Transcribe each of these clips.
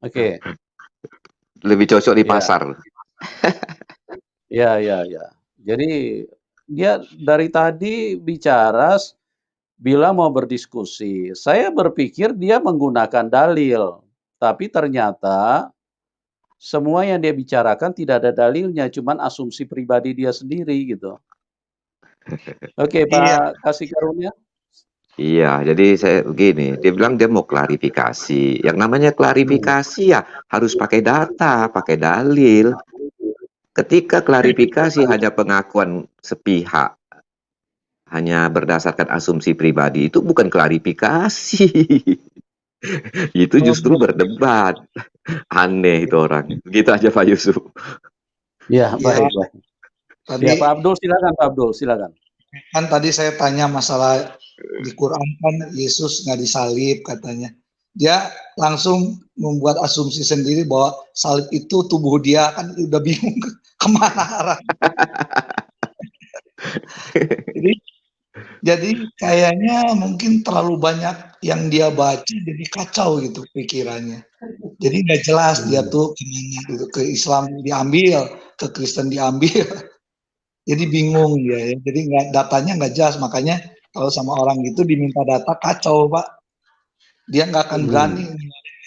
Oke. Lebih cocok di Ya, pasar. ya. Jadi dia dari tadi bicara bilang mau berdiskusi. Saya berpikir dia menggunakan dalil, tapi ternyata semua yang dia bicarakan tidak ada dalilnya, cuman asumsi pribadi dia sendiri gitu. Oke, Iya, Pak kasih karunia. Iya, jadi saya begini, dia bilang dia mau klarifikasi. Yang namanya klarifikasi ya harus pakai data, pakai dalil. Ketika klarifikasi hanya pengakuan sepihak, hanya berdasarkan asumsi pribadi, itu bukan klarifikasi. Itu justru oh, berdebat. Aneh itu orang. Begitu aja Pak Yusuf. Ya, ya, baik. tadi Ya, Pak Abdul silakan, Pak Abdul silakan. kan tadi saya tanya masalah di Quran kan Yesus nggak disalib katanya. Dia langsung membuat asumsi sendiri bahwa salib itu tubuh dia, kan udah bingung kemana arah. Jadi, jadi kayaknya mungkin terlalu banyak yang dia baca jadi kacau gitu pikirannya. Jadi nggak jelas dia tuh kemana gitu, ke Islam diambil, ke Kristen diambil. Jadi bingung dia ya. Jadi datanya nggak jelas, makanya kalau sama orang gitu diminta data kacau Pak. Dia nggak akan berani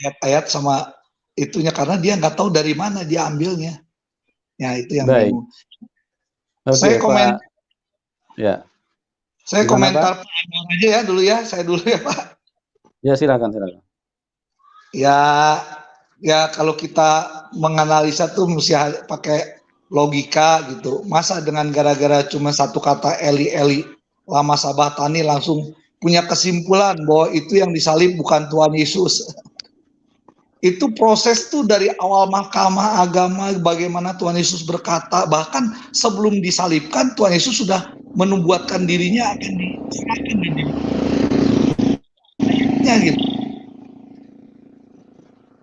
ayat-ayat sama itunya karena dia nggak tahu dari mana dia ambilnya. Ya itu yang Baik. bingung. Oke, Saya komen, Pak. Ya. saya Gimana, Pak? komentar Pak Anwar aja ya dulu ya. Saya dulu ya Pak. Ya, silakan. Ya, ya kalau kita menganalisa tuh mesti pakai logika gitu. Masa dengan gara-gara cuma satu kata Eli lama sabatani langsung punya kesimpulan bahwa itu yang disalib bukan Tuhan Yesus. Itu proses tuh dari awal mahkamah agama bagaimana Tuhan Yesus berkata, bahkan sebelum disalibkan Tuhan Yesus sudah menubuatkan dirinya akan diserahkan gitu.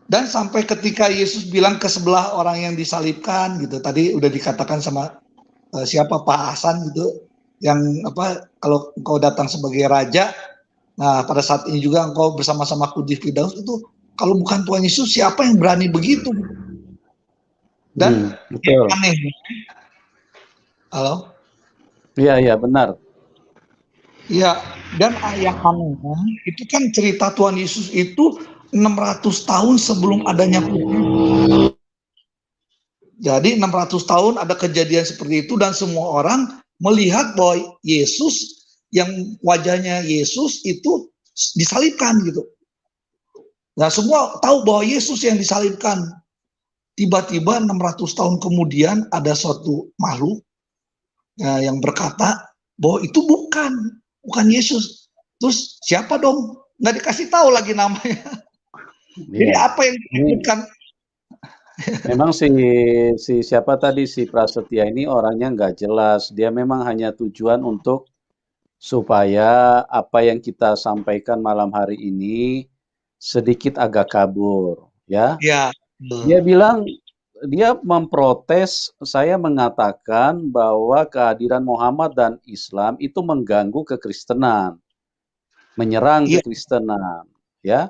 Dan sampai ketika Yesus bilang ke sebelah orang yang disalibkan gitu, tadi udah dikatakan sama siapa Pak Hasan gitu, yang apa kalau engkau datang sebagai raja, nah pada saat ini juga engkau bersama-sama aku di Firdaus, itu kalau bukan Tuhan Yesus siapa yang berani begitu? Dan yang betul. aneh, halo? Iya, benar. Ya, dan yang anehnya itu kan cerita Tuhan Yesus itu 600 tahun sebelum adanya Quran. Jadi 600 tahun ada kejadian seperti itu dan semua orang melihat bahwa Yesus yang wajahnya Yesus itu disalibkan gitu. Nah, semua tahu bahwa Yesus yang disalibkan. Tiba-tiba 600 tahun kemudian ada suatu makhluk yang berkata bahwa itu bukan Yesus. Terus siapa dong? Nggak dikasih tahu lagi namanya. Jadi Iya. apa yang disebutkan? Memang si siapa tadi si Prasetya ini orangnya nggak jelas. Dia memang hanya tujuan untuk supaya apa yang kita sampaikan malam hari ini sedikit agak kabur, ya. Ya, Dia bilang dia memprotes saya mengatakan bahwa kehadiran Muhammad dan Islam itu mengganggu kekristenan, menyerang iya, kekristenan, ya.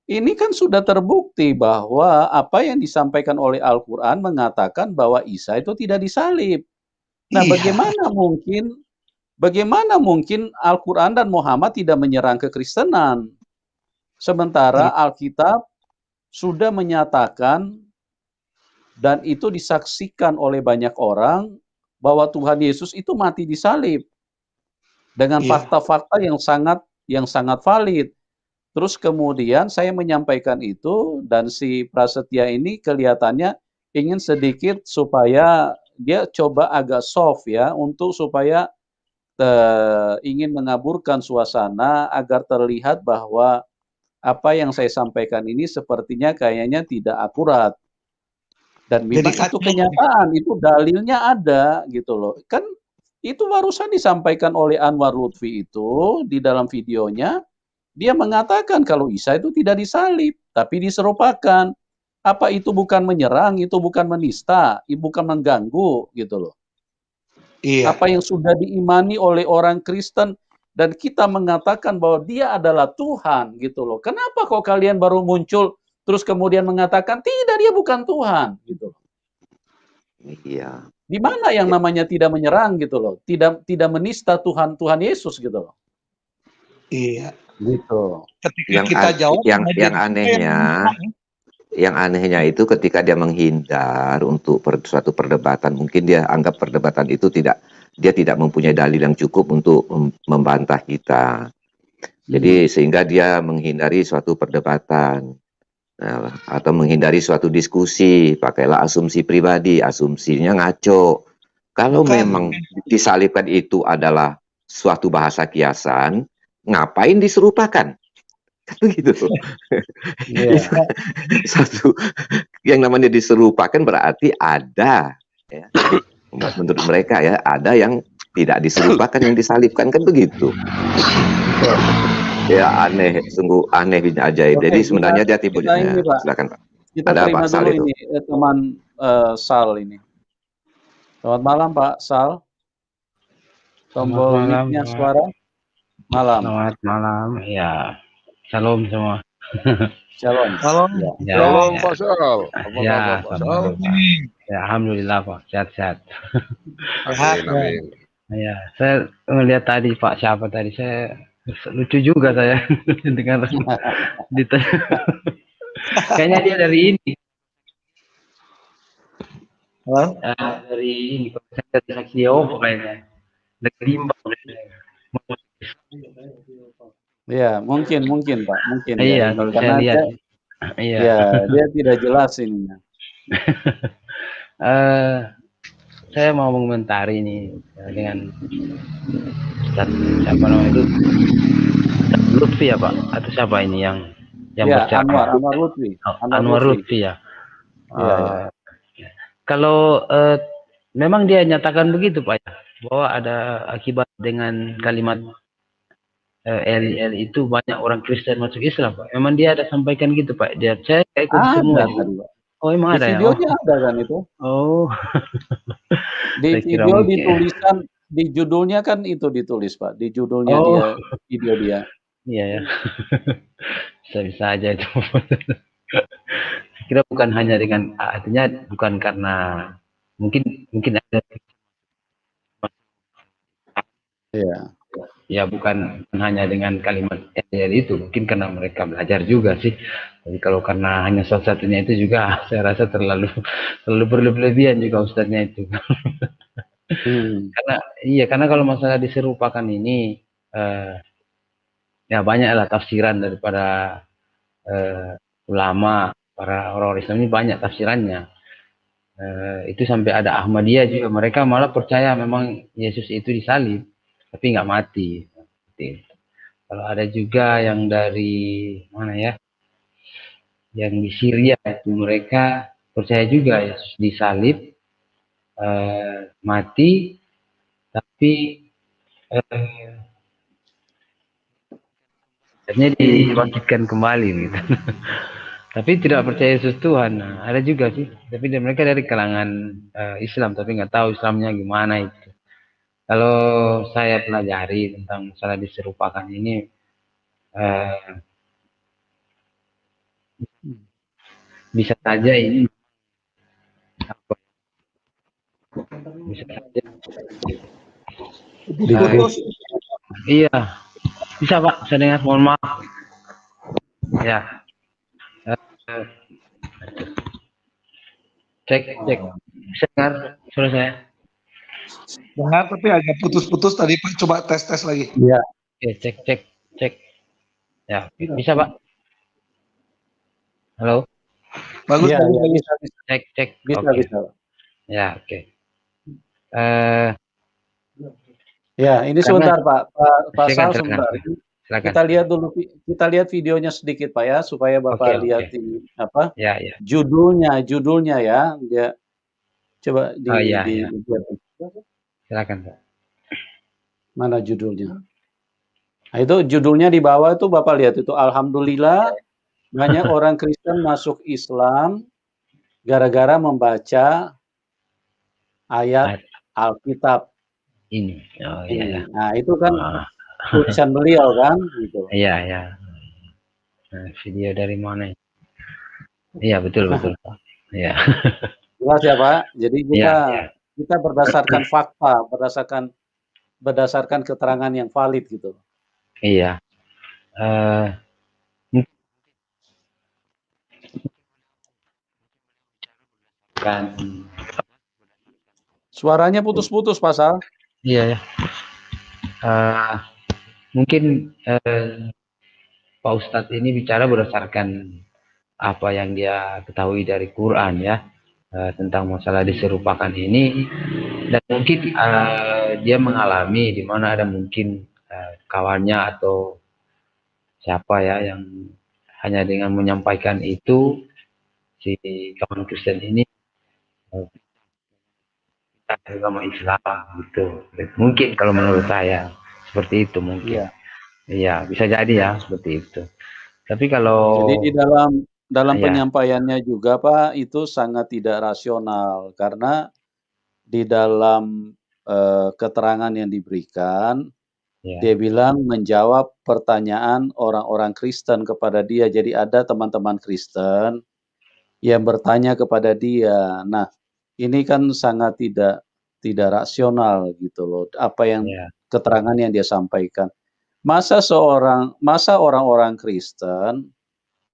Ini kan sudah terbukti bahwa apa yang disampaikan oleh Al-Quran mengatakan bahwa Isa itu tidak disalib. Nah, iya, bagaimana mungkin Al-Quran dan Muhammad tidak menyerang kekristenan? Sementara Alkitab sudah menyatakan dan itu disaksikan oleh banyak orang bahwa Tuhan Yesus itu mati disalib dengan iya, fakta-fakta yang sangat valid. Terus kemudian saya menyampaikan itu dan si Prasetya ini kelihatannya ingin sedikit supaya dia coba agak soft ya untuk supaya ingin mengaburkan suasana agar terlihat bahwa apa yang saya sampaikan ini sepertinya kayaknya tidak akurat. Dan jadi memang itu kacau. kenyataan, itu dalilnya ada gitu loh. Kan itu barusan disampaikan oleh Anwar Lutfi itu di dalam videonya. Dia mengatakan kalau Isa itu tidak disalib, tapi diserupakan. Apa itu bukan menyerang, itu bukan menista, itu bukan mengganggu gitu loh. Iya, Apa yang sudah diimani oleh orang Kristen dan kita mengatakan bahwa dia adalah Tuhan gitu loh. Kenapa kok kalian baru muncul terus kemudian mengatakan tidak, dia bukan Tuhan gitu. Iya. Di mana yang namanya tidak menyerang gitu loh, tidak menista Tuhan Yesus gitu loh. Iya. Gitu. Ketika kita jawab, yang anehnya itu ketika dia menghindar untuk suatu perdebatan, mungkin dia anggap perdebatan itu dia tidak mempunyai dalil yang cukup untuk membantah kita. Jadi sehingga dia menghindari suatu perdebatan. Atau menghindari suatu diskusi, pakailah asumsi pribadi, asumsinya ngaco. Kalau memang disalibkan itu adalah suatu bahasa kiasan, ngapain diserupakan? Kan begitu. Satu yang namanya diserupakan berarti ada, ya. Menurut mereka ya, ada yang tidak diserupakan, yang disalibkan, kan begitu. Ya aneh, sungguh aneh bin ajaib. Jadi sebenarnya dia timbulnya. Silakan Pak. Kita ada terima Pak Sal dulu ini teman Sal ini. Selamat malam Pak Sal. Tombol mic-nya suara. Malam. Selamat malam. Ya. Shalom semua. Shalom. Shalom. Ya, Shalom ya. Pak Sal. Apa Ya, kabar Pak Sal? Ya, alhamdulillah Pak, sehat-sehat. Amin. Ya, saya melihat tadi Pak siapa tadi, saya lucu juga saya dengar ditanya. Kayaknya dia dari ini. Dari ini, kalau saya dari saksi Yehova kayaknya. Dari Limbang. Ya, mungkin Pak, mungkin. Iya, kalau saya lihat. Iya. Ya, dia tidak jelas ininya. Saya mau mengomentari ini dengan siapa namanya itu, Lutfi ya Pak, atau siapa ini yang ya, berceramah? Anwar Lutfi. Anwar Lutfi ya. Kalau memang dia nyatakan begitu Pak ya, bahwa ada akibat dengan kalimat LIL itu banyak orang Kristen masuk Islam Pak. Memang dia ada sampaikan gitu Pak. Saya ikut semua. Oh emang ada ya? Videonya ada kan itu? Oh. Di video ditulisan, di judulnya kan itu ditulis Pak. Di judulnya dia, video dia. Iya ya. Bisa aja itu. Kira bukan hanya dengan, artinya bukan karena mungkin ada. Iya. Ya bukan hanya dengan kalimat LDR itu, mungkin karena mereka belajar juga sih. Jadi kalau karena hanya salah satunya itu juga, saya rasa terlalu berlebihan juga ustadznya itu. Karena kalau masalah diserupakan ini, ya banyaklah tafsiran daripada ulama, para orang Islam ini banyak tafsirannya. Itu sampai ada Ahmadiyah juga, mereka malah percaya memang Yesus itu disalib tapi nggak mati. Kalau ada juga yang dari mana ya, yang di Syria itu mereka percaya juga Yesus disalib, mati, tapi akhirnya dibangkitkan kembali gitu. Tapi tidak percaya Yesus Tuhan. Nah, ada juga sih, tapi mereka dari kalangan Islam, tapi nggak tahu Islamnya gimana itu. Kalau saya pelajari tentang masalah diserupakan ini, bisa saja ini bisa saja. Iya, bisa Pak, saya dengar, mohon maaf. Ya. Cek. Bisa dengar suara saya? Dengar tapi agak putus-putus tadi Pak, coba tes lagi. Iya. Oke, cek. Ya, bisa Pak. Halo. Bagus. Ya, bisa. Cek. Bisa. Ya, oke. Ya, ini sebentar Pak Sal, sebentar. Silakan. Kita lihat videonya sedikit Pak ya, supaya Bapak lihat ini apa? Ya. Judulnya ya. Dia coba Silakan Pak. Mana judulnya? Nah, itu judulnya di bawah itu Bapak lihat itu, Alhamdulillah banyak orang Kristen masuk Islam gara-gara membaca ayat Alkitab ini. Oh iya. Nah, itu kan tulisan beliau kan gitu. Iya. Nah, video dari mana? Iya, betul betul, Pak. Iya. Jelas ya, Pak? Jadi Iya iya. kita berdasarkan fakta, berdasarkan keterangan yang valid gitu. Iya. Eh, kan. Suaranya putus-putus, Pak Sal. Iya ya. Mungkin Pak Ustadz ini bicara berdasarkan apa yang dia ketahui dari Quran ya, tentang masalah diserupakan ini, dan mungkin dia mengalami di mana ada mungkin kawannya atau siapa ya yang hanya dengan menyampaikan itu si kawan Kristen ini agama Islam gitu. Mungkin kalau menurut saya seperti itu mungkin. Iya. Iya, bisa jadi ya seperti itu. Tapi kalau Jadi di dalam ya, penyampaiannya juga, Pak, itu sangat tidak rasional karena di dalam keterangan yang diberikan, ya, dia bilang menjawab pertanyaan orang-orang Kristen kepada dia. Jadi ada teman-teman Kristen yang bertanya kepada dia. Nah, ini kan sangat tidak rasional gitu loh. Apa yang ya, keterangan yang dia sampaikan. Masa orang-orang Kristen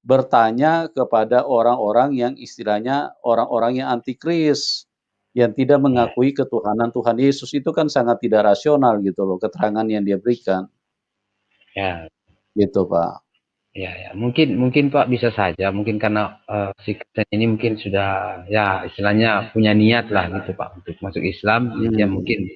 bertanya kepada orang-orang yang istilahnya orang-orang yang antikris, yang tidak ya, mengakui ketuhanan Tuhan Yesus, itu kan sangat tidak rasional gitu loh keterangan yang dia berikan, ya, gitu Pak. ya. Mungkin Pak bisa saja, mungkin karena si Kristen ini mungkin sudah ya istilahnya punya niat lah gitu Pak untuk masuk Islam, ya mungkin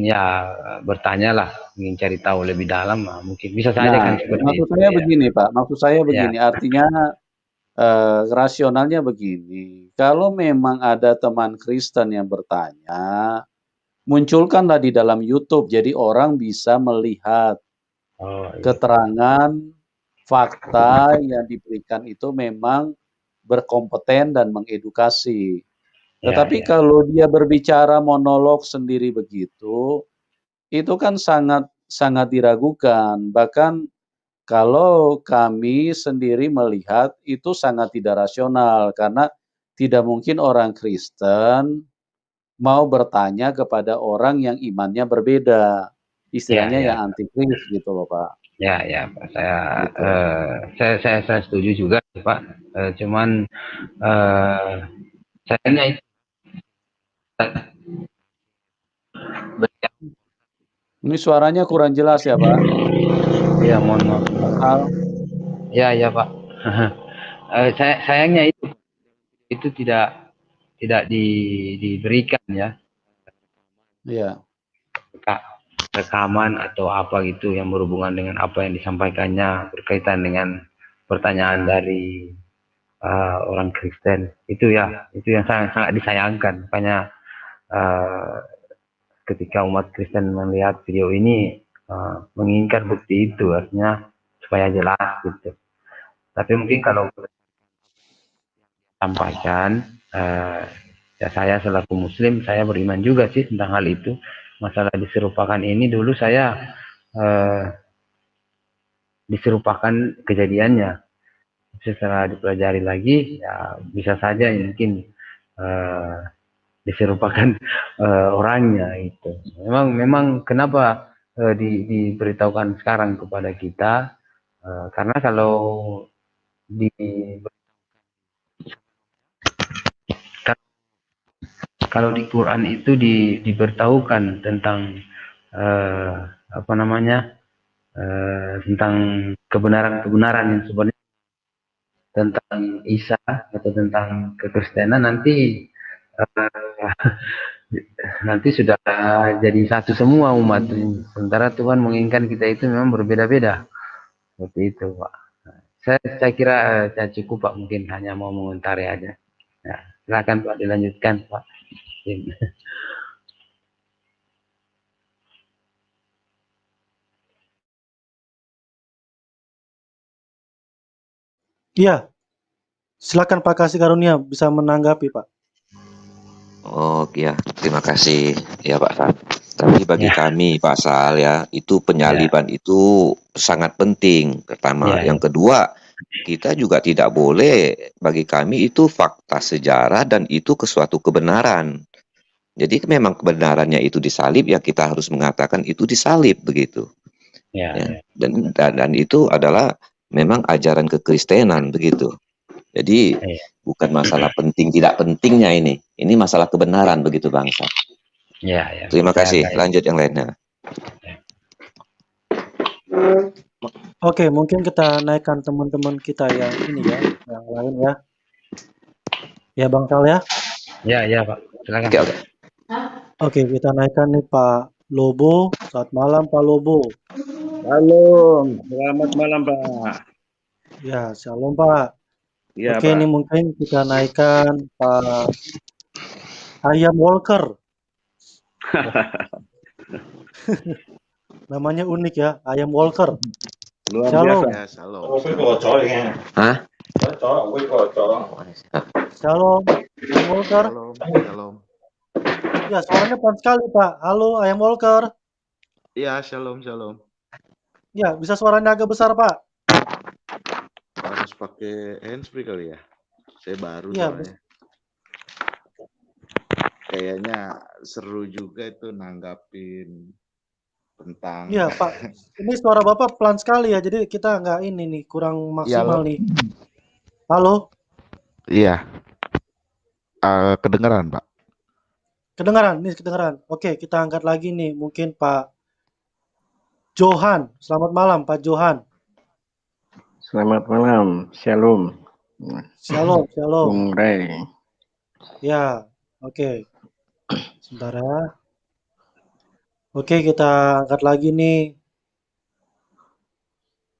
ya bertanya lah, ingin cari tahu lebih dalam, mungkin bisa saja Nah, kan seperti maksud itu saya ya. begini Pak, maksud saya Ya, begini, artinya rasionalnya begini, kalau memang ada teman Kristen yang bertanya, munculkanlah di dalam YouTube, jadi orang bisa melihat oh iya, keterangan, fakta yang diberikan itu memang berkompeten dan mengedukasi. ya, Tetapi ya, kalau dia berbicara monolog sendiri begitu, itu kan sangat sangat diragukan. Bahkan kalau kami sendiri melihat itu sangat tidak rasional karena tidak mungkin orang Kristen mau bertanya kepada orang yang imannya berbeda. ya, Istilahnya ya. yang antikris gitu loh, Pak. Ya, Pak. Gitu. Saya setuju juga, Pak. Cuman sayangnya itu Ini suaranya kurang jelas ya, Pak. ya mohon maaf. Asal. Ya, Pak. Sayangnya itu tidak diberikan ya Iya. rekaman atau apa gitu yang berhubungan dengan apa yang disampaikannya berkaitan dengan pertanyaan dari orang Kristen. Itu yang sangat disayangkan. Makanya ketika umat Kristen melihat video ini menginginkan bukti itu, artinya supaya jelas gitu. Tapi mungkin kalau sampaikan, ya saya selaku Muslim, saya beriman juga sih tentang hal itu. Masalah diserupakan ini dulu saya diserupakan kejadiannya. Setelah dipelajari lagi, ya bisa saja mungkin diserupakan orangnya itu. Memang kenapa diberitahukan sekarang kepada kita? Karena kalau di Quran itu diberitahukan tentang apa namanya tentang kebenaran yang sebenarnya tentang Isa atau tentang kekristenan nanti sudah jadi satu semua umat. Sementara Tuhan menginginkan kita itu memang berbeda-beda. Seperti itu, Pak. Saya kira saya cukup, Pak. Mungkin hanya mau mengomentari aja. Ya, silakan Pak, dilanjutkan, Pak. Iya, silakan Pak Kasih Karunia bisa menanggapi Pak. Oh ya, terima kasih ya Pak Sal. Tapi bagi kami Pak Sal ya, itu penyaliban itu sangat penting. Pertama, yang kedua, kita juga tidak boleh, bagi kami itu fakta sejarah dan itu suatu kebenaran. Jadi memang kebenarannya itu disalib, ya kita harus mengatakan itu disalib begitu. Ya, Ya. ya. Dan itu adalah memang ajaran kekristenan begitu. Jadi Iya. bukan masalah penting tidak pentingnya ini. Ini masalah kebenaran begitu bangsa. Ya, ya. Terima Saya kasih. hargai. Lanjut yang lainnya. Oke, mungkin kita naikkan teman-teman kita yang ini ya, yang lain ya. Ya Bang Sal ya. Ya, ya Pak. Silakan. Oke, oke. Oke, kita naikkan nih Pak Lobo. Selamat malam Pak Lobo. Halo, selamat malam Pak. Ya, shalom Pak. Iya Oke, Pak. ini mungkin kita naikkan Pak Ayam Walker. Namanya unik ya, Ayam Walker. Luar Shalom. biasa. Ya, shalom. Hah? Shalom, Ayam Walker. Shalom. Shalom. Ya, suaranya pelan sekali Pak. Halo Ayam Walker. Iya, shalom, shalom. Ya, bisa suaranya agak besar Pak. Harus pakai handsfree kali ya? Saya baru Iya, soalnya. Kayaknya seru juga itu nanggapin tentang. Iya Pak. Ini suara Bapak pelan sekali ya, jadi kita nggak ini nih, kurang maksimal nih. Halo? Iya. Kedengeran Pak? Kedengaran, nih kedengaran. Oke, kita angkat lagi nih, mungkin Pak Johan. Selamat malam Pak Johan. Selamat malam, shalom. Shalom, shalom. Bung Ray. Ya, oke. Sebentar ya. Oke, kita angkat lagi nih.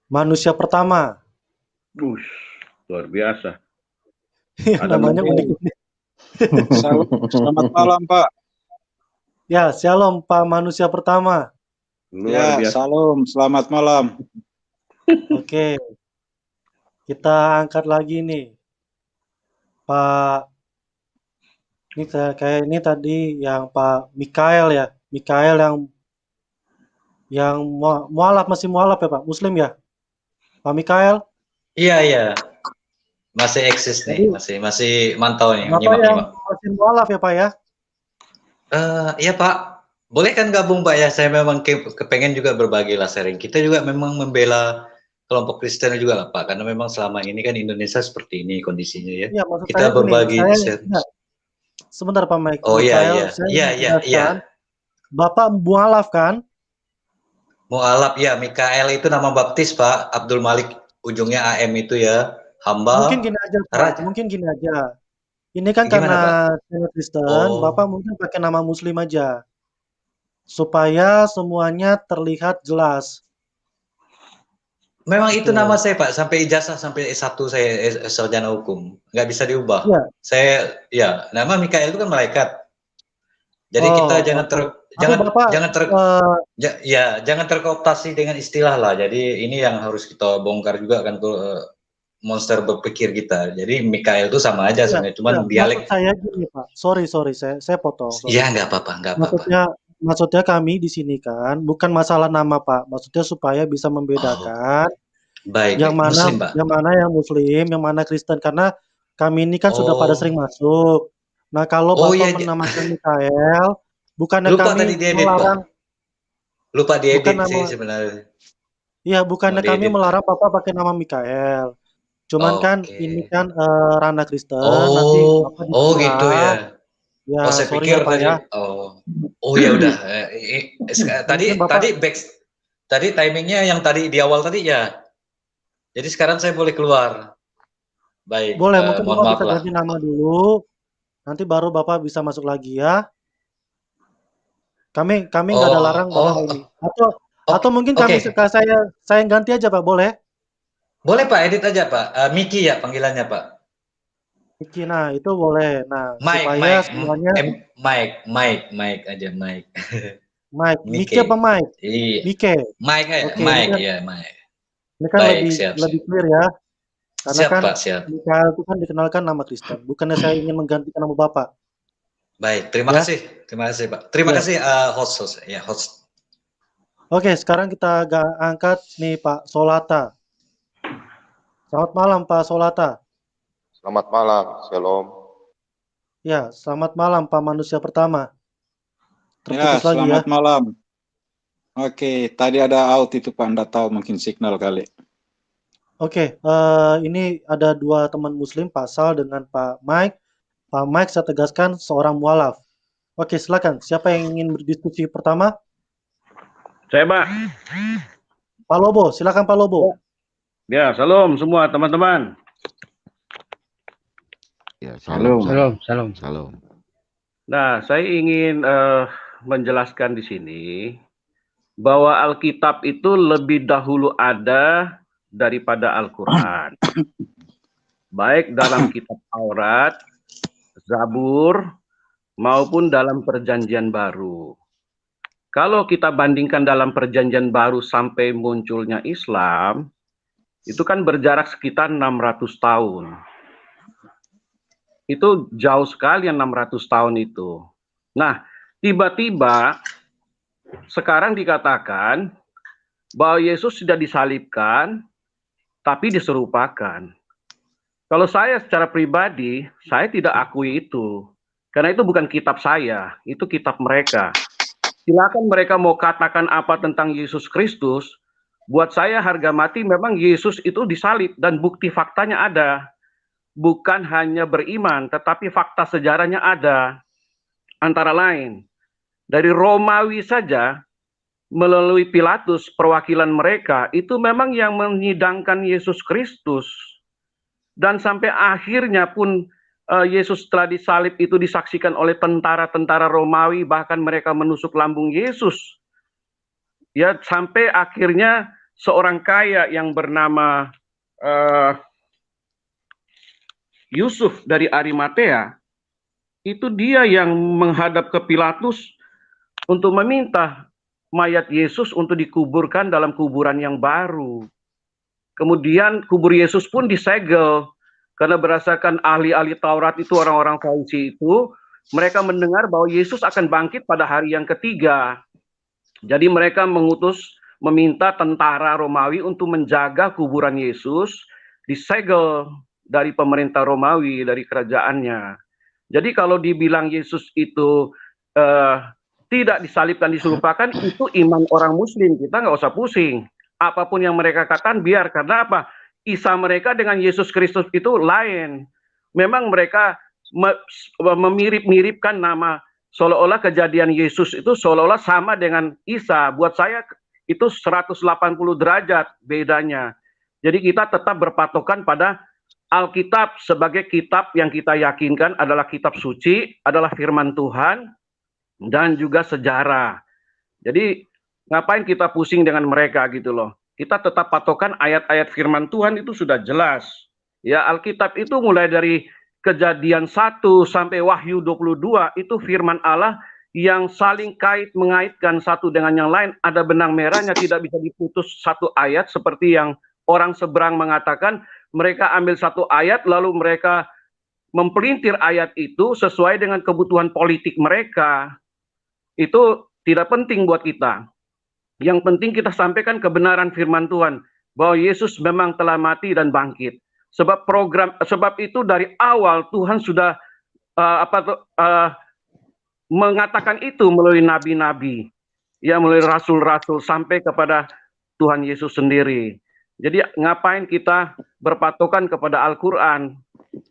Manusia pertama. Luar biasa. Namanya unik-unik. Selamat malam Pak. Ya, shalom Pak manusia pertama. Luar biasa. Shalom, selamat malam. Oke. Kita angkat lagi nih. Pak, ini kayak ini tadi yang Pak Mikael ya. Mikael yang mualaf, masih mualaf ya Pak, Muslim ya? Pak Mikael? Iya. Masih eksis nih, masih mantau nih. Bapak yang masih mualaf ya Pak ya? Iya Pak, boleh kan gabung Pak ya? Saya memang kepengen juga berbagi lah sharing. Kita juga memang membela kelompok Kristen juga lah Pak, karena memang selama ini kan Indonesia seperti ini kondisinya ya. Iya, maksud kita saya berbagi ini, sebentar Pak Mike. Oh iya. Bapak mualaf kan? Mualaf ya, Mikael itu nama baptis Pak, Abdul Malik ujungnya AM itu ya, hamba. Mungkin gini aja Pak, mungkin gini aja. Ini kan karena Kristen, Bapak mungkin pakai nama Muslim aja. Supaya semuanya terlihat jelas. Memang itu nama saya Pak, sampai ijazah sampai S1 saya sarjana hukum, nggak bisa diubah. Ya. Saya nama Mikael itu kan malaikat. Jadi kita jangan terkooptasi dengan istilah lah. Jadi ini yang harus kita bongkar juga kan monster berpikir kita. Jadi Mikael itu sama aja sebenarnya, cuman dialek. Saya gini Pak, sorry saya potong. Iya nggak apa-apa. Maksudnya kami di sini kan bukan masalah nama Pak, maksudnya supaya bisa membedakan yang mana Muslim, yang mana yang Muslim, yang mana Kristen, karena kami ini kan sudah pada sering masuk. Nah kalau Bapak menamakan Mikael, bukannya kami melarang. Lupa diedit sih sebenarnya. Iya, bukannya kami melarang Bapak pakai nama Mikael. Cuman kan ini kan ranah Kristen. Nanti Bapak gitu ya. Ya, saya pikir tadi. Ya. Ya udah. Tadi timingnya yang tadi di awal tadi ya. Jadi sekarang saya boleh keluar. Baik. Boleh, mungkin Bapak bisa ganti nama dulu. Nanti baru Bapak bisa masuk lagi ya. Kami nggak ada larang Bapak ini. Atau mungkin saya ganti aja Pak, boleh? Boleh Pak, edit aja Pak. Miki ya panggilannya Pak. Miki, nah itu boleh. Nah, Mike, semuanya Mike aja Mike. Mike apa Mike? Iya. Mike ya Mike. Ini kan lebih clear ya. Karena siap, kan Pak, siap. Mikael itu kan dikenalkan nama Kristen. Bukannya saya ingin menggantikan nama Bapak. Baik, terima kasih Pak. Terima kasih host. Oke, sekarang kita angkat nih Pak Solata. Selamat malam Pak Solata. Selamat malam, Shalom. Ya, selamat malam Pak Manusia Pertama. Ya, Terputus lagi ya. selamat malam. Oke, tadi ada out itu Pak, Anda tahu mungkin signal kali. Oke, ini ada dua teman Muslim, Pak Sal dengan Pak Mike. Pak Mike saya tegaskan seorang mualaf. Oke, silakan. Siapa yang ingin berdiskusi pertama? Saya, Pak. Pak Lobo, silakan Pak Lobo. Ya, salam semua teman-teman. Ya, Salam. Salam. Nah, saya ingin menjelaskan di sini bahwa Alkitab itu lebih dahulu ada daripada Al-Quran. Baik dalam kitab Taurat, Zabur, maupun dalam Perjanjian Baru. Kalau kita bandingkan dalam Perjanjian Baru sampai munculnya Islam, itu kan berjarak sekitar 600 tahun. Itu jauh sekali yang 600 tahun itu. Nah, tiba-tiba sekarang dikatakan bahwa Yesus sudah disalibkan, tapi diserupakan. Kalau saya secara pribadi, saya tidak akui itu. Karena itu bukan kitab saya, itu kitab mereka. Silakan mereka mau katakan apa tentang Yesus Kristus. Buat saya harga mati memang Yesus itu disalib dan bukti faktanya ada. Bukan hanya beriman, tetapi fakta sejarahnya ada. Antara lain, dari Romawi saja, melalui Pilatus, perwakilan mereka, itu memang yang menyidangkan Yesus Kristus. Dan sampai akhirnya pun Yesus setelah disalib itu disaksikan oleh tentara-tentara Romawi, bahkan mereka menusuk lambung Yesus. Ya, sampai akhirnya seorang kaya yang bernama Yusuf dari Arimatea, itu dia yang menghadap ke Pilatus untuk meminta mayat Yesus untuk dikuburkan dalam kuburan yang baru. Kemudian kubur Yesus pun disegel, karena berdasarkan ahli-ahli Taurat itu, orang-orang Farisi itu, mereka mendengar bahwa Yesus akan bangkit pada hari yang ketiga. Jadi mereka meminta tentara Romawi untuk menjaga kuburan Yesus, disegel dari pemerintah Romawi, dari kerajaannya. Jadi kalau dibilang Yesus itu tidak disalibkan, diserupakan, itu iman orang Muslim. Kita nggak usah pusing. Apapun yang mereka katakan, biar. Karena apa? Isa mereka dengan Yesus Kristus itu lain. Memang mereka memirip-miripkan nama, seolah-olah kejadian Yesus itu seolah-olah sama dengan Isa. Buat saya itu 180 derajat bedanya. Jadi kita tetap berpatokan pada Alkitab sebagai kitab yang kita yakinkan adalah kitab suci, adalah firman Tuhan, dan juga sejarah. Jadi ngapain kita pusing dengan mereka gitu loh. Kita tetap patokan ayat-ayat firman Tuhan itu sudah jelas. Ya, Alkitab itu mulai dari Kejadian 1 sampai Wahyu 22 itu firman Allah yang saling mengaitkan satu dengan yang lain. Ada benang merahnya, tidak bisa diputus satu ayat seperti yang orang seberang mengatakan. Mereka ambil satu ayat lalu mereka mempelintir ayat itu sesuai dengan kebutuhan politik mereka. Itu tidak penting buat kita. Yang penting kita sampaikan kebenaran firman Tuhan bahwa Yesus memang telah mati dan bangkit. Sebab itu dari awal Tuhan sudah mengatakan itu melalui nabi-nabi, ya, melalui rasul-rasul sampai kepada Tuhan Yesus sendiri. Jadi ngapain kita berpatokan kepada Al-Quran?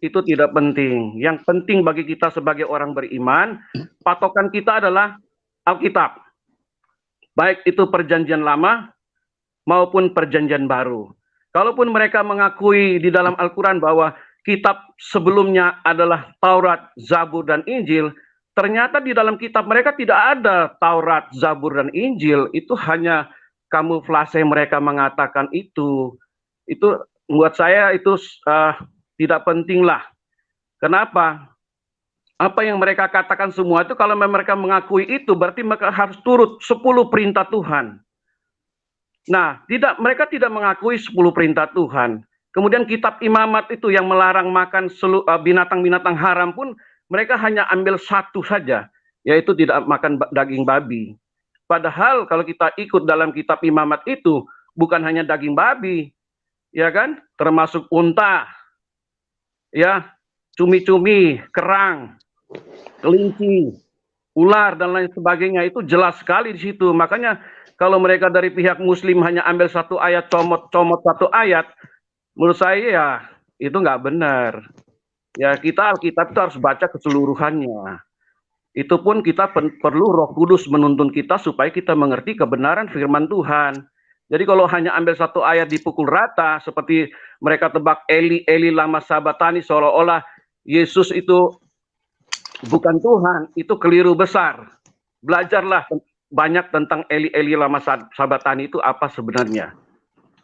Itu tidak penting. Yang penting bagi kita sebagai orang beriman, patokan kita adalah Alkitab. Baik itu Perjanjian Lama maupun Perjanjian Baru. Kalaupun mereka mengakui di dalam Al-Quran bahwa kitab sebelumnya adalah Taurat, Zabur, dan Injil, ternyata di dalam kitab mereka tidak ada Taurat, Zabur, dan Injil. Itu hanya kamuflase mereka mengatakan itu. Itu buat saya itu tidak penting lah. Kenapa? Apa yang mereka katakan semua itu kalau mereka mengakui itu berarti mereka harus turut 10 perintah Tuhan. Nah, mereka tidak mengakui 10 perintah Tuhan. Kemudian kitab Imamat itu yang melarang makan binatang-binatang haram pun mereka hanya ambil satu saja, yaitu tidak makan daging babi. Padahal kalau kita ikut dalam kitab Imamat itu bukan hanya daging babi, ya kan? Termasuk unta, ya, cumi-cumi, kerang, kelinci, ular dan lain sebagainya, itu jelas sekali di situ. Makanya kalau mereka dari pihak Muslim hanya ambil satu ayat, comot-comot satu ayat, menurut saya ya itu nggak benar. Ya, kita Alkitab itu harus baca keseluruhannya. Itu pun kita perlu Roh Kudus menuntun kita supaya kita mengerti kebenaran firman Tuhan. Jadi kalau hanya ambil satu ayat dipukul rata, seperti mereka tebak Eli, Eli lama sabatani, seolah-olah Yesus itu bukan Tuhan, itu keliru besar. Belajarlah banyak tentang Eli, Eli lama sabatani itu apa sebenarnya.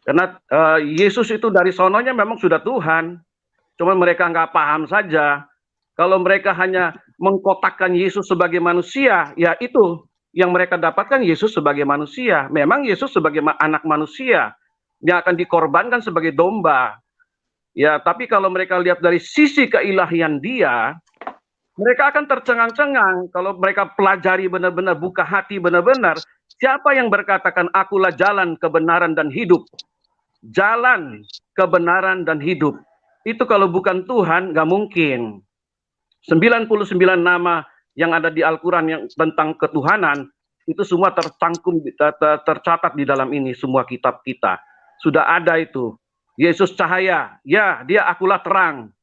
Karena Yesus itu dari sononya memang sudah Tuhan. Cuma mereka nggak paham saja. Kalau mereka hanya mengkotakkan Yesus sebagai manusia, ya itu yang mereka dapatkan, Yesus sebagai manusia. Memang Yesus sebagai anak manusia yang akan dikorbankan sebagai domba. Ya, tapi kalau mereka lihat dari sisi keilahian dia, mereka akan tercengang-cengang. Kalau mereka pelajari benar-benar, buka hati benar-benar, siapa yang berkatakan akulah jalan, kebenaran, dan hidup? Jalan, kebenaran, dan hidup. Itu kalau bukan Tuhan, nggak mungkin. 99 nama yang ada di Al-Quran yang tentang ketuhanan, itu semua tercangkum, tercatat di dalam ini, semua kitab kita. Sudah ada itu. Yesus cahaya, ya dia akulah terang.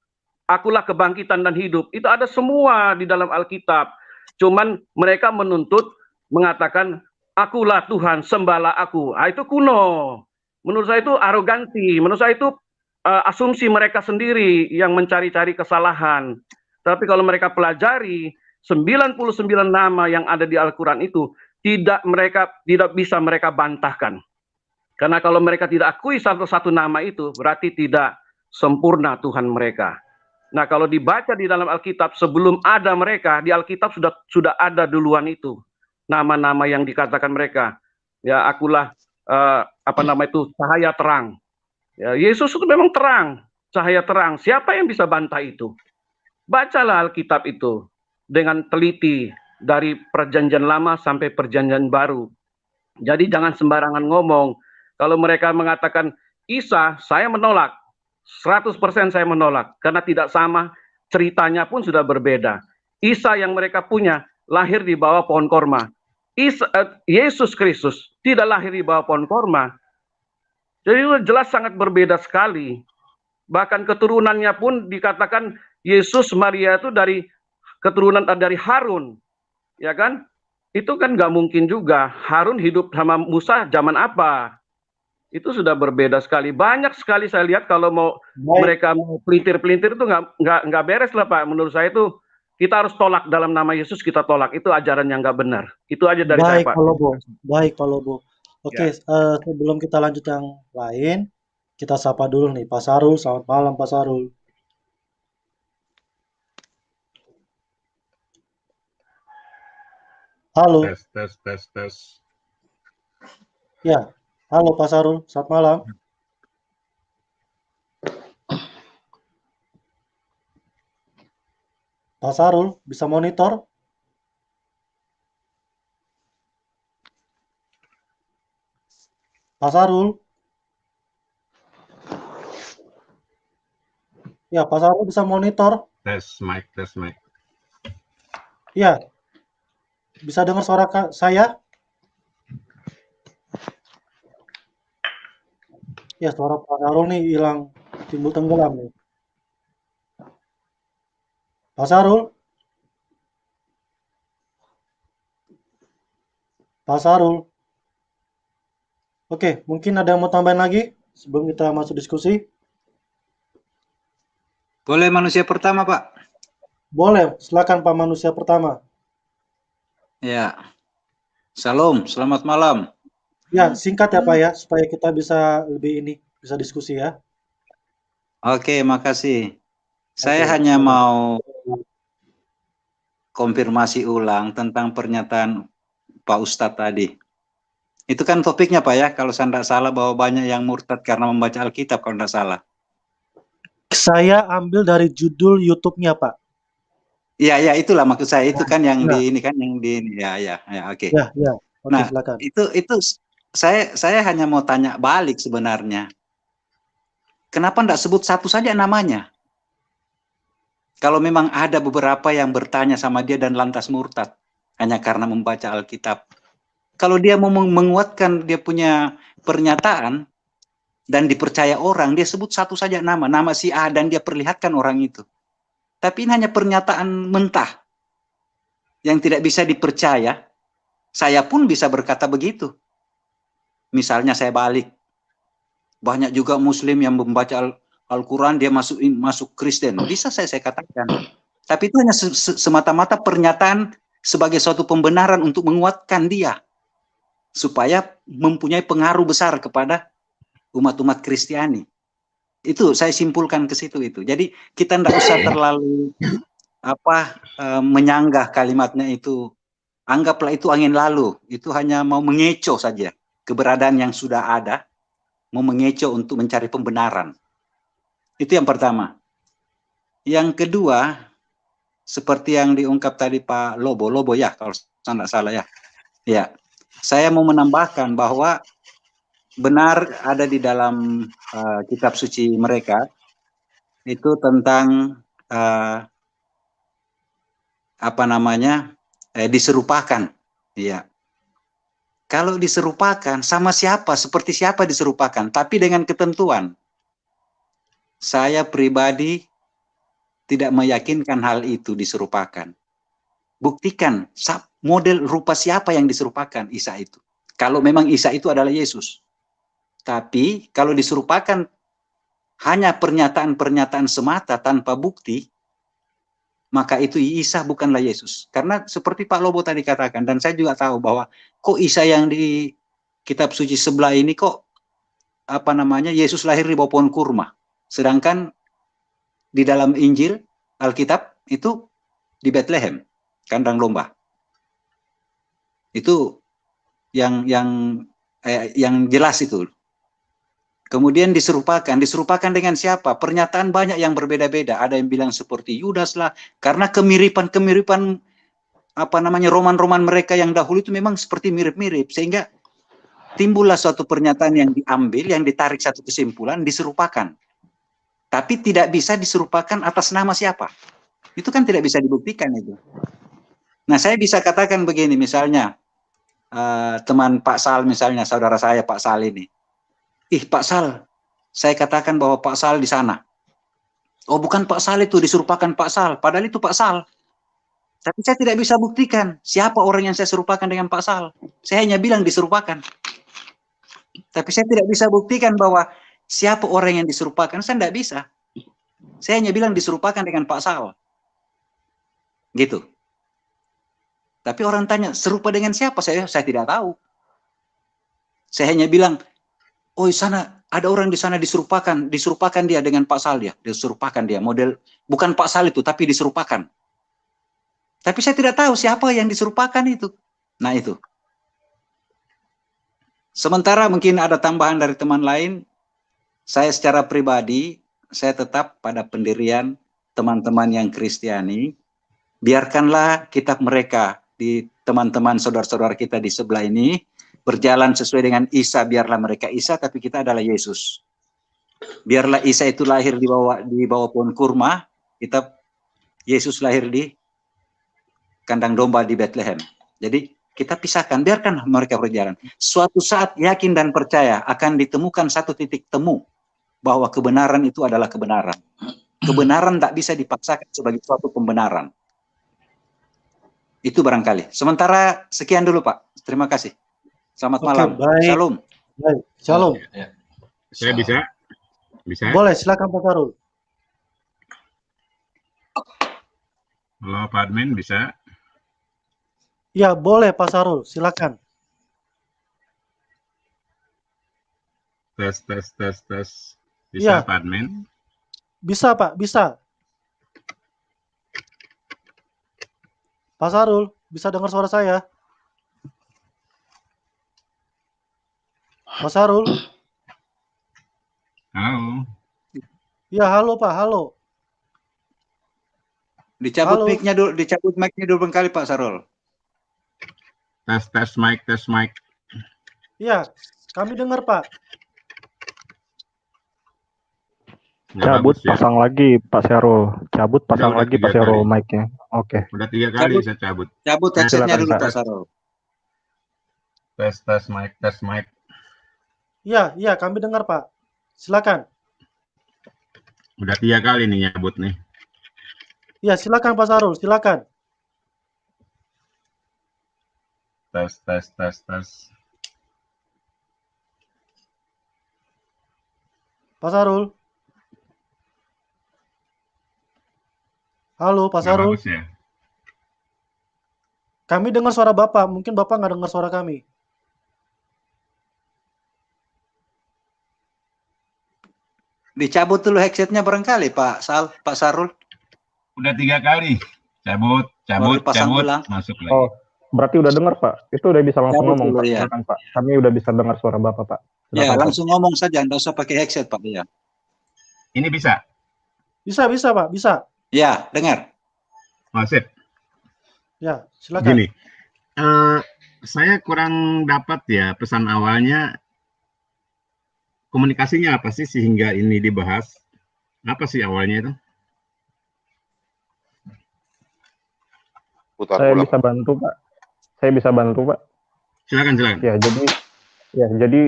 Akulah kebangkitan dan hidup. Itu ada semua di dalam Alkitab. Cuman mereka menuntut, mengatakan, akulah Tuhan, sembahlah aku. Nah, itu kuno. Menurut saya itu arogansi. Menurut saya itu asumsi mereka sendiri yang mencari-cari kesalahan. Tapi kalau mereka pelajari 99 nama yang ada di Al-Quran itu tidak bisa mereka bantahkan. Karena kalau mereka tidak akui satu-satu nama itu berarti tidak sempurna Tuhan mereka. Nah, kalau dibaca di dalam Alkitab sebelum ada mereka, di Alkitab sudah ada duluan itu nama-nama yang dikatakan mereka. Ya, akulah cahaya terang. Ya, Yesus itu memang terang, cahaya terang. Siapa yang bisa bantah itu? Bacalah Alkitab itu dengan teliti dari perjanjian lama sampai perjanjian baru. Jadi jangan sembarangan ngomong. Kalau mereka mengatakan Isa, saya menolak. 100% saya menolak. Karena tidak sama, ceritanya pun sudah berbeda. Isa yang mereka punya lahir di bawah pohon korma. Yesus Kristus tidak lahir di bawah pohon korma. Jadi itu jelas sangat berbeda sekali. Bahkan keturunannya pun dikatakan Yesus Maria itu dari keturunan dari Harun. Ya kan? Itu kan nggak mungkin juga. Harun hidup sama Musa zaman apa? Itu sudah berbeda sekali. Banyak sekali saya lihat kalau mereka mau pelintir-pelintir itu nggak beres lah Pak. Menurut saya itu kita harus tolak dalam nama Yesus, kita tolak. Itu ajaran yang nggak benar. Itu aja dari saya Pak. Baik kalau Bu. Oke, sebelum kita lanjut yang lain, kita sapa dulu nih Pak Sarul. Selamat malam Pak Sarul. Halo. Tes. Ya, halo Pak Sarul. Selamat malam. Pak Sarul, bisa monitor? Pak Sarul. Ya, Pak Sarul bisa monitor? Tes mic. Ya. Bisa dengar suara saya? Ya, suara Pak Sarul nih hilang, timbul tenggelam nih. Pak Sarul? Pak Sarul? Oke, mungkin ada yang mau tambahin lagi sebelum kita masuk diskusi? Boleh manusia pertama, Pak? Boleh, silakan Pak manusia pertama. Ya. Salam, selamat malam. Ya, singkat ya Pak ya, supaya kita bisa bisa diskusi ya. Oke, makasih. Saya hanya mau konfirmasi ulang tentang pernyataan Pak Ustadz tadi. Itu kan topiknya Pak ya, kalau saya tidak salah bahwa banyak yang murtad karena membaca Alkitab kalau tidak salah. Saya ambil dari judul YouTube-nya Pak. Iya, itulah maksud saya. Itu kan yang di ini kan yang di ini. Ya, oke. Ya. Oke, nah, silakan. itu saya hanya mau tanya balik sebenarnya. Kenapa tidak sebut satu saja namanya? Kalau memang ada beberapa yang bertanya sama dia dan lantas murtad hanya karena membaca Alkitab. Kalau dia mau menguatkan dia punya pernyataan dan dipercaya orang, dia sebut satu saja nama si A, dan dia perlihatkan orang itu. Tapi ini hanya pernyataan mentah yang tidak bisa dipercaya. Saya pun bisa berkata begitu. Misalnya saya balik, banyak juga Muslim yang membaca Al-Quran, dia masuk Kristen. Bisa saya katakan. Tapi itu hanya semata-mata pernyataan sebagai suatu pembenaran untuk menguatkan dia, supaya mempunyai pengaruh besar kepada umat-umat Kristiani. Itu saya simpulkan ke situ itu. Jadi kita tidak usah terlalu menyanggah kalimatnya itu. Anggaplah itu angin lalu. Itu hanya mau mengecoh saja keberadaan yang sudah ada, mau mengecoh untuk mencari pembenaran. Itu yang pertama. Yang kedua, seperti yang diungkap tadi Pak Lobo ya, kalau saya tidak salah ya. Ya, saya mau menambahkan bahwa benar ada di dalam kitab suci mereka itu tentang diserupakan. Ya. Kalau diserupakan sama siapa, seperti siapa diserupakan, tapi dengan ketentuan. Saya pribadi tidak meyakinkan hal itu diserupakan. Buktikan model rupa siapa yang diserupakan Isa itu. Kalau memang Isa itu adalah Yesus. Tapi kalau diserupakan hanya pernyataan-pernyataan semata tanpa bukti, maka itu Isa bukanlah Yesus. Karena seperti Pak Lobo tadi katakan, dan saya juga tahu bahwa kok Isa yang di kitab suci sebelah ini kok Yesus lahir di bawah pohon kurma. Sedangkan di dalam Injil Alkitab itu di Bethlehem, kandang domba. Itu yang jelas itu. Kemudian diserupakan dengan siapa? Pernyataan banyak yang berbeda-beda. Ada yang bilang seperti Yudas lah, karena kemiripan roman-roman mereka yang dahulu itu memang seperti mirip-mirip, sehingga timbullah suatu pernyataan yang diambil, yang ditarik satu kesimpulan, diserupakan. Tapi tidak bisa diserupakan atas nama siapa. Itu kan tidak bisa dibuktikan itu. Nah, saya bisa katakan begini, misalnya teman Pak Sal, misalnya saudara saya Pak Sal ini. Pak Sal, saya katakan bahwa Pak Sal di sana. Oh, bukan Pak Sal itu, diserupakan Pak Sal. Padahal itu Pak Sal. Tapi saya tidak bisa buktikan siapa orang yang saya serupakan dengan Pak Sal. Saya hanya bilang diserupakan. Tapi saya tidak bisa buktikan bahwa siapa orang yang diserupakan. Saya tidak bisa. Saya hanya bilang diserupakan dengan Pak Sal. Gitu. Tapi orang tanya, serupa dengan siapa? Saya tidak tahu. Saya hanya bilang, oh, di sana ada orang di sana diserupakan dia dengan Pak Sal dia, diserupakan dia model bukan Pak Sal itu tapi diserupakan. Tapi saya tidak tahu siapa yang diserupakan itu. Nah, itu. Sementara mungkin ada tambahan dari teman lain, saya secara pribadi saya tetap pada pendirian teman-teman yang Kristiani. Biarkanlah kitab mereka di teman-teman saudara-saudara kita di sebelah ini berjalan sesuai dengan Isa, biarlah mereka Isa, tapi kita adalah Yesus. Biarlah Isa itu lahir di bawah pohon kurma, Yesus lahir di kandang domba di Bethlehem. Jadi kita pisahkan, biarkan mereka berjalan. Suatu saat yakin dan percaya akan ditemukan satu titik temu bahwa kebenaran itu adalah kebenaran. Kebenaran tak bisa dipaksakan sebagai suatu pembenaran. Itu barangkali. Sementara sekian dulu Pak. Terima kasih. Selamat malam. Baik. Shalom. Baik. Shalom. Saya bisa? Boleh, silakan Pak Sarul. Halo Pak Admin, bisa? Ya, boleh Pak Sarul, silakan. Tes. Bisa Ya. Pak Admin? Bisa Pak, bisa. Pak Sarul, bisa dengar suara saya? Pak Sarul? Halo. Ya, halo Pak, halo. Dicabut mic-nya dulu berkali Pak Sarul. Tes mic. Ya, kami dengar Pak. Cabut, bagus ya. pasang lagi Pak Syarul. Cabut, pasang Udah lagi 3 Pak Syarul kali. mic-nya. Oke. Udah 3 kali Cabut, saya cabut. cabut headsetnya Silakan dulu Pak. Pak Sarul. Tes mic, tes mic. Iya, iya, kami dengar, Pak. Silakan. Udah 3 kali nih nyabut nih. Iya, silakan Pak Sarul, silakan. Tes. Pak Sarul. Halo, Pak Nggak Sarul. bagus ya. Kami dengar suara Bapak, mungkin Bapak nggak dengar suara kami. Dicabut dulu headsetnya barangkali Pak Sarul. Udah 3 kali. Cabut, masuk lagi. Oh, berarti udah dengar Pak. Itu udah bisa langsung Cabut ngomong dulu, Pak. ya. Silakan Pak. Kami udah bisa dengar suara Bapak Pak. Ya, Silakan, Pak. langsung ngomong saja, nggak usah pakai headset Pak. Ya. Ini bisa? Bisa Pak, bisa. Ya, dengar. Masih. Ya, silakan. Gini, saya kurang dapat ya pesan awalnya. Komunikasinya apa sih sehingga ini dibahas? Apa sih awalnya itu? Saya bisa bantu Pak. Silakan. Jadi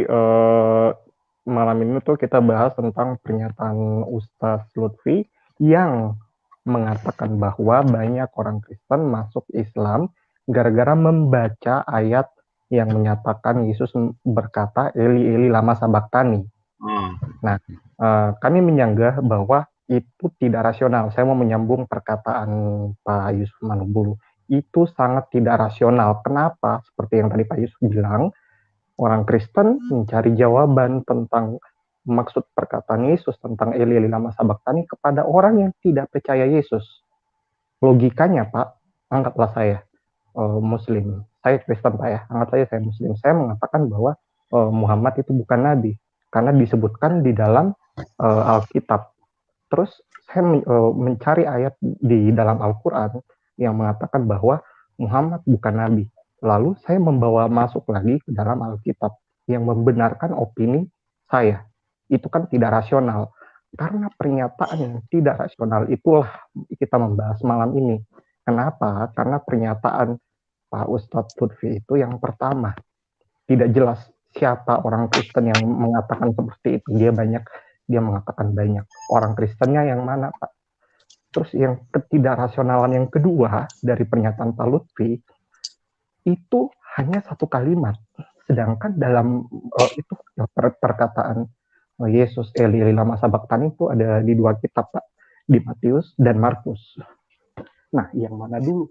malam ini tuh kita bahas tentang pernyataan Ustadz Lutfi yang mengatakan bahwa banyak orang Kristen masuk Islam gara-gara membaca ayat yang menyatakan Yesus berkata Eli Eli lama sabaktani. Nah, kami menyanggah bahwa itu tidak rasional. Saya mau menyambung perkataan Pak Yusuf Manubulu. Itu sangat tidak rasional. Kenapa? Seperti yang tadi Pak Yusuf bilang, orang Kristen mencari jawaban tentang maksud perkataan Yesus tentang Eli Eli lama sabaktani kepada orang yang tidak percaya Yesus. Logikanya Pak, anggaplah saya Muslim, saya Kristen Pak ya, anggap saya Muslim. Saya mengatakan bahwa Muhammad itu bukan Nabi karena disebutkan di dalam Alkitab. Terus saya mencari ayat di dalam Al-Quran yang mengatakan bahwa Muhammad bukan Nabi. Lalu saya membawa masuk lagi ke dalam Alkitab yang membenarkan opini saya. Itu kan tidak rasional. Karena pernyataan yang tidak rasional itulah kita membahas malam ini. Kenapa? Karena pernyataan Pak Ustadz Lutfi itu yang pertama. Tidak jelas siapa orang Kristen yang mengatakan seperti itu. Dia mengatakan banyak. Orang Kristennya yang mana Pak? Terus yang ketidakrasionalan yang kedua dari pernyataan Pak Lutfi itu hanya satu kalimat, sedangkan dalam itu perkataan Yesus Eli Eli lama sabaktani itu ada di 2 kitab Pak, di Matius dan Markus. Nah, yang mana dulu?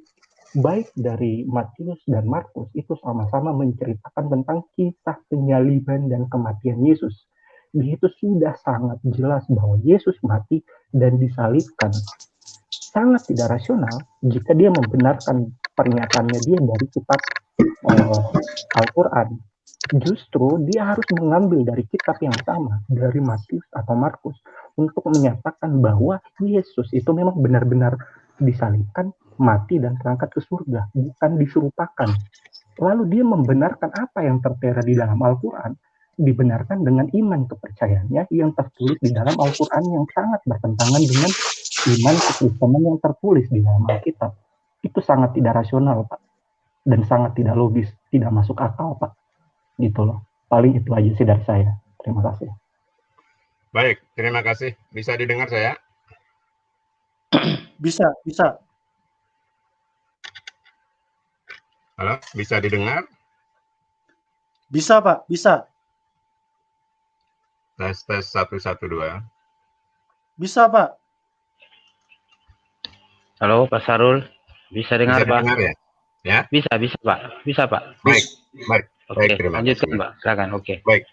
Baik dari Matius dan Markus itu sama-sama menceritakan tentang kisah penyaliban dan kematian Yesus. Di situ sudah sangat jelas bahwa Yesus mati dan disalibkan. Sangat tidak rasional jika dia membenarkan pernyataannya dia dari kitab Al-Quran. Justru dia harus mengambil dari kitab yang sama, dari Matius atau Markus, untuk menyatakan bahwa Yesus itu memang benar-benar disalibkan, mati dan terangkat ke surga, bukan diserupakan. Lalu dia membenarkan apa yang tertera di dalam Al-Quran, dibenarkan dengan iman kepercayaannya yang tertulis di dalam Al-Quran yang sangat bertentangan dengan iman kekristenan yang tertulis di dalam Alkitab. Itu sangat tidak rasional Pak, dan sangat tidak logis, tidak masuk akal Pak. Gitu loh. Paling itu aja sih dari saya. Terima kasih. Baik, terima kasih. Bisa didengar saya? Bisa. Halo, bisa didengar? Bisa Pak, bisa. Tes 1 1 2. Bisa Pak. Halo Pak Sarul, bisa dengar Pak? Dengar, ya? Bisa Pak. Baik, terima lanjutkan kasih. Pak, silakan. Oke. Baik,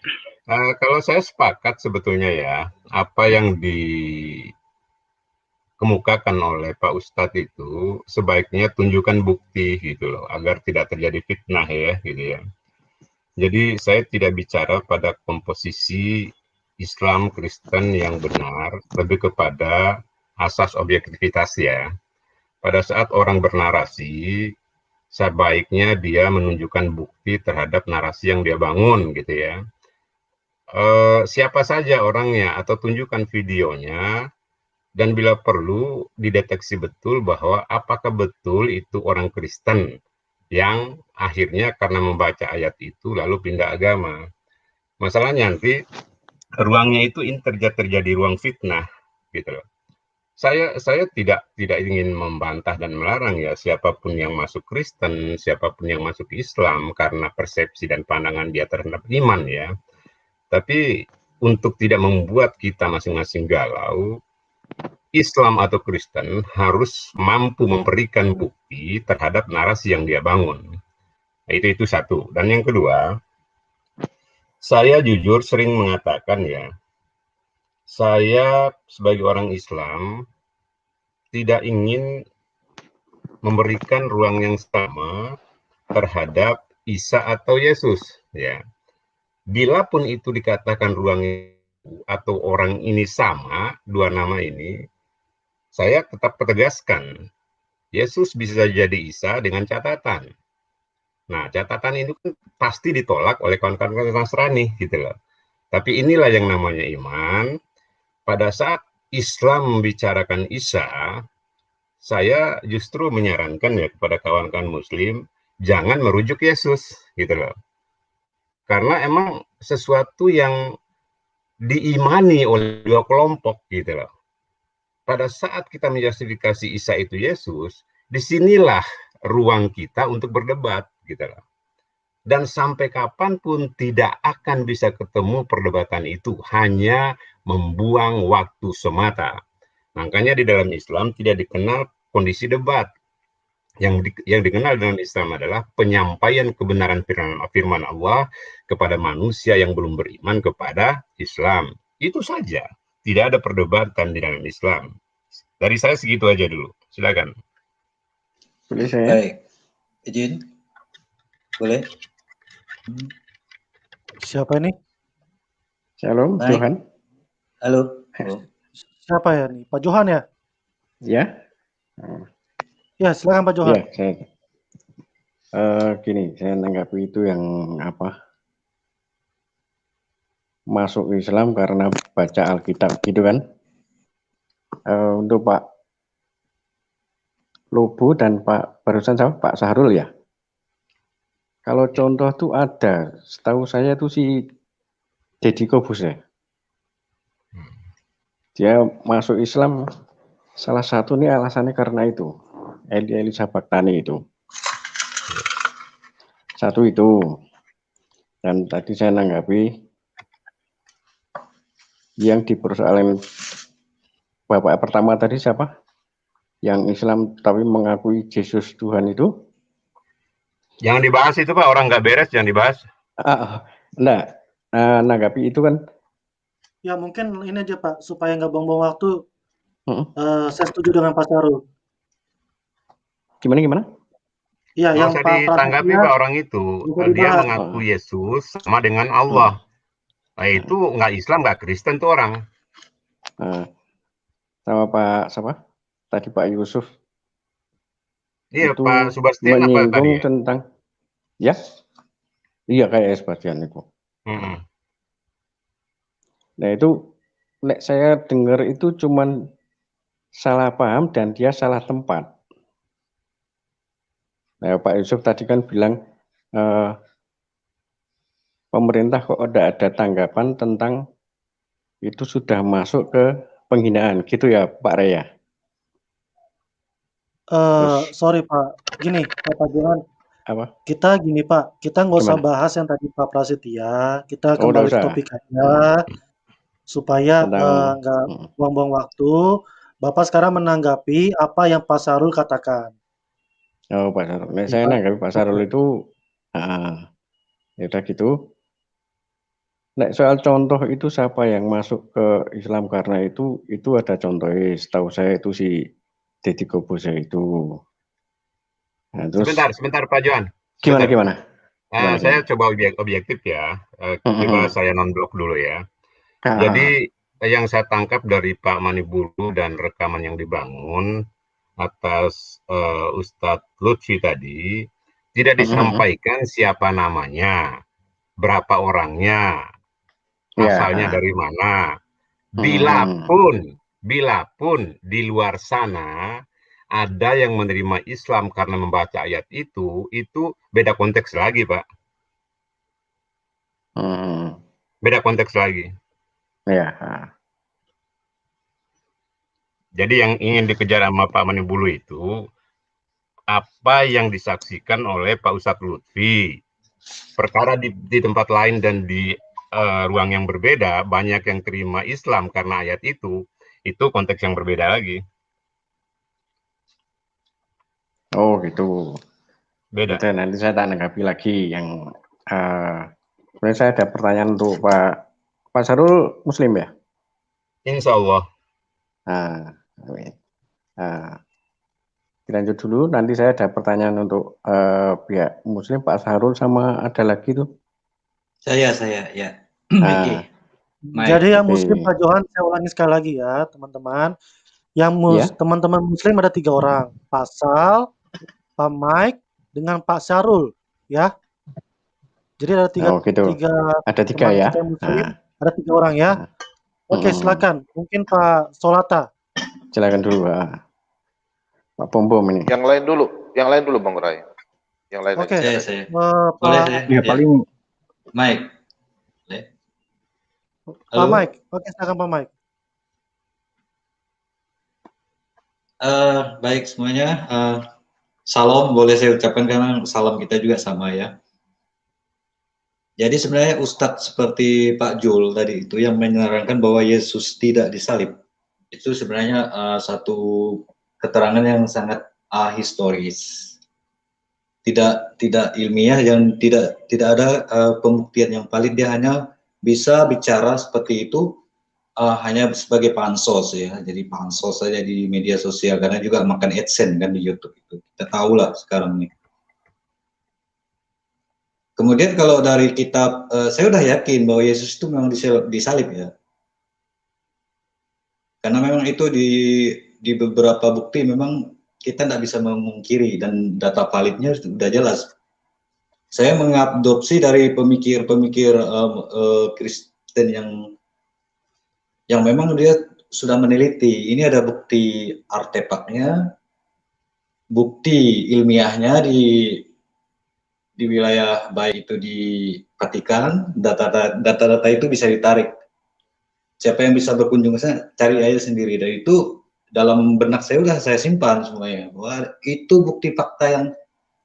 kalau saya sepakat sebetulnya ya, apa yang dikemukakan oleh Pak Ustadz itu sebaiknya tunjukkan bukti gitu loh, agar tidak terjadi fitnah ya, gitu ya. Jadi saya tidak bicara pada komposisi Islam Kristen yang benar, lebih kepada asas objektivitas ya. Pada saat orang bernarasi, sebaiknya dia menunjukkan bukti terhadap narasi yang dia bangun gitu ya. siapa saja orangnya atau tunjukkan videonya, dan bila perlu dideteksi betul bahwa apakah betul itu orang Kristen yang akhirnya karena membaca ayat itu lalu pindah agama. Masalahnya nanti ruangnya itu terjadi ruang fitnah gitu loh. Saya tidak ingin membantah dan melarang ya siapapun yang masuk Kristen, siapapun yang masuk Islam karena persepsi dan pandangan dia terhadap iman ya. Tapi untuk tidak membuat kita masing-masing galau, Islam atau Kristen harus mampu memberikan bukti terhadap narasi yang dia bangun. Nah, itu satu. Dan yang kedua, saya jujur sering mengatakan ya, saya sebagai orang Islam tidak ingin memberikan ruang yang sama terhadap Isa atau Yesus. Ya, bila pun itu dikatakan ruang atau orang ini sama, dua nama ini, saya tetap tegaskan, Yesus bisa jadi Isa dengan catatan. Nah, catatan itu kan pasti ditolak oleh kawan-kawan Nasrani, gitu loh. Tapi inilah yang namanya iman. Pada saat Islam membicarakan Isa, saya justru menyarankan ya kepada kawan-kawan Muslim, jangan merujuk Yesus, gitu loh. Karena emang sesuatu yang diimani oleh dua kelompok, gitu loh. Pada saat kita menjustifikasi Isa itu Yesus, disinilah ruang kita untuk berdebat, gitu loh. Dan sampai kapanpun tidak akan bisa ketemu perdebatan itu, hanya membuang waktu semata. Makanya di dalam Islam tidak dikenal kondisi debat. Yang dikenal dalam Islam adalah penyampaian kebenaran firman Allah kepada manusia yang belum beriman kepada Islam. Itu saja. Tidak ada perdebatan di dalam Islam. Dari saya segitu aja dulu. Silakan. Boleh saya? Baik. Izin. Boleh. Siapa ini? Shalom, Baik. Johan. Halo. Siapa ya nih? Pak Johan ya? Ya. Ya, silakan Pak Johan. Ya, saya gini, saya menanggapi itu yang apa? Masuk Islam karena baca Alkitab gitu kan. Untuk Pak Lobo dan Pak barusan sama Pak Sahrul ya. Kalau contoh tuh ada, setahu saya tuh si Deddy Kobus ya. Dia masuk Islam salah satu nih alasannya karena itu. Elisa Baktani itu. Satu itu. Dan tadi saya nanggapi yang dipersoalkan Bapak pertama tadi siapa? Yang Islam tapi mengakui Yesus Tuhan itu? Jangan dibahas itu Pak, orang nggak beres, jangan dibahas. Nanggapi itu kan. Ya mungkin ini aja Pak, supaya nggak buang-buang waktu. Saya setuju dengan Pak Sahrul. Gimana? Iya, yang usah Pak ditanggapi Pak orang itu. Dia mengaku Yesus sama dengan Allah. Nah, itu nggak Islam, nggak Kristen tuh orang. Sama Pak siapa? Tadi Pak Yusuf. Iya, itu Pak Sebastian apa tadi? Menyinggung tentang ya? Iya kayak Sebastian itu. Nah itu saya dengar itu cuman salah paham dan dia salah tempat. Nah, Pak Yusuf tadi kan bilang pemerintah kok ada tanggapan tentang itu sudah masuk ke penghinaan gitu ya Pak Raya. Sorry Pak, gini Pak Johan. Apa? Kita gini Pak, kita nggak usah bahas yang tadi Pak Prasetya, kita kembali ke topik aja supaya nggak buang-buang waktu. Bapak sekarang menanggapi apa yang Pak Sahrul katakan. Oh Pak Sahrul, saya nanggapi Pak Sahrul itu, ya udah gitu. Soal contoh itu siapa yang masuk ke Islam karena itu ada contohnya. Setahu saya itu si Deddy Kobus itu. Nah, terus, sebentar Pak Johan. Gimana? Saya coba objektif ya. Coba saya non-blok dulu ya. Jadi yang saya tangkap dari Pak Maniburu dan rekaman yang dibangun atas Ustadz Lutfi tadi, tidak disampaikan siapa namanya, berapa orangnya, asalnya dari mana. Bila pun di luar sana ada yang menerima Islam karena membaca ayat itu beda konteks lagi, Pak. Beda konteks lagi. Ya. Jadi yang ingin dikejar sama Pak Manibulu itu apa yang disaksikan oleh Pak Ustadz Lutfi. Perkara di tempat lain dan di ruang yang berbeda, banyak yang terima Islam karena ayat itu konteks yang berbeda lagi. Oh gitu. Beda. Itu nanti saya tak nanggapi lagi yang sebenarnya saya ada pertanyaan untuk Pak Sarul Muslim ya? Insya Allah. Dilanjut dulu, nanti saya ada pertanyaan untuk pihak Muslim, Pak Sarul sama ada lagi tuh. Saya ya. Jadi yang Muslim Pak Johan, saya ulangi sekali lagi ya teman-teman. Yang teman-teman Muslim ada 3 orang, Pak Sal, Pak Mike, dengan Pak Syarul, ya. Jadi ada tiga ya. Muslim, ada 3 orang ya. Oke, silakan. Mungkin Pak Solata. Silakan dulu, Pak Pom ini. Yang lain dulu Bang Ray. Yang lain. Oke. Saya. Boleh. Ya paling Mike. Pak Mike. Oke, silakan Pak Mike. Baik semuanya. Salam boleh saya ucapkan karena salam kita juga sama ya. Jadi sebenarnya Ustadz seperti Pak Jul tadi itu yang menyarankan bahwa Yesus tidak disalib. Itu sebenarnya satu keterangan yang sangat historis. Tidak ilmiah dan tidak ada pembuktian yang valid. Dia hanya bisa bicara seperti itu hanya sebagai pansos ya, jadi pansos saja di media sosial karena juga makan AdSense kan di YouTube itu, kita tahu lah sekarang ini. Kemudian kalau dari kitab, saya udah yakin bahwa Yesus itu memang disalib ya, karena memang itu di beberapa bukti memang kita tidak bisa memungkiri dan data validnya sudah jelas. Saya mengadopsi dari pemikir-pemikir Kristen yang memang dia sudah meneliti, ini ada bukti artefaknya, bukti ilmiahnya di wilayah baik itu di Vatikan, data-data itu bisa ditarik. Siapa yang bisa berkunjung ke sana, cari aja sendiri. Dan itu dalam benak saya udah saya simpan semuanya, bahwa itu bukti fakta yang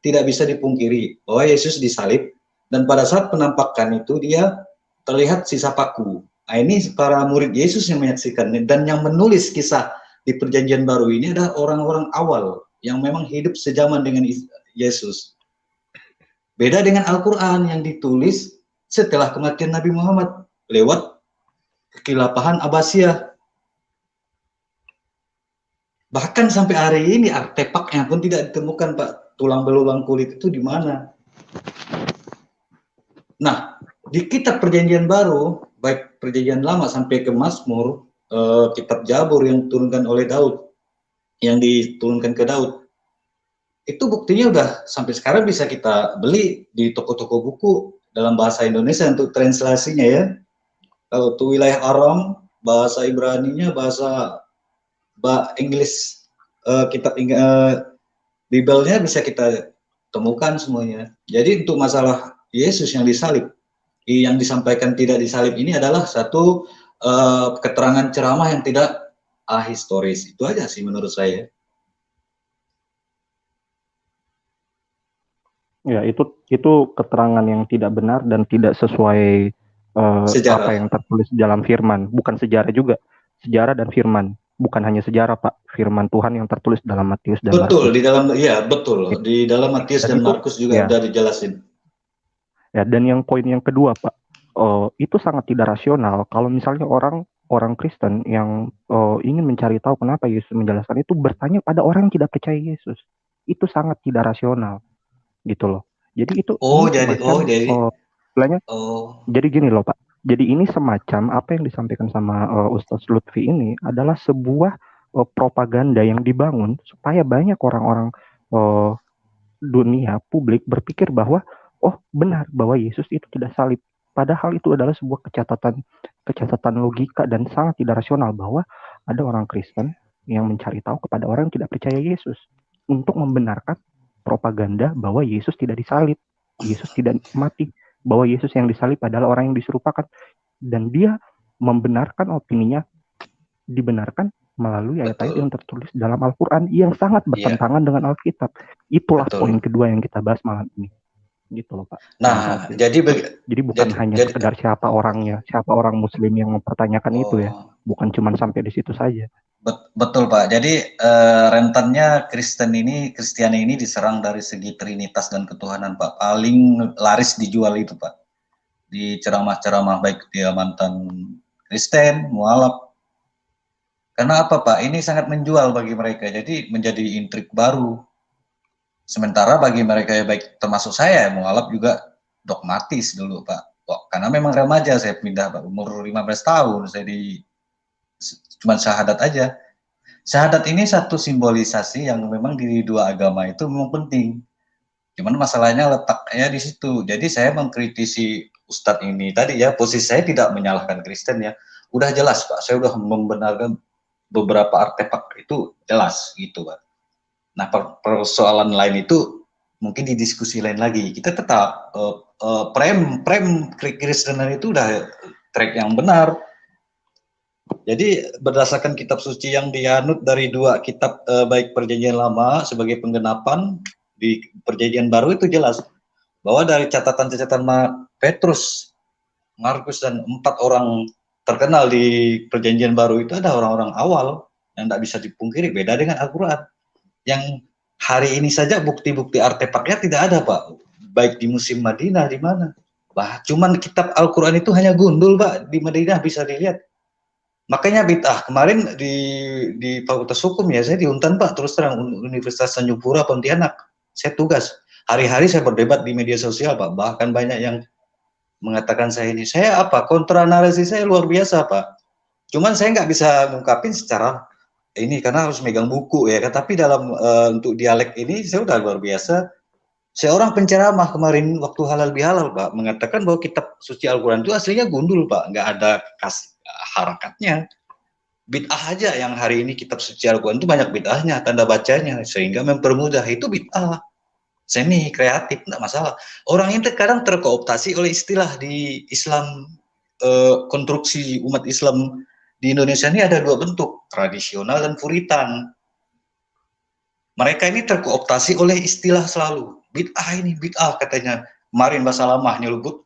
tidak bisa dipungkiri, bahwa Yesus disalib, dan pada saat penampakan itu dia terlihat sisa paku. Nah, ini para murid Yesus yang menyaksikan, dan yang menulis kisah di Perjanjian Baru ini adalah orang-orang awal yang memang hidup sejaman dengan Yesus. Beda dengan Al-Quran yang ditulis setelah kematian Nabi Muhammad lewat kekilapahan Abbasiyah. Bahkan sampai hari ini artefaknya pun tidak ditemukan, Pak. Tulang belulang kulit itu di mana? Nah, di kitab Perjanjian Baru, baik Perjanjian Lama sampai ke Mazmur, kitab Jabur yang diturunkan oleh Daud, yang diturunkan ke Daud, itu buktinya udah sampai sekarang bisa kita beli di toko-toko buku dalam bahasa Indonesia untuk translasinya ya. Kalau untuk wilayah Aram, bahasa Ibraninya, bahasa Inggris, kitab Bibelnya bisa kita temukan semuanya. Jadi untuk masalah Yesus yang disalib, yang disampaikan tidak disalib ini adalah satu keterangan ceramah yang tidak ahistoris. Itu aja sih menurut saya. Ya, itu keterangan yang tidak benar dan tidak sesuai apa yang tertulis dalam firman. Bukan sejarah juga, sejarah dan firman. Bukan hanya sejarah, Pak. Firman Tuhan yang tertulis dalam Matius dan Markus. Betul, di dalam, ya betul. Di dalam Matius dan Markus juga sudah dijelasin. Ya, dan yang poin yang kedua, Pak, itu sangat tidak rasional. Kalau misalnya orang Kristen yang ingin mencari tahu kenapa Yesus menjelaskan itu, bertanya pada orang yang tidak percaya Yesus. Itu sangat tidak rasional, gitu loh. Jadi itu jadi gini loh, Pak. Jadi ini semacam apa yang disampaikan sama Ustadz Lutfi ini adalah sebuah propaganda yang dibangun supaya banyak orang-orang dunia publik berpikir bahwa oh benar bahwa Yesus itu tidak salib. Padahal itu adalah sebuah kecacatan logika dan sangat tidak rasional bahwa ada orang Kristen yang mencari tahu kepada orang yang tidak percaya Yesus untuk membenarkan propaganda bahwa Yesus tidak disalib, Yesus tidak mati, bahwa Yesus yang disalib adalah orang yang diserupakan, dan dia membenarkan opininya dibenarkan melalui ayat-ayat yang tertulis dalam Al-Quran yang sangat bertentangan dengan Alkitab. Itulah poin kedua yang kita bahas malam ini. Gitu loh Pak. Nah, jadi bukan hanya sekedar siapa orangnya, siapa orang Muslim yang mempertanyakan itu ya, bukan cuma sampai di situ saja. Betul Pak. Jadi rentannya Kristiani ini diserang dari segi Trinitas dan ketuhanan Pak. Paling laris dijual itu Pak. Di ceramah-ceramah baik dia mantan Kristen, mualaf. Karena apa Pak? Ini sangat menjual bagi mereka. Jadi menjadi intrik baru. Sementara bagi mereka yang baik termasuk saya mualaf juga dogmatis dulu Pak. Karena memang remaja saya pindah Pak, umur 15 tahun saya cuma syahadat aja. Syahadat ini satu simbolisasi yang memang di dua agama itu memang penting. Cuman masalahnya letaknya di situ. Jadi saya mengkritisi Ustadz ini tadi ya, posisi saya tidak menyalahkan Kristen ya. Udah jelas Pak, saya udah membenarkan beberapa artefak itu jelas gitu Pak. Nah, persoalan lain itu mungkin di diskusi lain lagi. Kita tetap prem Kristenan itu udah track yang benar. Jadi berdasarkan kitab suci yang dianut dari dua kitab baik Perjanjian Lama sebagai penggenapan, di Perjanjian Baru itu jelas bahwa dari catatan-catatan Petrus, Markus dan 4 orang terkenal di Perjanjian Baru itu ada orang-orang awal yang tidak bisa dipungkiri, beda dengan Al-Quran. Yang hari ini saja bukti-bukti artefaknya tidak ada Pak, baik di musim Madinah di mana. Cuman kitab Al-Quran itu hanya gundul Pak, di Madinah bisa dilihat. Makanya bid'ah kemarin di Fakultas Hukum ya, saya diuntan Pak, terus terang Universitas Tanjung Pura Pontianak. Saya tugas hari-hari saya berdebat di media sosial Pak, bahkan banyak yang mengatakan saya kontra narasi saya luar biasa Pak. Cuman saya nggak bisa ngungkapin secara ini karena harus megang buku ya, tapi dalam untuk dialek ini saya udah luar biasa. Seorang penceramah kemarin waktu halal bihalal Pak mengatakan bahwa kitab suci Al-Quran itu aslinya gundul Pak, nggak ada harakatnya. Bid'ah aja yang hari ini kitab suci Al-Quran itu banyak bid'ahnya, tanda bacanya, sehingga mempermudah itu bid'ah. Seni kreatif nggak masalah. Orang ini sekarang terkooptasi oleh istilah di Islam, konstruksi umat Islam di Indonesia ini ada dua bentuk, tradisional dan puritan. Mereka ini terkooptasi oleh istilah selalu. Bid'ah ini, bid'ah katanya. Kemarin bahasa lama nyelubut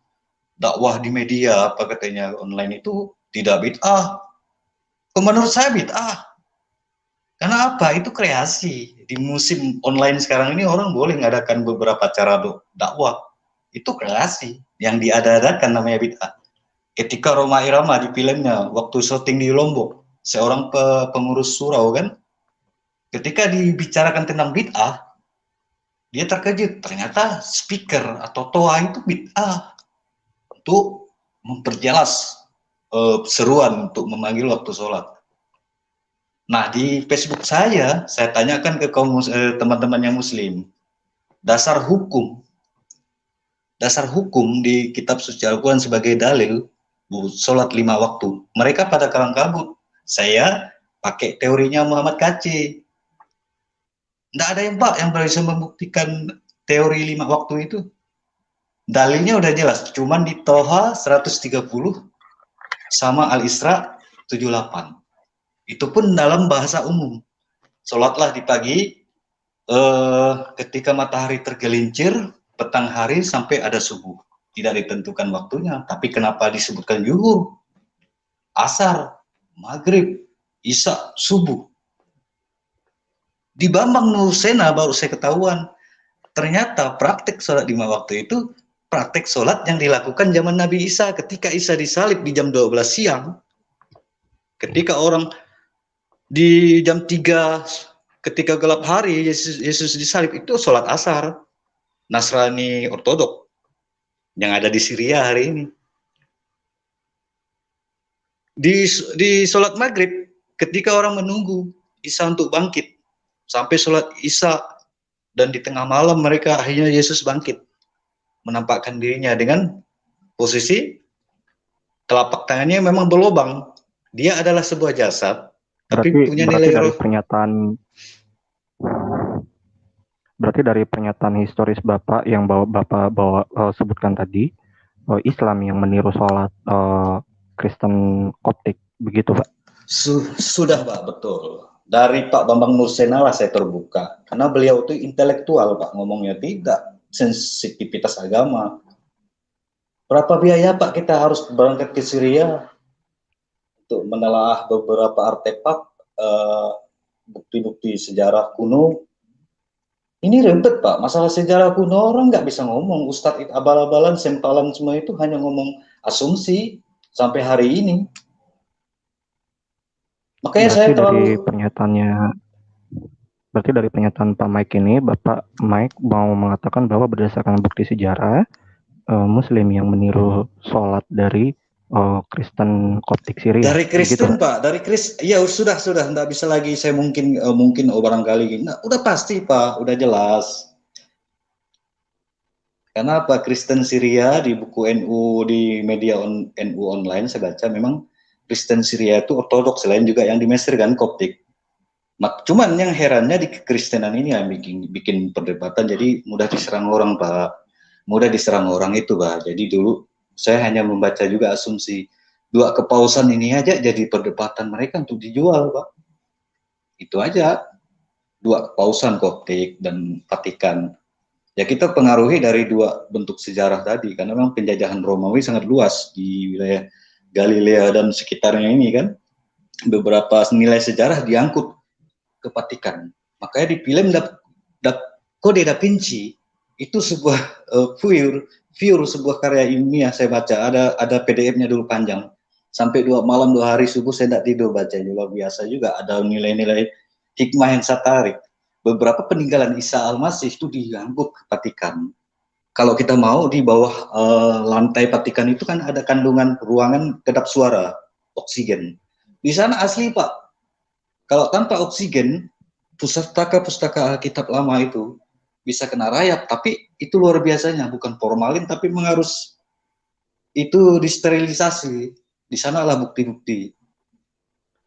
dakwah di media, apa katanya online itu tidak bid'ah. Menurut saya bid'ah. Karena apa? Itu kreasi. Di musim online sekarang ini orang boleh mengadakan beberapa cara dakwah. Itu kreasi. Yang diadakan namanya bid'ah. Ketika Roma Irama di filmnya, waktu syuting di Lombok, seorang pengurus surau kan, ketika dibicarakan tentang bid'ah, dia terkejut, ternyata speaker atau toa itu bid'ah, untuk memperjelas seruan untuk memanggil waktu sholat. Nah di Facebook saya tanyakan ke kaum teman-teman yang muslim, dasar hukum di kitab suci Al-Quran sebagai dalil sholat 5 waktu. Mereka pada kalang kabut. Saya pakai teorinya Muhammad Kaci. Nggak ada yang Pak yang bisa membuktikan teori 5 waktu itu. Dalilnya udah jelas. Cuman di Toha 130 sama Al-Isra 78. Itu pun dalam bahasa umum. Sholatlah di pagi ketika matahari tergelincir, petang hari sampai ada subuh. Tidak ditentukan waktunya, tapi kenapa disebutkan zuhur, asar, maghrib, isya, subuh? Di Bambang Nurusena baru saya ketahuan, ternyata praktek sholat 5 waktu itu praktek sholat yang dilakukan zaman Nabi Isa ketika Isa disalib di jam 12 siang. Ketika orang di jam 3 ketika gelap hari Yesus disalib itu sholat asar. Nasrani Ortodok yang ada di Syria hari ini. Di sholat maghrib, ketika orang menunggu Isa untuk bangkit, sampai sholat Isya, dan di tengah malam mereka akhirnya Yesus bangkit, menampakkan dirinya dengan posisi telapak tangannya memang berlubang. Dia adalah sebuah jasad, tapi punya berarti nilai dari roh. dari pernyataan historis Bapak yang Bapak sebutkan tadi, Islam yang meniru sholat Kristen Koptik, begitu Pak? Sudah Pak, betul. Dari Pak Bambang Nursena lah saya terbuka, karena beliau itu intelektual Pak, ngomongnya tidak sensitivitas agama. Berapa biaya Pak kita harus berangkat ke Syria untuk menelaah beberapa artefak, bukti-bukti sejarah kuno. Ini ribet Pak, masalah sejarah kuno orang nggak bisa ngomong. Ustadz itu abal-abalan, sempalan semua itu hanya ngomong asumsi sampai hari ini. Makanya saya terlalu... Berarti dari pernyataan Pak Mike ini, Bapak Mike mau mengatakan bahwa berdasarkan bukti sejarah, Muslim yang meniru sholat dari Kristen Koptik Syria. Dari Kristen begitu, Pak, dari Kristen, ya sudah, nggak bisa lagi saya mungkin barangkali, nah, udah pasti Pak, udah jelas. Karena apa, Kristen Syria di buku NU, di media NU online saya baca, memang Kristen Syria itu ortodoks, selain juga yang di Mesir kan Koptik. Cuman yang herannya di kekristenan ini yang bikin perdebatan, jadi mudah diserang orang Pak, mudah diserang orang itu Pak. Jadi dulu saya hanya membaca juga asumsi. Dua kepausan ini aja jadi perdebatan mereka untuk dijual, Pak. Itu aja. Dua kepausan Koptik dan Vatikan. Ya kita pengaruhi dari dua bentuk sejarah tadi, karena memang penjajahan Romawi sangat luas di wilayah Galilea dan sekitarnya ini kan. Beberapa nilai sejarah diangkut ke Vatikan. Makanya di film Code Da Vinci itu sebuah pure sebuah karya ilmiah saya baca. Ada PDF-nya dulu panjang. Sampai 2 malam 2 hari subuh saya tidak tidur baca, luar biasa juga. Ada nilai-nilai hikmah yang saya tarik. Beberapa peninggalan Isa Al-Masih itu diangkut ke Vatikan. Kalau kita mau di bawah lantai Vatikan itu kan ada kandungan ruangan kedap suara, oksigen. Di sana asli Pak. Kalau tanpa oksigen, pustaka Alkitab lama itu bisa kena rayap, tapi itu luar biasanya, bukan formalin tapi mengharus itu disterilisasi. Di sanalah bukti-bukti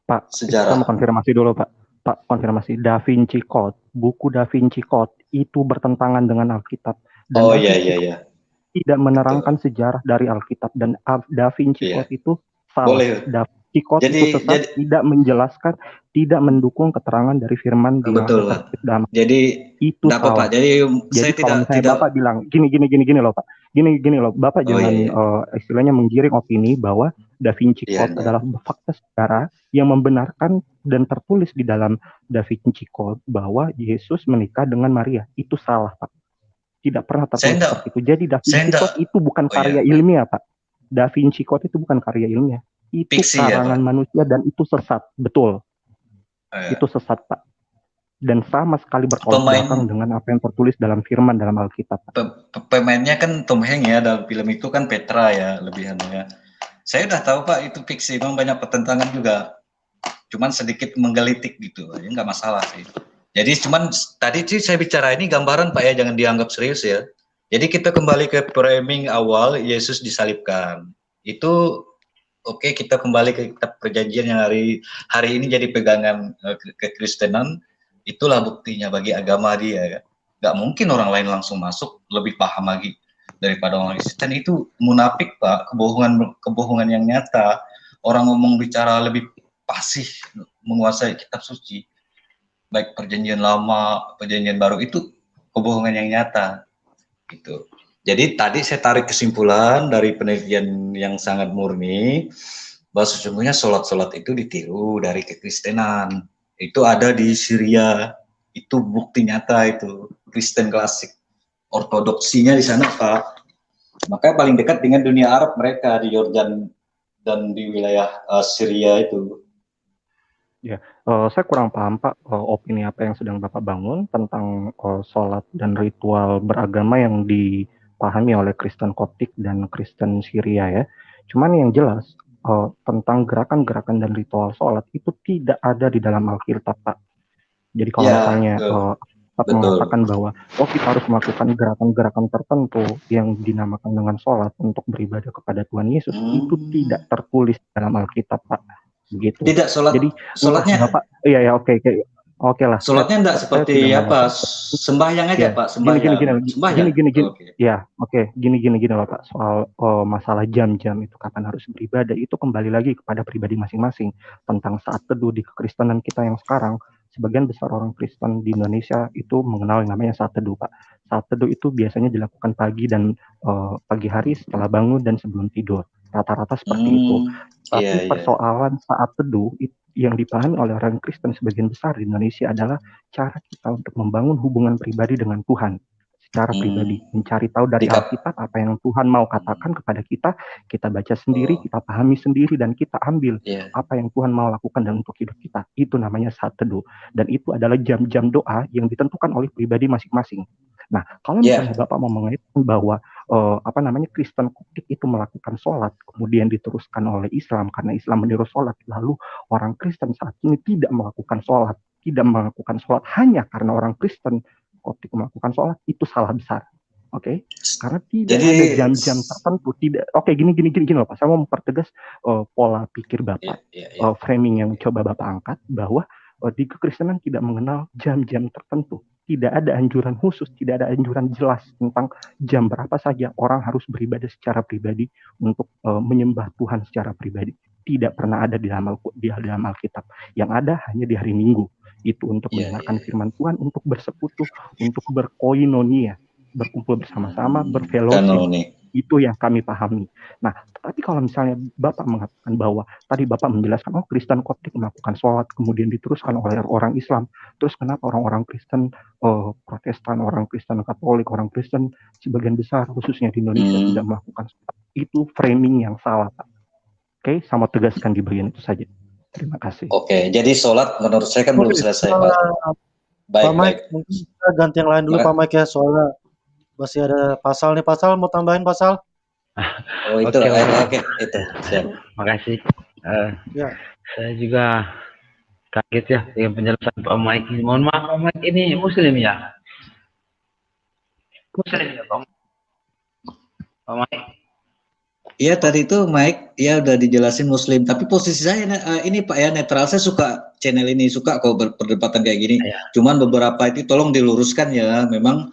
Pak, sejarah. kita mau konfirmasi dulu Pak. Pak, konfirmasi. Da Vinci Code, buku Da Vinci Code itu bertentangan dengan Alkitab. Dan iya. Tidak menerangkan sejarah dari Alkitab. Dan Da Vinci Code itu salah. Boleh. Da Vinci Code itu sesat, tidak menjelaskan, tidak mendukung keterangan dari firman di Alkitab. Jadi itu salah. Pak. Jadi saya kalau misalnya tidak Bapak bilang gini loh Pak. Gini loh, Bapak jangan istilahnya menggiring opini bahwa Da Vinci Code adalah fakta sejarah yang membenarkan dan tertulis di dalam Da Vinci Code bahwa Yesus menikah dengan Maria. Itu salah Pak. Tidak pernah tertulis seperti itu. Jadi Da Vinci Code itu bukan karya ilmiah Pak. Da Vinci Code itu bukan karya ilmiah. Itu karangan manusia dan itu sesat. Betul. Itu sesat Pak. Dan sama sekali bertolak belakang dengan apa yang tertulis dalam firman dalam Alkitab. Pemainnya kan Tom Hanks ya, dalam film itu kan Petra ya lebihannya. Saya udah tahu Pak itu fiksi, memang banyak pertentangan juga. Cuman sedikit menggelitik gitu, ya nggak masalah sih. Jadi cuman tadi sih saya bicara ini gambaran Pak ya, jangan dianggap serius ya. Jadi kita kembali ke framing awal Yesus disalibkan. Itu oke, kita kembali ke kitab perjanjian yang hari ini jadi pegangan kekristenan. Itulah buktinya bagi agama dia. Gak mungkin orang lain langsung masuk lebih paham lagi daripada orang Kristen. Itu munafik Pak, kebohongan yang nyata. Orang ngomong bicara lebih pasif menguasai kitab suci, baik perjanjian lama, perjanjian baru, itu kebohongan yang nyata gitu. Jadi tadi saya tarik kesimpulan dari penelitian yang sangat murni bahwa sesungguhnya sholat itu ditiru dari kekristenan. Itu ada di Syria, itu bukti nyata, itu Kristen klasik, ortodoksinya di sana Pak. Makanya paling dekat dengan dunia Arab mereka di Yordan dan di wilayah Syria itu. Ya, saya kurang paham Pak opini apa yang sedang Bapak bangun tentang sholat dan ritual beragama yang dipahami oleh Kristen Koptik dan Kristen Syria ya. Cuman yang jelas tentang gerakan-gerakan dan ritual sholat itu tidak ada di dalam Alkitab Pak. Jadi kalau misalnya Alkitab mengatakan bahwa kita harus melakukan gerakan-gerakan tertentu yang dinamakan dengan sholat untuk beribadah kepada Tuhan Yesus, itu tidak tertulis dalam Alkitab, Pak. Begitu. Tidak, Jadi sholatnya Bapak, oke lah. Sholatnya enggak seperti apa? Sembahyang aja, Pak, sembahyang. Gini loh, Pak. Soal masalah jam-jam itu kapan harus beribadah, itu kembali lagi kepada pribadi masing-masing. Tentang saat teduh di kekristenan kita yang sekarang, sebagian besar orang Kristen di Indonesia itu mengenal yang namanya saat teduh, Pak. Saat teduh itu biasanya dilakukan pagi dan pagi hari setelah bangun dan sebelum tidur. Rata-rata seperti itu. Tapi persoalan saat teduh yang dipahami oleh orang Kristen sebagian besar di Indonesia adalah cara kita untuk membangun hubungan pribadi dengan Tuhan secara pribadi, mencari tahu dari Alkitab apa yang Tuhan mau katakan kepada kita, kita baca sendiri, kita pahami sendiri, dan kita ambil apa yang Tuhan mau lakukan dan untuk hidup kita. Itu namanya saat teduh, dan itu adalah jam-jam doa yang ditentukan oleh pribadi masing-masing. Nah, kalau misalnya Bapak mau mengaitkan bahwa Kristen Koptik itu melakukan sholat, kemudian diteruskan oleh Islam karena Islam meniru sholat, lalu orang Kristen saat ini tidak melakukan sholat hanya karena orang Kristen Koptik melakukan sholat, itu salah besar. Oke, karena tidak ada jam-jam tertentu. Gini loh, Pak. Saya mau mempertegas pola pikir Bapak, framing yang coba Bapak angkat bahwa di kekristenan tidak mengenal jam-jam tertentu. Tidak ada anjuran khusus, tidak ada anjuran jelas tentang jam berapa saja orang harus beribadah secara pribadi untuk menyembah Tuhan secara pribadi. Tidak pernah ada di dalam Alkitab. Yang ada hanya di hari Minggu. Itu untuk mendengarkan firman Tuhan, untuk bersekutu, untuk berkoinonia, berkumpul bersama-sama, berfellowship. Itu yang kami pahami. Nah, tapi kalau misalnya Bapak mengatakan bahwa tadi Bapak menjelaskan, Kristen Koptik melakukan sholat, kemudian diteruskan oleh orang Islam. Terus kenapa orang-orang Kristen Protestan, orang Kristen Katolik, orang Kristen sebagian besar khususnya di Indonesia tidak melakukan sholat? Itu framing yang salah, Pak. Oke, sama tegaskan di bagian itu saja. Terima kasih. Oke, jadi sholat menurut saya kan belum selesai, Pak. Pak Mike, mungkin kita ganti yang lain dulu, Pak Mike, ya, soalnya masih ada pasal nih. Pasal mau tambahin pasal? Oh itu, oke, itu. Siap. Makasih. Saya juga kaget ya dengan penjelasan Pak Mike. Mohon maaf, Pak Mike ini Muslim ya? Muslim ya, Pak Mike? Iya, tadi itu Mike ya udah dijelasin Muslim. Tapi posisi saya ini Pak ya, netral. Saya suka channel ini, suka kok perdebatan kayak gini. Cuman beberapa itu tolong diluruskan ya. Memang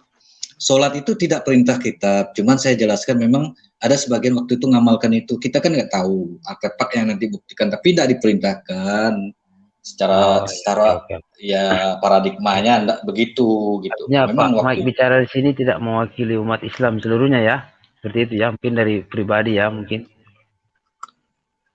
sholat itu tidak perintah kitab, cuman saya jelaskan memang ada sebagian waktu itu ngamalkan itu. Kita kan nggak tahu artefak yang nanti buktikan, tapi tidak diperintahkan secara ya paradigmanya enggak begitu gitu. Ya, memang Pak Mike bicara di sini tidak mewakili umat Islam seluruhnya ya, seperti itu ya, mungkin dari pribadi ya mungkin.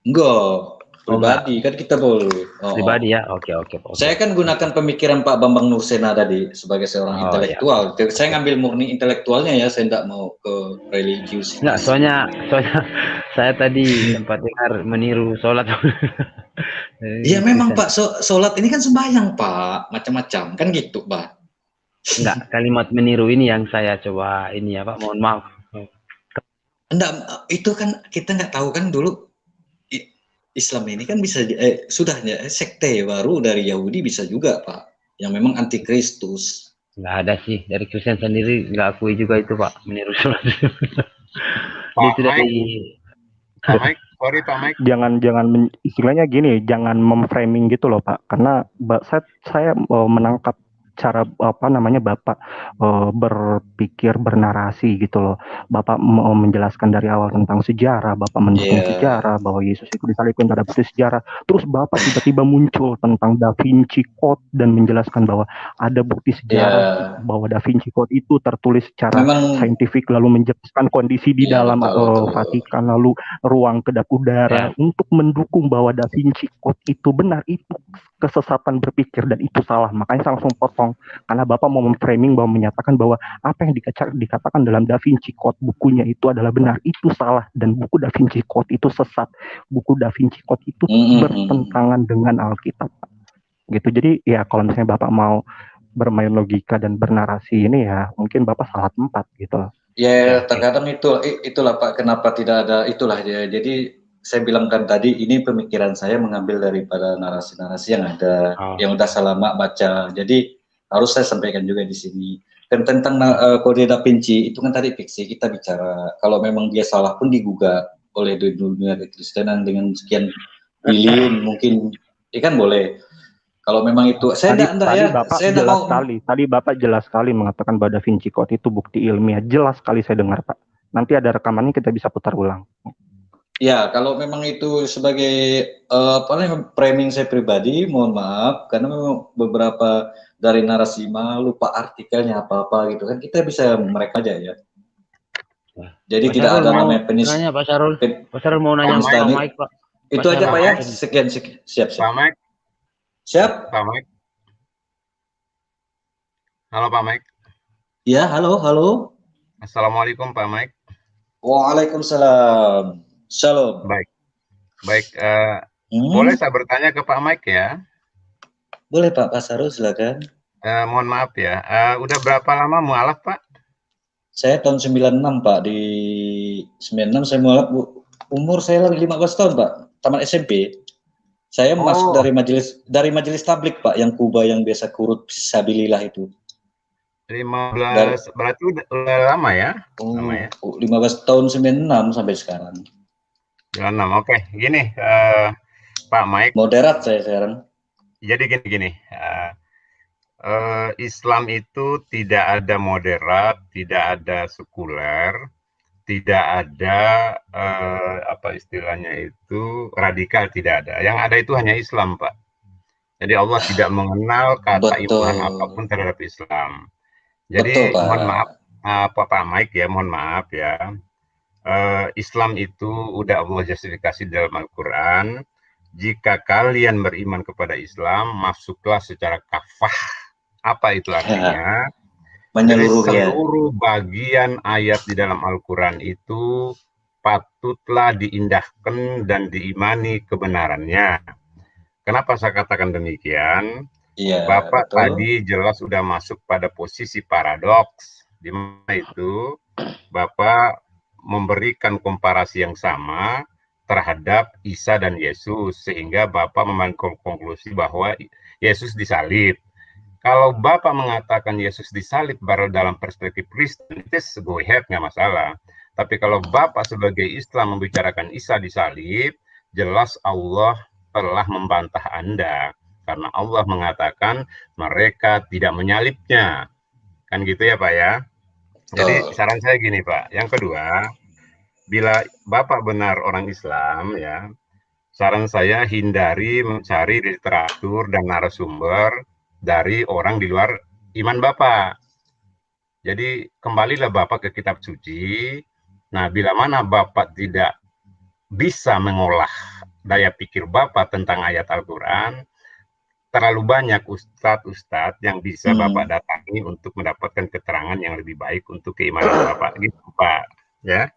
Enggak. Pribadi kan kita boleh. Pribadi ya, oke. Saya kan gunakan pemikiran Pak Bambang Nursena tadi sebagai seorang intelektual. Iya. Saya ngambil murni intelektualnya ya, saya tidak mau ke religius. Enggak, soalnya saya tadi sempat dengar meniru sholat. Iya memang Pak, sholat ini kan sembahyang Pak, macam-macam kan gitu Pak. Enggak, kalimat meniru ini yang saya coba ini ya Pak, mohon maaf. Enggak, itu kan kita nggak tahu kan dulu. Islam ini kan bisa sudahnya sekte baru dari Yahudi bisa juga Pak, yang memang anti Kristus. Nggak ada sih, dari Kristen sendiri nggak akui juga itu Pak, meniru sholat. Pak Mike, sorry Pak Mike. Jangan istilahnya gini, jangan memframing gitu loh Pak, karena saya menangkap cara Bapak berpikir bernarasi gitu loh. Bapak menjelaskan dari awal tentang sejarah, Bapak mendukung sejarah bahwa Yesus itu disalibkan, ada bukti sejarah. Terus Bapak tiba-tiba muncul tentang Da Vinci Code dan menjelaskan bahwa ada bukti sejarah bahwa Da Vinci Code itu tertulis secara saintifik, lalu menjelaskan kondisi di dalam Vatikan, lalu ruang kedap udara untuk mendukung bahwa Da Vinci Code itu benar. Itu kesesatan berpikir dan itu salah. Makanya saya langsung potong karena Bapak mau memframing bahwa menyatakan bahwa apa yang dikatakan dalam Da Vinci Code bukunya itu adalah benar. Itu salah, dan buku Da Vinci Code itu sesat. Buku Da Vinci Code itu bertentangan dengan Alkitab. Gitu. Jadi ya kalau misalnya Bapak mau bermain logika dan bernarasi ini ya mungkin Bapak salah tempat gitu. Ya terkadang itulah Pak, kenapa tidak ada itulah ya. Jadi saya bilang kan tadi, ini pemikiran saya mengambil daripada narasi-narasi yang ada, yang udah saya lama baca. Jadi harus saya sampaikan juga di sini. Dan tentang kode Da Vinci itu kan tadi fiksi kita bicara. Kalau memang dia salah pun digugat oleh dunia Kekristenan dengan sekian biliun mungkin, kan boleh. Kalau memang itu, Tadi Bapak jelas sekali mengatakan bahwa Da Vinci Code itu bukti ilmiah. Jelas sekali saya dengar, Pak. Nanti ada rekamannya kita bisa putar ulang. Ya, kalau memang itu sebagai framing saya pribadi, mohon maaf, karena memang beberapa dari narasi lupa artikelnya apa-apa gitu kan, kita bisa mereka aja ya. Jadi Pak tidak ada namanya nanya Pak Syarul mau nanya Pak Mike, Pak. Itu aja Pak ya, sekian, siap. Pak Mike. Siap. Pak Mike. Halo Pak Mike. Ya, halo. Assalamualaikum Pak Mike. Waalaikumsalam. Shalom. Baik. Boleh saya bertanya ke Pak Mike ya? Boleh Pak Syarul, silakan. Mohon maaf ya. Udah berapa lama mualaf Pak? Saya tahun 96 Pak. Di 96 saya mualaf. Umur saya lagi 15 tahun Pak. Taman SMP. Saya masuk dari majelis tablik Pak, yang Kuba yang biasa kurut fisabilillah itu. 15 berarti udah lama ya? Lama ya. 15 tahun 96 sampai sekarang. 96. Oke, gini Pak Mike. Moderat saya sekarang. Jadi gini. Islam itu tidak ada moderat, tidak ada sekuler, tidak ada apa istilahnya itu radikal, tidak ada. Yang ada itu hanya Islam, Pak. Jadi Allah tidak mengenal kata iman apapun terhadap Islam. Jadi mohon maaf, Pak Mike ya, mohon maaf ya. Islam itu udah Allah justifikasi dalam Al-Quran. Jika kalian beriman kepada Islam, masuklah secara kafah. Apa itu artinya? Menyeluruh ya. Seluruh bagian ayat di dalam Al-Quran itu patutlah diindahkan dan diimani kebenarannya. Kenapa saya katakan demikian? Iya, Bapak tadi jelas sudah masuk pada posisi paradoks, di mana itu Bapak memberikan komparasi yang sama terhadap Isa dan Yesus, sehingga Bapak membangun konklusi bahwa Yesus disalib. Kalau Bapak mengatakan Yesus disalib baru dalam perspektif Kristen, itu go ahead, nggak masalah. Tapi kalau Bapak sebagai Islam membicarakan Isa disalib, jelas Allah telah membantah Anda. Karena Allah mengatakan mereka tidak menyalibnya. Kan gitu ya Pak ya? Jadi saran saya gini Pak. Yang kedua, bila Bapak benar orang Islam ya, saran saya hindari mencari literatur dan narasumber dari orang di luar iman Bapak. Jadi kembalilah Bapak ke kitab suci. Nah, bila mana Bapak tidak bisa mengolah daya pikir Bapak tentang ayat Al-Quran, terlalu banyak ustadz yang bisa Bapak datangi untuk mendapatkan keterangan yang lebih baik untuk keimanan Bapak. Gitu Pak. Ya.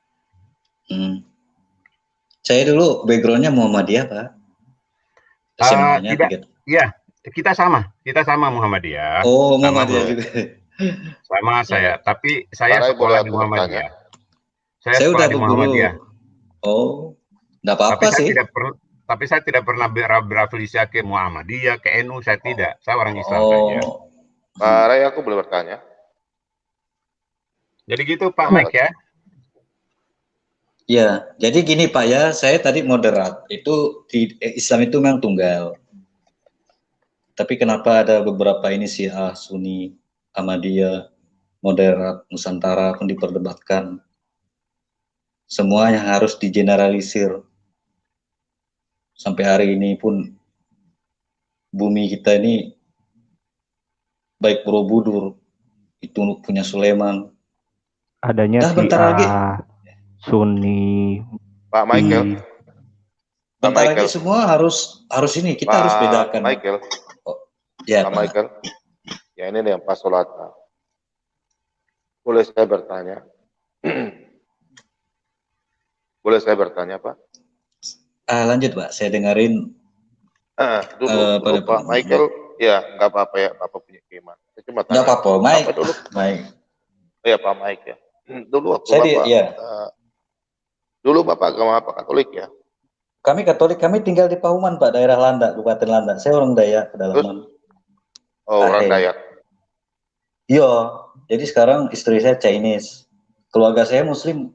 Saya dulu backgroundnya Muhammadiyah Pak. Tidak. Iya. Kita sama Muhammadiyah. Oh, Muhammadiyah juga. Sama saya, tapi saya sekolah di Muhammadiyah. Saya sekolah di Muhammadiyah. Oh, enggak apa-apa sih. Tapi saya tidak pernah berafiliasi ke Muhammadiyah, ke NU, saya tidak. Saya orang Islam saja. Pak Ray, aku boleh bertanya? Jadi gitu Pak Mike ya? Ya, jadi gini Pak ya, saya tadi moderat. Itu di Islam itu memang tunggal. Tapi kenapa ada beberapa ini Syiah, Sunni, Ahmadiyah, moderat, Nusantara pun diperdebatkan. Semua yang harus digeneralisir. Sampai hari ini pun bumi kita ini baik Borobudur, itu punya Sulaiman. Adanya Syiah, Sunni, Pak Michael. Bentar lagi semua harus ini, kita harus bedakan. Michael. Ya, Pak Michael. Ya ini yang Pak Solata. Boleh saya bertanya? Boleh saya bertanya, Pak? Lanjut, Pak. Saya dengerin. Dulu Pak Michael, ya nggak apa-apa ya, Bapak punya keimanan. Saya cuma tanya. Nggak apa-apa, Mike. Dulu? Mike. Ya Pak Mike ya. Dulu waktu saya Bapak, dulu Bapak agama apa, Katolik ya? Kami Katolik, kami tinggal di Pahuman, Pak, daerah Landak, Kabupaten Landak. Saya orang Dayak, pedalaman. Oh, orang Dayak. Iya, jadi sekarang istri saya Chinese. Keluarga saya Muslim,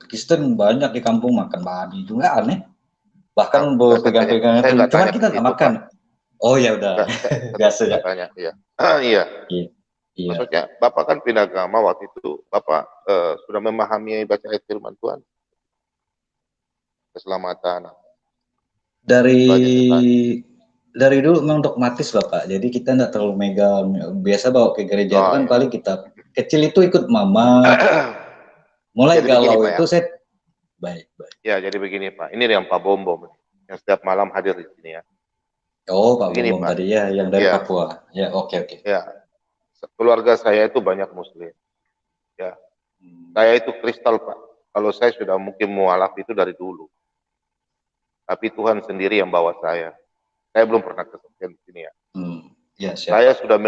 Kristen banyak di kampung makan babi itu nggak aneh. Bahkan pegang-pegangan itu, cuman kita nggak makan. Oh ya udah, biasa ya. Tanya, iya. Iya. Maksudnya, Bapak kan pindah agama waktu itu, Bapak sudah memahami baca ayat firman Tuhan, keselamatan. Dari dulu memang dogmatis Bapak, jadi kita nggak terlalu megang. Biasa bawa ke gereja itu kan paling kita kecil itu ikut mama. Mulai jadi galau begini, itu saya baik. Ya, jadi begini Pak, ini yang Pak Bombom yang setiap malam hadir di sini ya. Oh, Pak Bombom tadi ya, yang dari Papua. Ya, oke. Ya, keluarga saya itu banyak Muslim. Ya, saya itu kristal Pak. Kalau saya sudah mungkin mualaf itu dari dulu. Tapi Tuhan sendiri yang bawa saya. Saya belum pernah kesaksian di sini ya. Saya sudah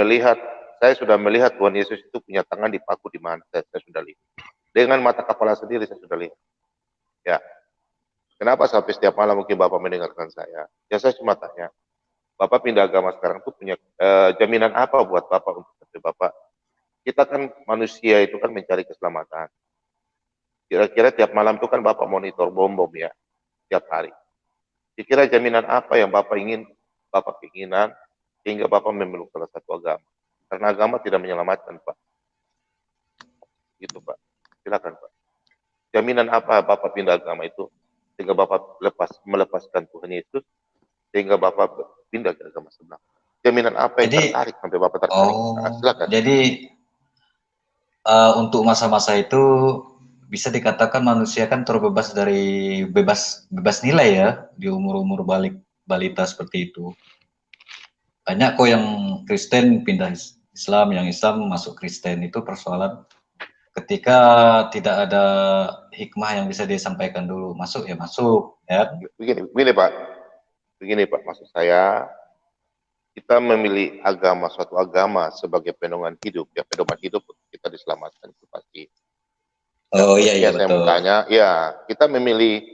melihat Tuhan Yesus itu punya tangan dipaku di mana. Saya sudah lihat. Dengan mata kepala sendiri saya sudah lihat. Ya. Kenapa sampai setiap malam mungkin Bapak mendengarkan saya? Ya saya cuma tanya, Bapak pindah agama sekarang itu punya jaminan apa buat Bapak untuk Bapak? Kita kan manusia itu kan mencari keselamatan. Kira-kira tiap malam itu kan Bapak monitor bom ya, tiap hari. Kira-kira jaminan apa yang Bapak ingin, Bapak keinginan, sehingga Bapak memeluk salah satu agama? Karena agama tidak menyelamatkan Pak. Gitu Pak. Silakan Pak. Jaminan apa Bapak pindah agama itu sehingga Bapak melepaskan Tuhan Yesus sehingga Bapak pindah ke agama sebelah? Jaminan apa yang tertarik sampai Bapak tertarik? Silakan. Jadi untuk masa-masa itu bisa dikatakan manusia kan terbebas dari bebas nilai ya di umur-umur balita seperti itu. Banyak kok yang Kristen pindah Islam, yang Islam masuk Kristen, itu persoalan ketika tidak ada hikmah yang bisa disampaikan dulu. Masuk ya masuk ya. Begini Pak, maksud saya kita memilih agama, suatu agama sebagai pedoman hidup ya, pedoman hidup kita diselamatkan itu pasti. Oh iya saya betul. Bertanya, ya kita memilih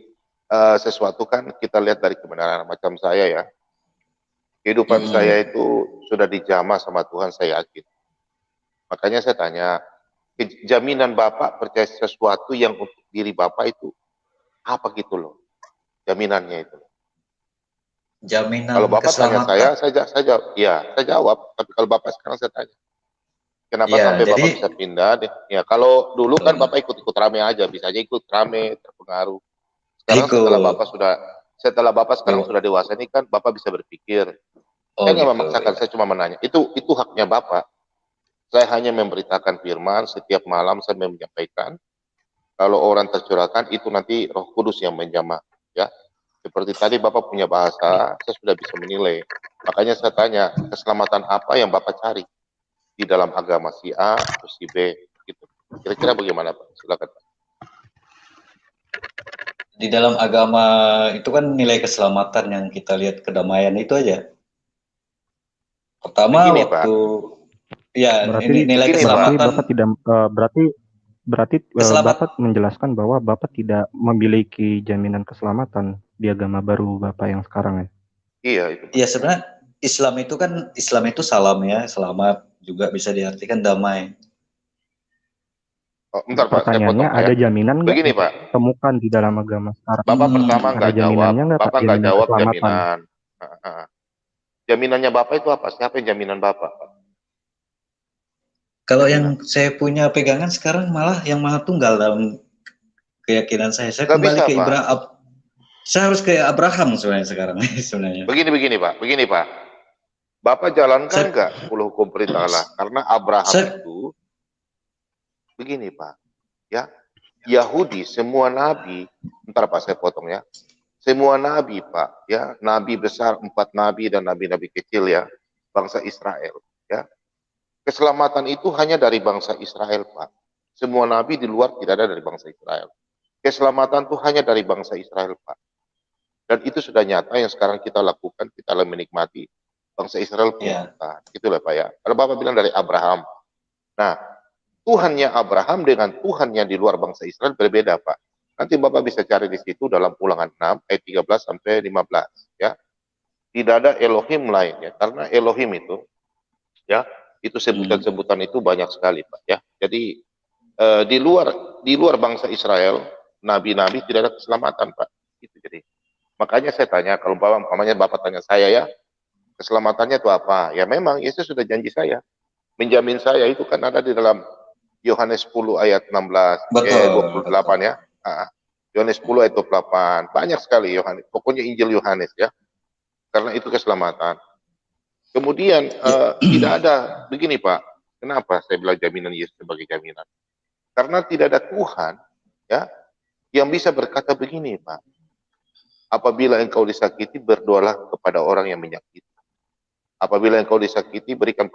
sesuatu kan kita lihat dari kebenaran. Macam saya ya, kehidupan saya itu sudah dijamah sama Tuhan, saya yakin. Makanya saya tanya, jaminan Bapak percaya sesuatu yang untuk diri Bapak itu apa gitu loh, jaminannya itu. Jaminan kalau Bapak tanya saya jawab, ya saya jawab. Tapi kalau Bapak sekarang saya tanya, kenapa sampai Bapak bisa pindah deh? Ya kalau dulu kan Bapak ikut-ikut rame aja, bisa aja ikut rame, terpengaruh. Sekarang setelah Bapak sekarang sudah dewasa ini kan Bapak bisa berpikir. Saya nggak memaksakan, saya cuma menanya. Itu haknya Bapak. Saya hanya memberitakan firman, setiap malam saya menyampaikan. Kalau orang tercurahkan, itu nanti Roh Kudus yang menjamah. Ya, seperti tadi Bapak punya bahasa, saya sudah bisa menilai. Makanya saya tanya, keselamatan apa yang Bapak cari di dalam agama si A atau si B? Gitu. Kira-kira bagaimana Pak? Silakan Pak. Di dalam agama itu kan nilai keselamatan yang kita lihat, kedamaian itu aja. Pertama begini, waktu Pak. Ya, berarti, nilai keselamatan. Bapak tidak berarti Bapak menjelaskan bahwa Bapak tidak memiliki jaminan keselamatan di agama baru Bapak yang sekarang ya? Iya itu. Iya sebenarnya Islam itu salam ya, selamat, juga bisa diartikan damai. Oh, bentar, Pak, pertanyaannya ada jaminan nggak? Begini Pak, temukan di dalam agama sekarang? Bapak pertama nggak jawab, Bapak nggak jawab keselamatan. jaminan. Jaminannya Bapak itu apa? Siapa yang jaminan Bapak? Kalau yang saya punya pegangan sekarang malah yang Maha Tunggal dalam keyakinan saya. Saya kembali ke Ibrahim. Saya harus ke Abraham sebenarnya sekarang sebenarnya. Begini Pak. Bapak jalankan nggak 10 hukum perintah Allah? Karena Abraham itu begini Pak. Ya, Yahudi semua nabi. Bentar Pak, saya potong ya. Semua nabi Pak, ya, nabi besar 4 nabi dan nabi-nabi kecil ya, bangsa Israel, ya. Keselamatan itu hanya dari bangsa Israel, Pak. Semua nabi di luar tidak ada dari bangsa Israel. Keselamatan itu hanya dari bangsa Israel, Pak. Dan itu sudah nyata yang sekarang kita lakukan, kita menikmati bangsa Israel punya. Nah, itulah Pak ya. Kalau Bapak bilang dari Abraham. Nah, Tuhannya Abraham dengan Tuhan yang di luar bangsa Israel berbeda, Pak. Nanti Bapak bisa cari di situ dalam Ulangan 6 ayat 13 sampai 15 ya. Tidak ada Elohim lain ya, karena Elohim itu ya Itu sebutan-sebutan itu banyak sekali, Pak, ya. Jadi di luar bangsa Israel, nabi-nabi tidak ada keselamatan, Pak. Itu jadi. Makanya saya tanya, kalau umpamanya Bapak tanya saya ya, keselamatannya itu apa? Ya memang Yesus sudah janji saya, menjamin saya, itu kan ada di dalam Yohanes 10 ayat 16, 28 ya. Yohanes 10 ayat 28, banyak sekali Yohanes, pokoknya Injil Yohanes ya. Karena itu keselamatan. Kemudian tidak ada, begini Pak, kenapa saya bilang jaminan Yesus sebagai jaminan? Karena tidak ada Tuhan ya yang bisa berkata begini, Pak. Apabila engkau disakiti, berdoalah kepada orang yang menyakiti. Apabila engkau disakiti, berikan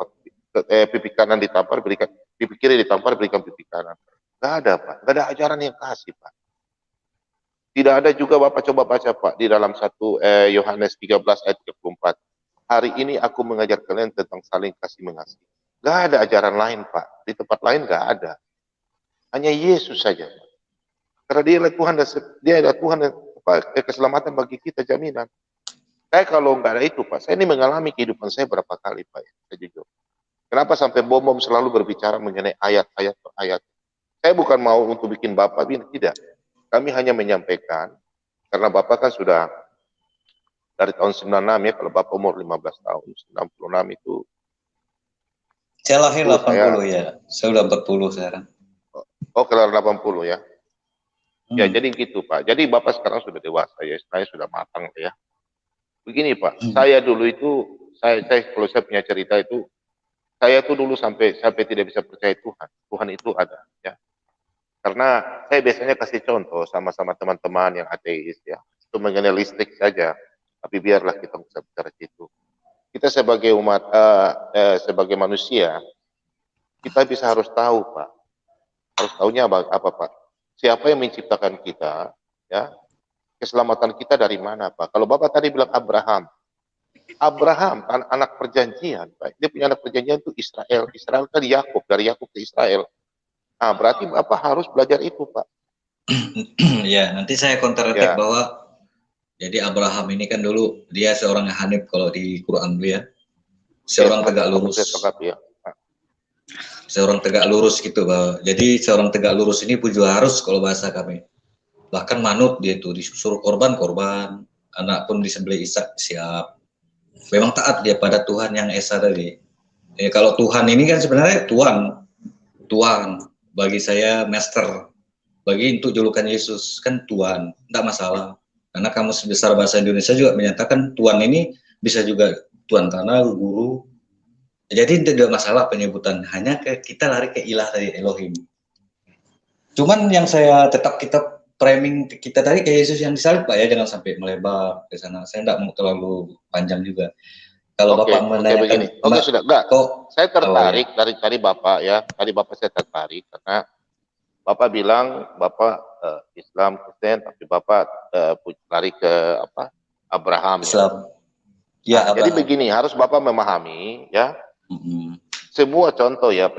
pipi kanan ditampar, berikan pipi kiri ditampar, berikan pipi kanan. Gak ada, Pak. Gak ada ajaran yang kasih, Pak. Tidak ada juga, Bapak coba baca, Pak, di dalam 1 Yohanes 13 ayat 34. Hari ini aku mengajar kalian tentang saling kasih mengasihi. Gak ada ajaran lain, Pak. Di tempat lain gak ada. Hanya Yesus saja. Karena dia adalah Tuhan dan keselamatan bagi kita, jaminan. Saya kalau nggak ada itu, Pak, saya ini mengalami kehidupan saya berapa kali, Pak, ya, saya jujur. Kenapa sampai bom selalu berbicara mengenai ayat-ayat per ayat? Saya bukan mau untuk bikin Bapak, tidak. Kami hanya menyampaikan, karena Bapak kan sudah dari tahun 96 ya, kalau Bapak umur 15 tahun, 96 itu. Saya lahir 80 ya, saya udah 40 sekarang. Oh, kelar 80 ya. Ya, jadi gitu, Pak. Jadi Bapak sekarang sudah dewasa ya, saya sudah matang ya. Begini, Pak, saya dulu itu, kalau saya punya cerita itu, saya tuh dulu sampai tidak bisa percaya Tuhan. Tuhan itu ada, ya. Karena saya biasanya kasih contoh sama teman-teman yang ateis ya, itu mengenai listrik saja. Tapi biarlah kita bisa bicara situ. Kita sebagai umat, sebagai manusia, kita bisa harus tahu, Pak. Harus tahunya apa, Pak? Siapa yang menciptakan kita, ya? Keselamatan kita dari mana, Pak? Kalau Bapak tadi bilang Abraham anak perjanjian, Pak. Dia punya anak perjanjian itu Israel. Israel kan Yakub, dari Yakub ke Israel. Nah, berarti Bapak harus belajar itu, Pak. Ya, nanti saya counter attack bahwa jadi Abraham ini kan dulu dia seorang Hanif kalau di Quran dulu ya. Seorang tegak lurus. Seorang tegak lurus gitu, bahwa jadi seorang tegak lurus ini pun juga harus, kalau bahasa kami, bahkan manut dia itu, disuruh korban, anak pun disembelih Ishak, siap. Memang taat dia pada Tuhan yang Esa tadi. Kalau Tuhan ini kan sebenarnya Tuhan bagi saya master, bagi untuk julukan Yesus kan Tuhan, tidak masalah. Karena Kamus Besar Bahasa Indonesia juga menyatakan Tuhan ini bisa juga Tuhan tanah, guru. Jadi tidak masalah penyebutan, hanya kita lari ke ilah dari Elohim. Cuman yang saya tetap kita framing kita tadi ke Yesus yang disalib, Pak, ya, jangan sampai melebar ke sana. Saya tidak mau terlalu panjang juga. Kalau Bapak menanyakan, sudah enggak. Saya tertarik dari Bapak ya. Tadi Bapak saya tertarik karena Bapak bilang Bapak Islam Kristen, tapi Bapak lari ke apa? Abraham. Islam. Ya, jadi begini, harus Bapak memahami ya. Semua contoh ya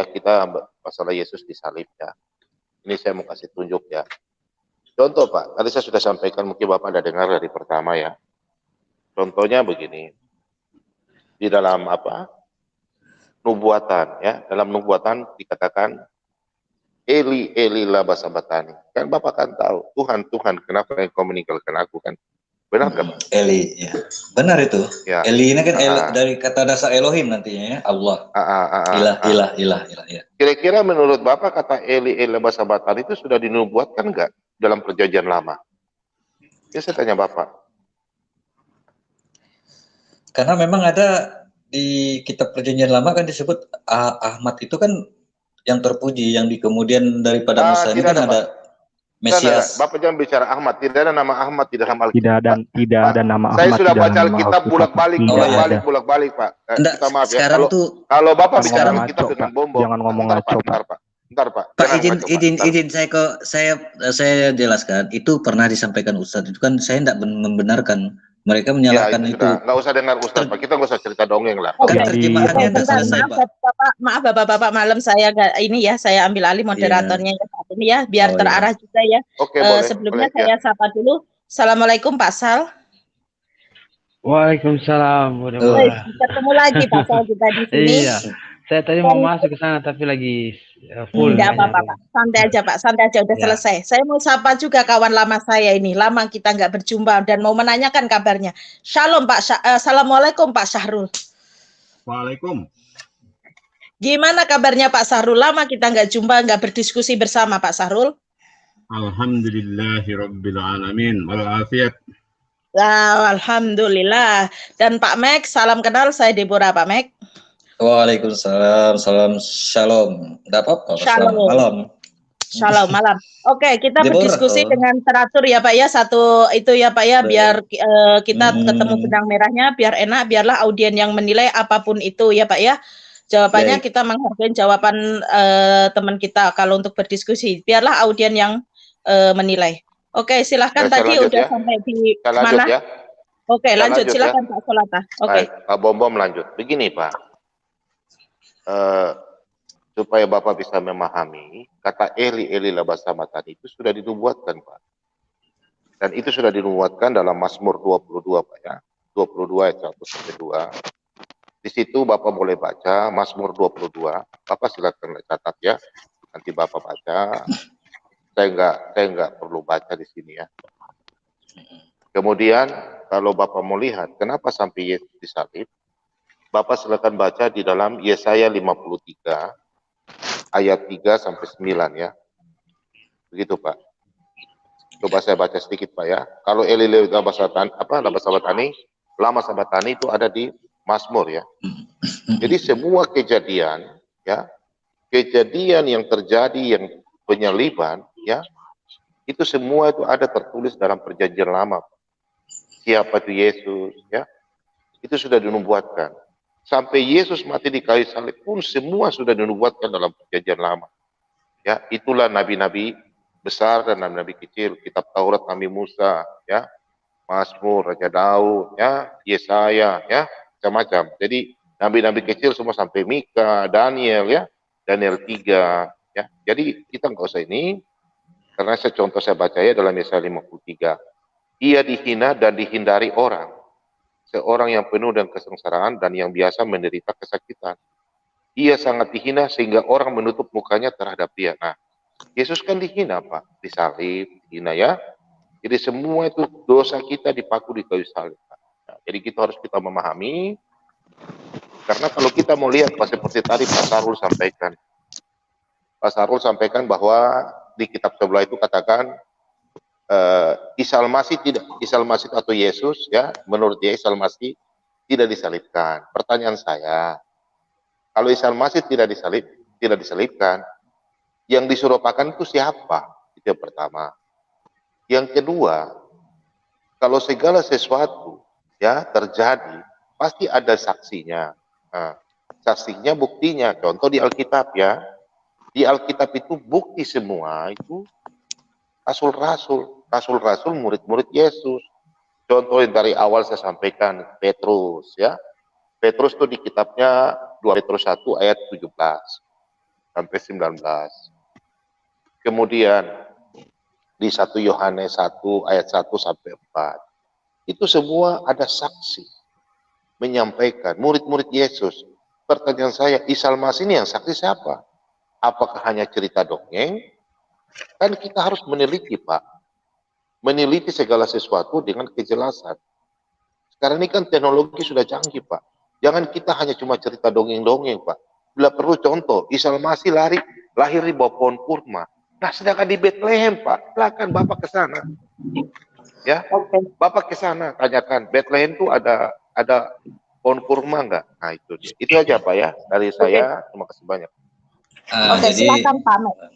kita masalah Yesus disalib ya. Ini saya mau kasih tunjuk ya. Contoh, Pak, tadi saya sudah sampaikan, mungkin Bapak ada dengar dari pertama ya. Contohnya begini. Di dalam apa? Nubuatan ya, dalam nubuatan dikatakan Eli Eli lama sabachthani. Kan Bapak kan tahu, Tuhan kenapa engkau meninggalkan aku kan? Benar kan, Pak? Eli, ya. Benar itu. Ya. Eli ini kan dari kata dasar Elohim nantinya ya, Allah. Ilah ya. Kira-kira menurut Bapak kata Eli lama sabachthani itu sudah dinubuatkan enggak dalam perjanjian lama? Ya, saya tanya Bapak. Karena memang ada di kitab perjanjian lama kan disebut Ahmad itu kan yang terpuji, yang di kemudian daripada Musa ini kan ada Mesias. Bapak jangan bicara Ahmad, tidak ada nama Ahmad di dalam Alkitab. Tidak ada nama Ahmad. Saya sudah baca Alkitab bolak-balik, Pak. Kita maaf ya. Kalau Bapak bicara Alkitab dengan bom, jangan ngomong ngaco, Pak. Bentar, Pak. Pak, izin saya jelaskan. Itu pernah disampaikan Ustadz. Itu kan saya tidak membenarkan. Mereka menyalahkan itu. Nggak usah dengar Ustadz, Pak. Kita nggak usah cerita dongeng lah. Kan terjemahannya sudah selesai, Pak. Maaf Bapak-Bapak, malam saya saya ambil alih moderatornya saat ini ya, biar terarah juga ya. Sebelumnya saya sapa dulu. Assalamualaikum Pak Sal. Waalaikumsalam. Ketemu lagi Pak Sal kita di sini. Saya tadi mau masuk ke sana tapi lagi full. Enggak apa-apa, Pak. Santai aja, Pak. Santai aja, udah selesai. Saya mau sapa juga kawan lama saya ini. Lama kita nggak berjumpa dan mau menanyakan kabarnya. Shalom, Pak. Assalamualaikum, Pak Syahrul. Waalaikum. Gimana kabarnya Pak Syahrul? Lama kita nggak jumpa, nggak berdiskusi bersama Pak Syahrul. Alhamdulillahirabbil alamin. Walafiat. Alhamdulillah. Dan Pak Mek, salam kenal. Saya Deborah, Pak Mek. Waalaikumsalam, salam shalom. Tidak apa-apa, shalom malam. Shalom malam. Oke, kita berdiskusi dengan teratur ya Pak ya. Satu itu ya Pak ya, biar kita ketemu benang merahnya, biar enak, biarlah audien yang menilai apapun itu ya Pak ya. Jawabannya kita menghargai jawaban teman kita kalau untuk berdiskusi. Biarlah audien yang menilai. Oke, silahkan tadi udah sampai di mana? Ya. Oke, lanjut silahkan Pak Solata. Oke. Pak Bom lanjut. Begini Pak. Supaya Bapak bisa memahami, kata Eli labasama tadi itu sudah dinubuatkan Pak. Dan itu sudah dinubuatkan dalam Mazmur 22 Pak ya. 22 ayat 1-2. Di situ Bapak boleh baca Mazmur 22. Bapak silakan catat ya. Nanti Bapak baca. Saya enggak perlu baca di sini ya. Kemudian kalau Bapak mau lihat kenapa sampai Yesus disalib, Bapak silakan baca di dalam Yesaya 53 ayat 3-9 ya. Begitu Pak. Coba saya baca sedikit Pak ya. Kalau lama sabatani itu ada di Mazmur ya. Jadi semua kejadian ya, kejadian yang terjadi yang penyaliban ya, itu semua itu ada tertulis dalam perjanjian lama. Siapa itu Yesus ya, itu sudah dinubuatkan. Sampai Yesus mati di kayu salib pun semua sudah dinubuatkan dalam perjanjian lama. Ya, itulah nabi-nabi besar dan nabi-nabi kecil, kitab Taurat Nabi Musa, ya, Mazmur, Raja Daud, ya, Yesaya, ya, macam-macam. Jadi nabi-nabi kecil semua sampai Mika, Daniel, ya, Daniel 3, ya. Jadi kita nggak usah ini, karena contoh saya baca ya dalam Yesaya 53. Ia dihina dan dihindari orang. Seorang yang penuh dengan kesengsaraan dan yang biasa menderita kesakitan. Ia sangat dihina sehingga orang menutup mukanya terhadap dia. Nah, Yesus kan dihina Pak, disalib, dihina ya. Jadi semua itu dosa kita dipaku di kayu salib Pak. Nah, jadi kita harus memahami, karena kalau kita mau lihat Pak, seperti tadi Pak Sarul sampaikan. Pak Sarul sampaikan bahwa di kitab sebelah itu katakan Isa Al-Masih atau Yesus ya, menurut dia Isa Al-Masih tidak disalibkan. Pertanyaan saya, kalau Isa Al-Masih tidak disalibkan, yang disuruhkan itu siapa? Itu yang pertama. Yang kedua, kalau segala sesuatu ya terjadi, pasti ada saksinya. Nah, saksinya, buktinya. Contoh di Alkitab ya. Di Alkitab itu bukti semua itu rasul-rasul, murid-murid Yesus. Contoh yang dari awal saya sampaikan, Petrus ya. Petrus itu di kitabnya 2 Petrus 1 ayat 17 sampai 19. Kemudian di 1 Yohanes 1 ayat 1 sampai 4. Itu semua ada saksi menyampaikan murid-murid Yesus. Pertanyaan saya, Isa Al-Masih ini yang saksi siapa? Apakah hanya cerita dongeng? Kan kita harus meneliti Pak, meneliti segala sesuatu dengan kejelasan. Sekarang ini kan teknologi sudah canggih Pak, jangan kita hanya cuma cerita dongeng-dongeng Pak. Bila perlu contoh, Isa Al-Masih lahir di bawah pohon kurma. Nah sedangkan di Bethlehem Pak, silakan Bapak ke sana. Ya, Bapak ke sana, tanyakan Bethlehem itu ada pohon kurma enggak? Nah itu aja Pak ya dari saya. Terima kasih banyak. Oke, jadi, silakan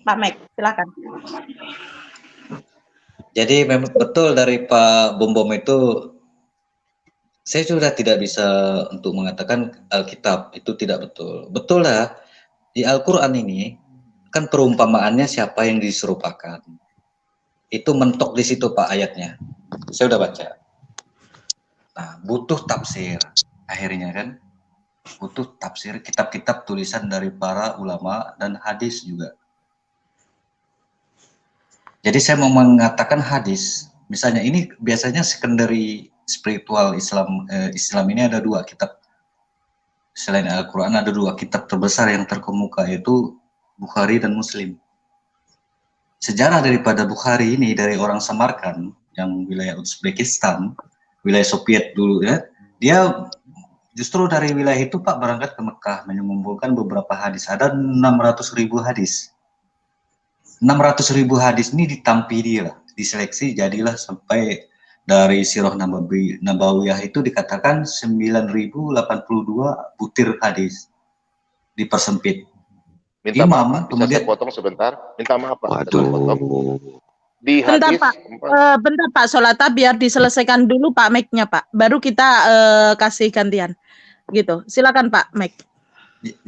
Pak Mek, silakan. Jadi memang betul dari Pak Bom itu, saya sudah tidak bisa untuk mengatakan Alkitab itu tidak betul. Betul lah, di Al-Quran ini kan perumpamaannya siapa yang diserupakan. Itu mentok di situ Pak ayatnya. Saya udah baca. Nah, butuh tafsir akhirnya kan. Butuh tafsir kitab-kitab tulisan dari para ulama dan hadis juga. Jadi saya mau mengatakan hadis, misalnya ini biasanya secondary spiritual Islam ini ada 2 kitab. selain Al-Quran ada 2 kitab terbesar yang terkemuka, yaitu Bukhari dan Muslim. Sejarah daripada Bukhari ini dari orang Samarkand yang wilayah Uzbekistan, wilayah Soviet dulu ya. Dia justru dari wilayah itu Pak berangkat ke Mekah mengumpulkan beberapa hadis. Ada 600.000 hadis. 600.000 hadis ini ditampi dia, diseleksi jadilah sampai dari Sirah Nabawiyah itu dikatakan 9.082 butir hadis dipersempit. Minta Imam, maaf, Pak. Bisa kemudian saya potong sebentar? Minta maaf, Pak. Waduh. Di Bentar hadis Pak, bentar Pak Solata, biar diselesaikan dulu Pak mic-nya Pak, baru kita kasih gantian, gitu. Silakan Pak mic.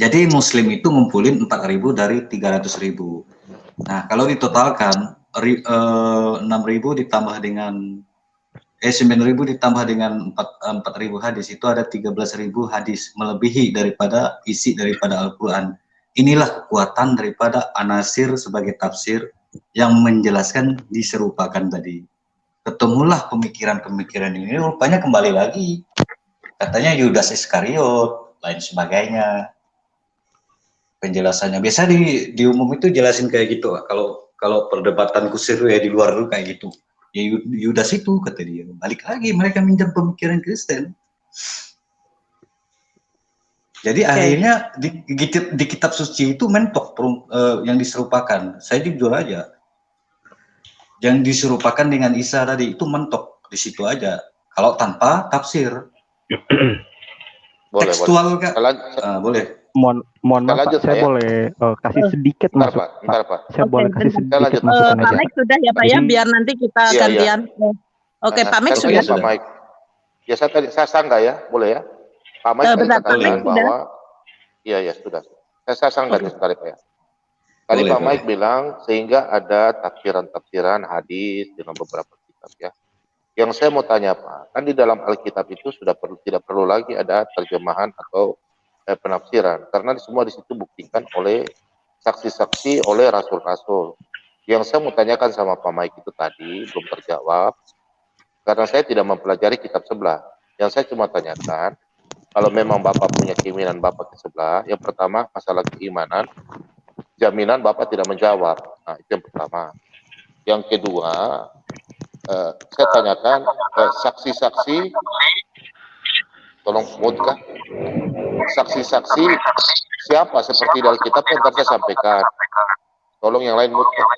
Jadi Muslim itu ngumpulin 4.000 dari 300.000. Nah kalau ditotalkan 6.000 ditambah dengan 9.000 ditambah dengan 4.000 hadis, itu ada 13.000 hadis, melebihi daripada isi daripada Al-Quran. Inilah kekuatan daripada anasir sebagai tafsir yang menjelaskan diserupakan tadi. Ketemulah pemikiran-pemikiran ini, rupanya kembali lagi. Katanya Yudas Iskariot, lain sebagainya. Penjelasannya biasa di umum itu jelasin kayak gitu. Kalau perdebatan kusir ya di luar dulu kayak gitu. Ya Yudas itu kata dia. Balik lagi mereka minjam pemikiran Kristen. Jadi akhirnya di kitab suci itu mentok yang diserupakan. Saya jujur aja. Yang diserupakan dengan Isa tadi itu mentok di situ aja. Kalau tanpa tafsir. Boleh, tekstual boleh. Boleh. Mohon maaf Pak, saya boleh kasih sedikit masuk Pak. Saya boleh kasih sedikit masukan Pak aja. Mike sudah ya Pak ya, biar nanti kita gantian. Oke, Pak Mike sudah. Pak Mike. Ya saya sanggah ya, boleh ya? Pak Mike tadi katakan bahwa iya sudah. Saya sanggah sekali Pak ya. Tadi Pak Mike bilang sehingga ada tafsiran-tafsiran hadis dengan beberapa kitab ya. Yang saya mau tanya Pak, kan di dalam Alkitab itu sudah tidak perlu lagi ada terjemahan atau penafsiran, karena semua di situ buktikan oleh saksi-saksi, oleh rasul-rasul. Yang saya mau tanyakan sama Pak Mike itu tadi belum terjawab, karena saya tidak mempelajari kitab sebelah. Yang saya cuma tanyakan, kalau memang Bapak punya keinginan Bapak ke sebelah, yang pertama masalah keimanan, jaminan Bapak tidak menjawab. Nah itu yang pertama. Yang kedua, saya tanyakan saksi-saksi, tolong mutkah? Saksi-saksi siapa seperti dalam kitab yang tadi saya sampaikan. Tolong yang lain mutkah?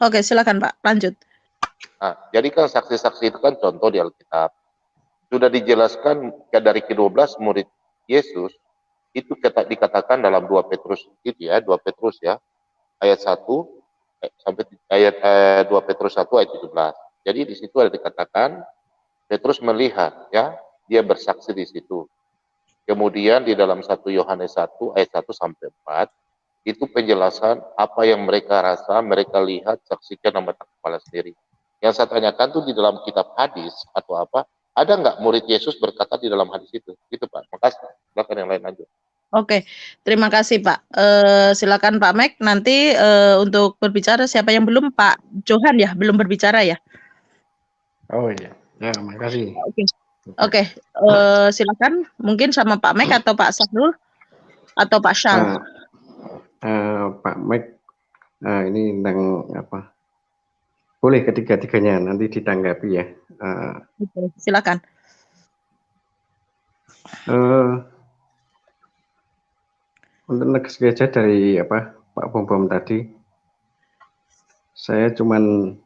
Oke, silakan Pak, lanjut. Nah, jadi kan saksi-saksi itu kan contoh di Alkitab. Sudah dijelaskan dari ke-12 murid Yesus, itu dikatakan dalam 2 Petrus itu ya, 2 Petrus ya, ayat 1 sampai ayat 2 Petrus 1 ayat 17. Jadi di situ ada dikatakan Petrus melihat ya, dia bersaksi di situ. Kemudian di dalam 1 Yohanes 1 ayat 1 sampai 4 itu penjelasan apa yang mereka rasa, mereka lihat, saksikan dengan mata kepala sendiri. Yang saya tanyakan tuh di dalam kitab hadis atau apa, ada nggak murid Yesus berkata di dalam hadis itu? Gitu Pak. Makasih. Silakan yang lain lanjut. Oke, terima kasih Pak. Silakan Pak Mike. Nanti untuk berbicara siapa yang belum, Pak Johan ya, belum berbicara ya. Oh iya, ya makasih. Oke, silakan. Mungkin sama Pak Mike atau Pak Sahrul atau Pak Syal. Pak Mike, ini tentang apa? Boleh ketiga-tiganya nanti ditanggapi ya. Oke, silakan. Untuk next saja dari apa Pak Bom tadi, saya cuman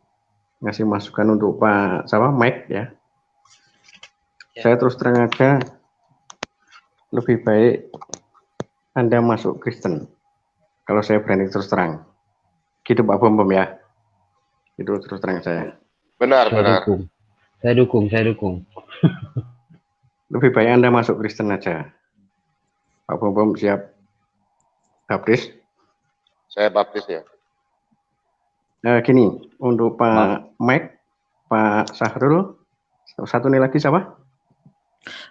ngasih masukan untuk Pak Mike ya. Saya terus terang aja, lebih baik Anda masuk Kristen. Kalau saya berani terus terang, gitu Pak Bom ya. Itu terus terang saya. Benar. Saya dukung. Lebih baik Anda masuk Kristen aja. Pak Bom siap baptis? Saya baptis ya. Gini, untuk Pak Mike, Pak Sahrul, satu nih lagi siapa?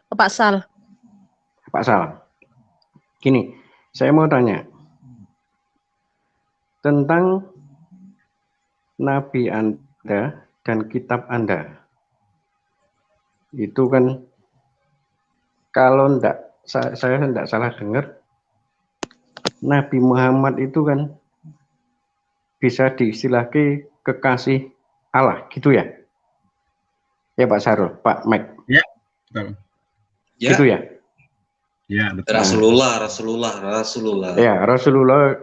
Pak Sal. Pak Sal. Gini, saya mau tanya tentang Nabi Anda dan kitab Anda. Itu kan kalau enggak saya tidak salah dengar, Nabi Muhammad itu kan bisa diistilahkan kekasih Allah, gitu ya? Ya Pak Sarul, Pak Mike. Ya, betul. Ya. Gitu ya? Ya, betul. Rasulullah. Ya, Rasulullah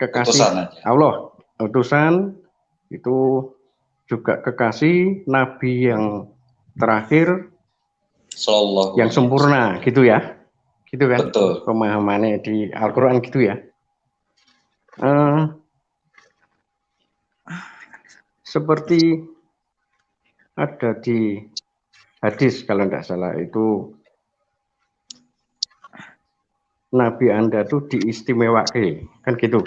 kekasih Utusan Allah, utusan itu juga kekasih Nabi yang terakhir, yang sempurna, gitu ya? Gitu kan? Betul. Pemahamannya di Al-Quran gitu ya? Seperti ada di hadis kalau tidak salah itu, Nabi Anda tuh diistimewakan, kan gitu.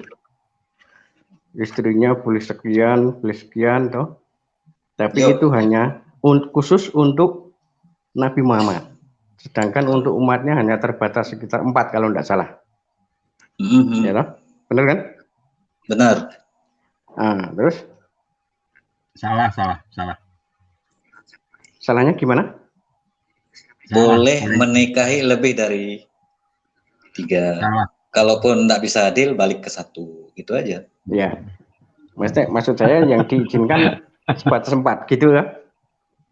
Istrinya boleh sekian toh. Tapi itu hanya khusus untuk Nabi Muhammad. Sedangkan untuk umatnya hanya terbatas sekitar 4 kalau tidak salah. Ya toh? Benar kan? Benar. Terus? Salah. Salahnya gimana? Boleh menikahi lebih dari 3. Kalaupun tidak bisa adil, balik ke 1. Gitu aja. Ya. Maksud saya yang diizinkan sebatas 4 gitu ya.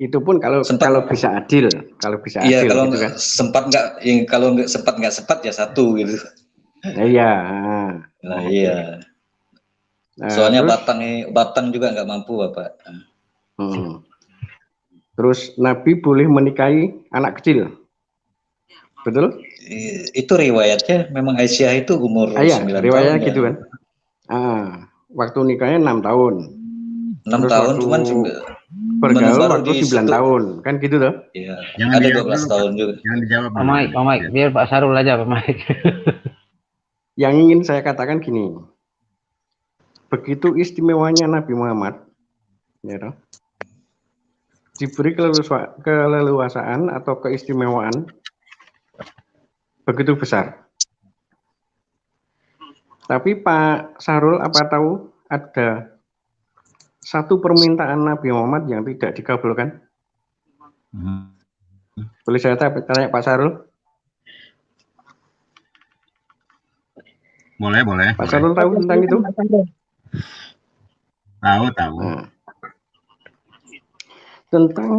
Itu pun kalau bisa adil, Iya, kalau gitu kan. sempat nggak, kalau nggak sempat ya 1 gitu. Iya. Nah, iya. Soalnya batang juga nggak mampu, Bapak. Terus Nabi boleh menikahi anak kecil, betul? Itu riwayatnya memang Aisyah itu umur 9 tahun. Riwayatnya gitu kan. Waktu nikahnya 6 tahun. 6 tahun, cuman bergaul waktu 9 tahun, kan gitu loh. Iya. Ada 12 tahun juga. Yang dijawab Pak Mike, biar Pak Sarul aja, Pak Mike. Yang ingin saya katakan gini, begitu istimewanya Nabi Muhammad, ya toh, diberi keleluasaan atau keistimewaan begitu besar. Tapi Pak Sarul apa tahu ada satu permintaan Nabi Muhammad yang tidak dikabulkan? Boleh saya tanya Pak Sarul? Boleh. Pak Sarul tahu tentang itu? Tahu. Tentang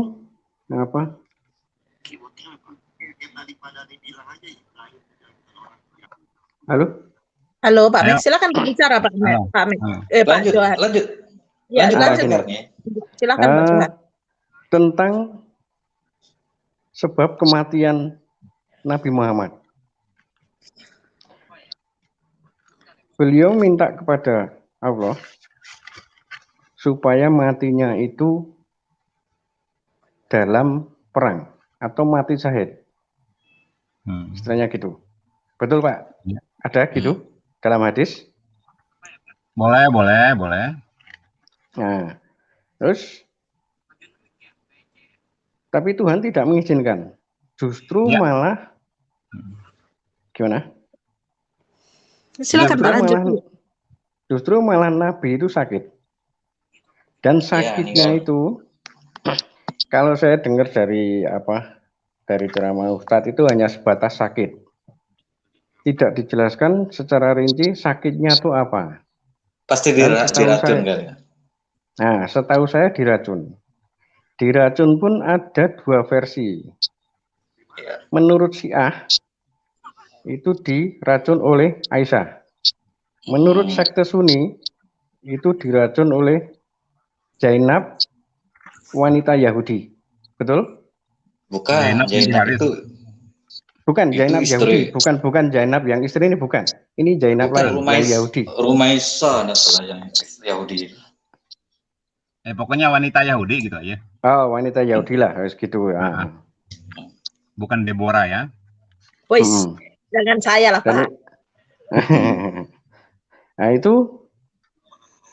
apa? Halo Pak Mike, silakan berbicara Pak Mike. Pak Johan. Lanjut. Ya, lanjut. Silakan Pak Johan. Tentang sebab kematian Nabi Muhammad. Beliau minta kepada Allah supaya matinya itu dalam perang atau mati syahid. Istilahnya gitu. Betul Pak? Ada gitu dalam hadis? Boleh. Nah, terus tapi Tuhan tidak mengizinkan. Justru malah gimana? Silakan Pak, lanjut. Justru malah Nabi itu sakit. Dan sakitnya itu kalau saya dengar dari ceramah Ustadz itu hanya sebatas sakit. Tidak dijelaskan secara rinci sakitnya itu apa. Pasti diracun kan? Nah, setahu saya diracun. Diracun pun ada 2 versi. Menurut Syiah itu diracun oleh Aisyah. Menurut sekte Sunni itu diracun oleh Zainab, wanita Yahudi. Betul? Bukan, Zainab itu bukan Zainab Yahudi, bukan Zainab yang istri ini bukan. Ini Zainab lain yang Yahudi. Rumaisa yang Yahudi. Pokoknya wanita Yahudi gitu aja. Oh, wanita Yahudi lah, harus gitu. Bukan Deborah ya. Wis, jangan saya lah Pak. Nah itu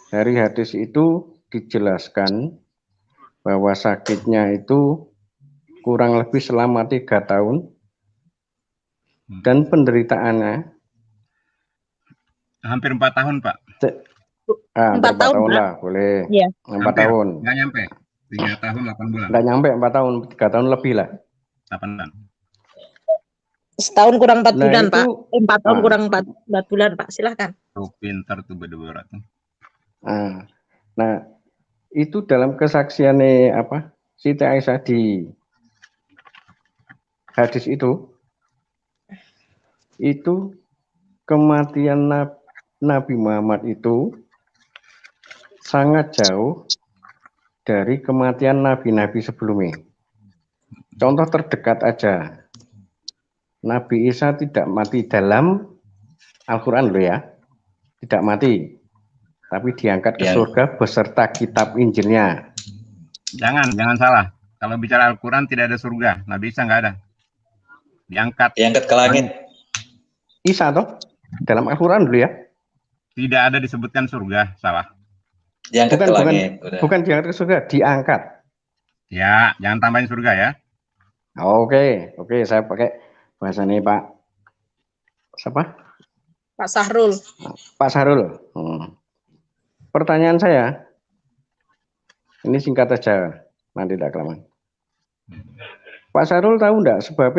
dari hadis itu dijelaskan bahwa sakitnya itu kurang lebih selama 3 tahun dan penderitaannya hampir 4 tahun Pak. 4 tahun lah, boleh. Ya. 4 tahun. Nggak nyampe. 3 tahun 8 bulan. Nggak nyampe 4 tahun, 3 tahun lebih lah. 8 bulan. Setahun kurang 4 Nah bulan, itu, Pak. 4 tahun ah, kurang 4 bulan, Pak. Silahkan. Tuh pintar tuh berdua tuh. nah itu dalam kesaksiannya apa Siti Aisyah di hadis itu kematian Nabi Muhammad itu sangat jauh dari kematian nabi-nabi sebelumnya. Contoh terdekat aja, Nabi Isa tidak mati dalam Al-Quran loh ya, tidak mati, tapi diangkat ke surga beserta kitab Injilnya. Jangan salah. Kalau bicara Al-Quran tidak ada surga. Nabi Isa nggak ada. Diangkat ke langit. Isa toh dalam Al-Quran dulu ya. Tidak ada disebutkan surga, salah. Diangkat ke langit. Bukan diangkat ke surga, diangkat. Ya, jangan tambahin surga ya. Oke, saya pakai bahasanya Pak. Siapa? Pak Sahrul. Pak Sahrul. Pertanyaan saya, ini singkat aja, nanti tidak kelamaan. Pak Sahrul tahu enggak sebab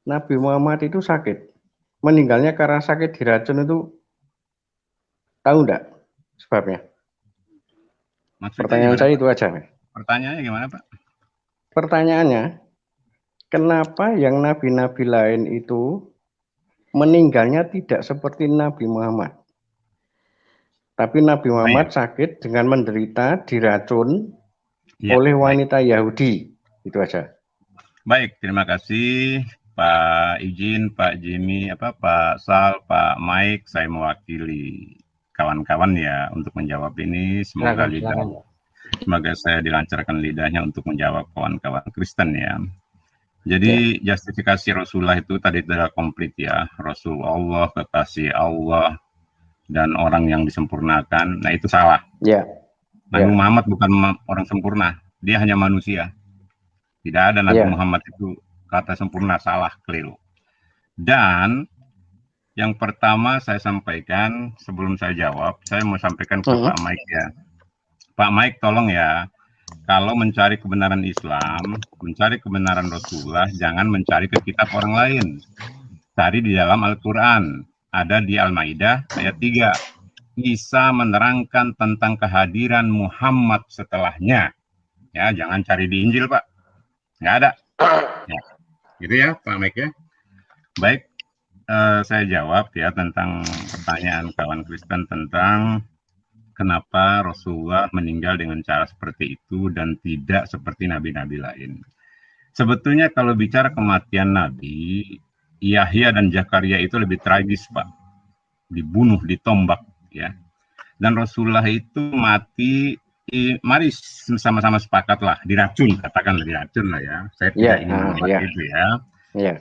Nabi Muhammad itu sakit, meninggalnya karena sakit diracun itu, tahu enggak sebabnya? Maksudnya Pertanyaan gimana, saya Pak? itu aja. Pertanyaannya gimana, Pak? Pertanyaannya, kenapa yang nabi-nabi lain itu meninggalnya tidak seperti Nabi Muhammad? Tapi Nabi Muhammad sakit dengan menderita diracun oleh wanita Yahudi. Itu aja. Baik, terima kasih Pak Izin, Pak Jimmy, Pak Sal, Pak Mike. Saya mewakili kawan-kawan ya untuk menjawab ini. Semoga semoga saya dilancarkan lidahnya untuk menjawab kawan-kawan Kristen ya. Jadi justifikasi Rasulullah itu tadi tidak komplit ya. Rasul Allah, kekasih Allah, dan orang yang disempurnakan. Nah itu salah. Nabi Muhammad bukan orang sempurna. Dia hanya manusia. Tidak ada Nabi Muhammad itu kata sempurna, salah, keliru. Dan yang pertama saya sampaikan sebelum saya jawab, saya mau sampaikan ke Pak Mike ya. Pak Mike tolong ya, kalau mencari kebenaran Islam, mencari kebenaran Rasulullah, jangan mencari ke kitab orang lain. Cari di dalam Al-Quran. Ada di Al-Maidah ayat 3. Isa menerangkan tentang kehadiran Muhammad setelahnya. Ya, jangan cari di Injil, Pak. Nggak ada. Ya. Gitu ya, Pak Mike ya. Baik, saya jawab ya tentang pertanyaan kawan Kristen tentang kenapa Rasulullah meninggal dengan cara seperti itu dan tidak seperti nabi-nabi lain. Sebetulnya kalau bicara kematian Nabi, Yahya dan Zakaria itu lebih tragis, Pak. Dibunuh, ditombak, ya. Dan Rasulullah itu mati, mari sama-sama sepakat lah, diracun, katakanlah diracun lah ya. Saya tidak ingin mengatakan itu ya.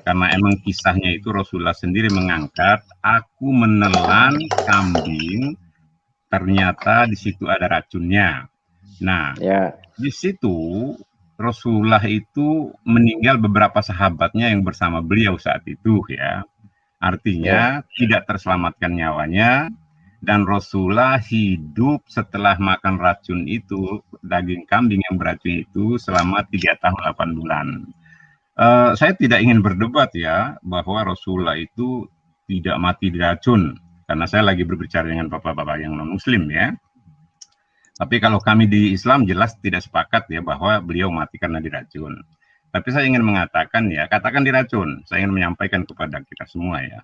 Karena emang kisahnya itu Rasulullah sendiri mengangkat, aku menelan kambing, ternyata di situ ada racunnya. Nah, di situ Rasulullah itu meninggal beberapa sahabatnya yang bersama beliau saat itu ya. Artinya tidak terselamatkan nyawanya dan Rasulullah hidup setelah makan racun itu, daging kambing yang beracun itu selama 3 tahun 8 bulan. Saya tidak ingin berdebat ya bahwa Rasulullah itu tidak mati diracun karena saya lagi berbicara dengan bapak-bapak yang non-muslim ya. Tapi kalau kami di Islam jelas tidak sepakat ya bahwa beliau mati karena diracun. Tapi saya ingin mengatakan ya, katakan diracun. Saya ingin menyampaikan kepada kita semua ya.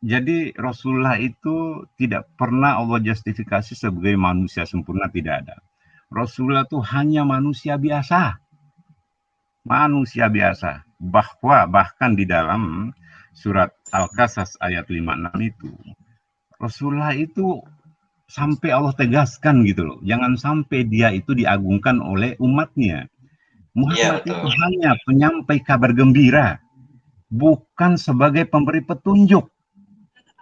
Jadi Rasulullah itu tidak pernah Allah justifikasi sebagai manusia sempurna, tidak ada. Rasulullah itu hanya manusia biasa. Manusia biasa. Bahkan di dalam surat Al-Qasas ayat 56 itu, Rasulullah itu sampai Allah tegaskan gitu loh, jangan sampai dia itu diagungkan oleh umatnya. Muhammad itu hanya penyampai kabar gembira, bukan sebagai pemberi petunjuk,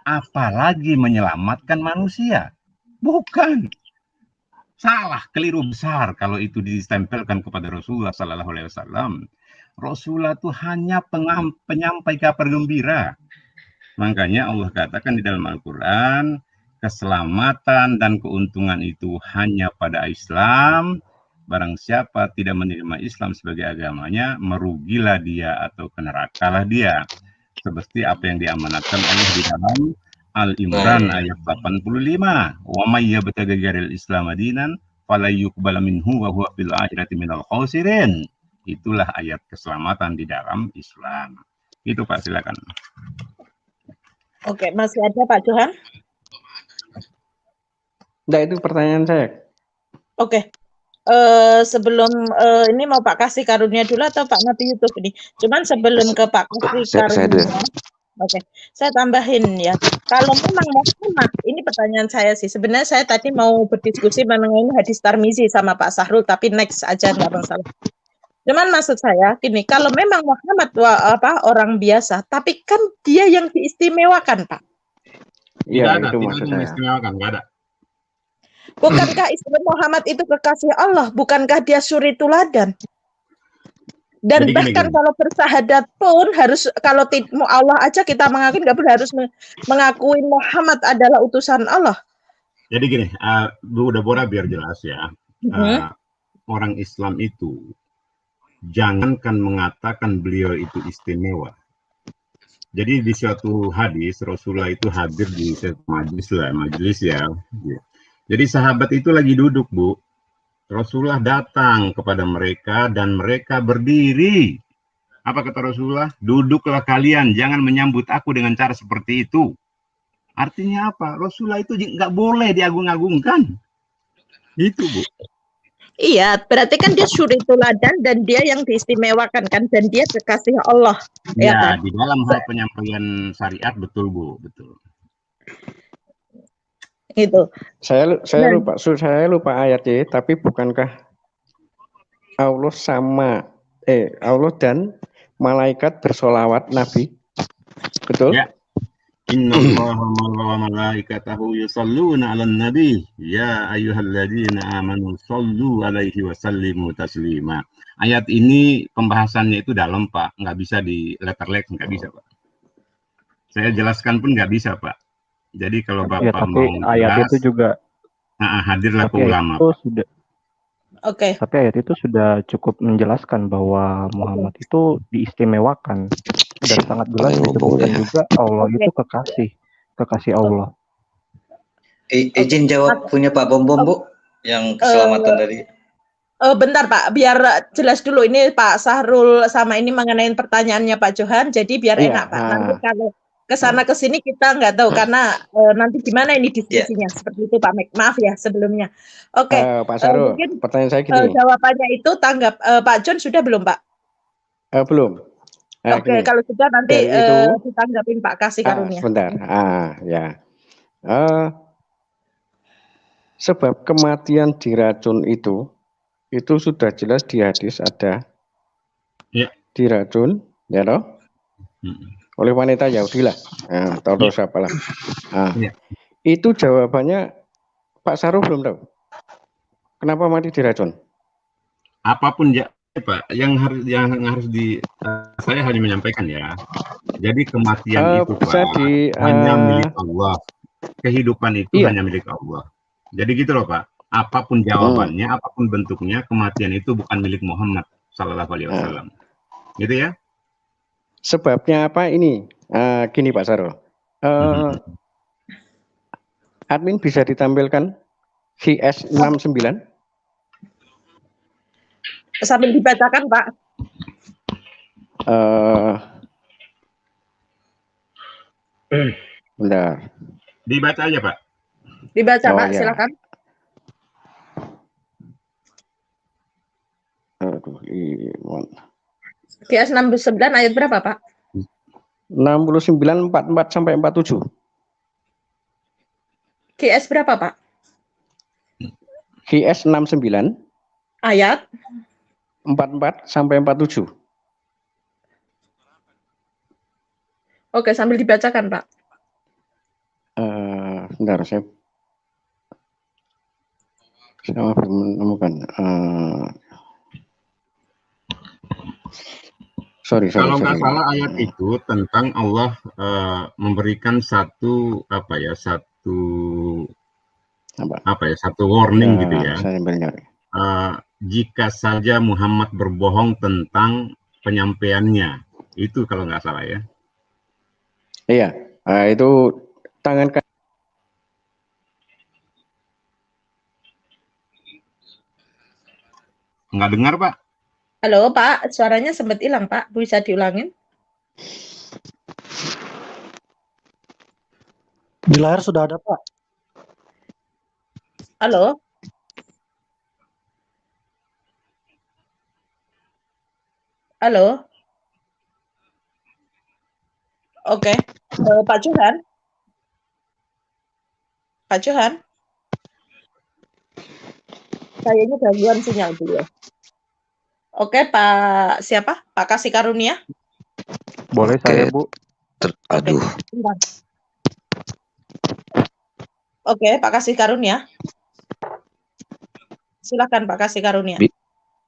apalagi menyelamatkan manusia. Bukan. Salah, keliru besar kalau itu ditempelkan kepada Rasulullah Sallallahu Alaihi Wasallam. Rasulullah itu hanya penyampai kabar gembira. Makanya Allah katakan di dalam Al-Quran, keselamatan dan keuntungan itu hanya pada Islam barang siapa tidak menerima Islam sebagai agamanya, merugilah dia atau ke nerakalah dia. Seperti apa yang diamanatkan Allah di dalam Al-Imran ayat 85. Wa may yabtaghi ghairal Islam dinan fala yuqbal minhu wa huwa fil akhirati minal khasirin. Itulah ayat keselamatan di dalam Islam. Itu Pak, silakan. Oke, masih ada Pak Johan? Nah, itu pertanyaan saya. Oke. Sebelum ini mau Pak Kasih Karunia dulu atau Pak Nabi YouTube ini? Cuman sebelum ke Pak Kasih Karunia, oke, saya tambahin ya. Kalau memang Muhammad, ini pertanyaan saya sih. Sebenarnya saya tadi mau berdiskusi mengenai hadis Tirmizi sama Pak Sahrul, tapi next aja nggak masalah. Cuman maksud saya gini, kalau memang Muhammad orang biasa, tapi kan dia yang diistimewakan, Pak. Iya, itu maksud saya. Istimewakan, nggak ada. Bukankah Islam Muhammad itu kekasih Allah? Bukankah dia suri tuladan? Dan jadi bahkan gini. Kalau bersahadat pun harus, kalau Allah aja kita mengakui, nggak perlu harus mengakui Muhammad adalah utusan Allah. Jadi gini, Bu Deborah biar jelas ya. Orang Islam itu jangankan mengatakan beliau itu istimewa. Jadi di suatu hadis Rasulullah itu hadir di majelis ya. Jadi sahabat itu lagi duduk, Bu. Rasulullah datang kepada mereka dan mereka berdiri. Apa kata Rasulullah? Duduklah kalian, jangan menyambut aku dengan cara seperti itu. Artinya apa? Rasulullah itu nggak boleh diagung-agungkan. Itu, Bu. Iya, berarti kan dia suri tuladan dan dia yang diistimewakan kan, dan dia kekasih Allah. Ya, kan? Di dalam hal penyampaian syariat betul, Bu, betul. Itu. Saya lupa ayatnya, tapi bukankah Allah Allah dan malaikat bersolawat Nabi? Betul? Ya. Innallaha wa malaikatahu yusholluna 'alan nabi ya ayyuhalladzina amanu shollu 'alaihi wa sallimu taslima. Ayat ini pembahasannya itu dalam, Pak, nggak bisa di letterlek, nggak bisa, Pak. Saya jelaskan pun nggak bisa, Pak. Jadi kalau Bapak tapi mau ayat jelas, itu juga hadirlah ke ulama. Oke. Tapi ayat itu sudah cukup menjelaskan bahwa Muhammad itu diistimewakan dan sangat jelas disebutkan juga Allah itu kekasih Allah. Izin jawab punya Pak Bom, Bu, yang keselamatan tadi. Bentar Pak, biar jelas dulu ini Pak Sahrul sama ini mengenai pertanyaannya Pak Johan, jadi biar enak Pak. Nanti kalau kesana kesini kita nggak tahu karena nanti gimana ini diskusinya seperti itu Pak Mek. Maaf ya sebelumnya. Oke. Pak Sahrul, pertanyaan saya gini. Jawabannya itu tanggap Pak John sudah belum Pak? Belum. Oke, kalau sudah nanti ditanggapin Pak Kasih Karunia. Sebentar. Ya. Sebab kematian diracun itu sudah jelas di hadis ada. Ya. Diracun, ya toh? Oleh wanita Yahudi lah, tahu siapa lah. Itu jawabannya Pak Sahrul belum tahu. Kenapa mati diracun? Apapun ya, Pak, yang harus saya hanya menyampaikan ya. Jadi kematian itu Pak, hanya milik Allah. Kehidupan itu hanya milik Allah. Jadi gitu loh Pak. Apapun jawabannya, apapun bentuknya, kematian itu bukan milik Muhammad Sallallahu Alaihi Wasallam. Gitu ya? Sebabnya apa ini? Gini Pak Sahrul. Admin bisa ditampilkan CS69? Sambil dibacakan Pak. Bentar. Dibaca aja Pak. Dibaca Pak, silakan. CS 69 ayat berapa Pak? 69 44 sampai 47. GS berapa Pak? GS 69 ayat 44 sampai 47. Oke, sambil dibacakan Pak. Bentar, saya belum menemukan. Kalau nggak salah ayat itu tentang Allah memberikan satu warning gitu ya. jika saja Muhammad berbohong tentang penyampaiannya. Itu kalau nggak salah ya. Iya, itu tangan kanan. Nggak dengar, Pak. Halo, Pak. Suaranya sempat hilang, Pak. Bisa diulangin? Di layar sudah ada, Pak. Halo? Halo? Oke. Pak Johan? Pak Johan? Kayaknya gangguan sinyal dulu ya. Oke, Pak siapa? Pak Kasih Karunia? Boleh saya, Bu? Aduh. Oke, Pak Kasih Karunia. Silakan Pak Kasih Karunia.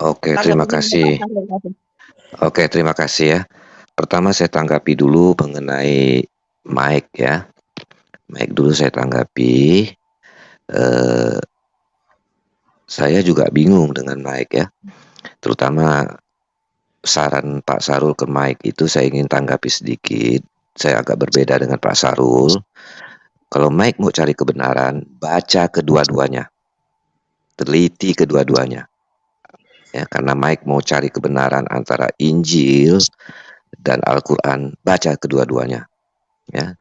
Oke, terima kasih. Oke, terima kasih ya. Pertama saya tanggapi dulu mengenai Mike ya. Mike dulu saya tanggapi. Saya juga bingung dengan Mike ya. Terutama saran Pak Sarul ke Mike itu saya ingin tanggapi sedikit. Saya agak berbeda dengan Pak Sarul. Kalau Mike mau cari kebenaran, baca kedua-duanya. Teliti kedua-duanya. Ya, karena Mike mau cari kebenaran antara Injil dan Al-Quran, baca kedua-duanya. Ya.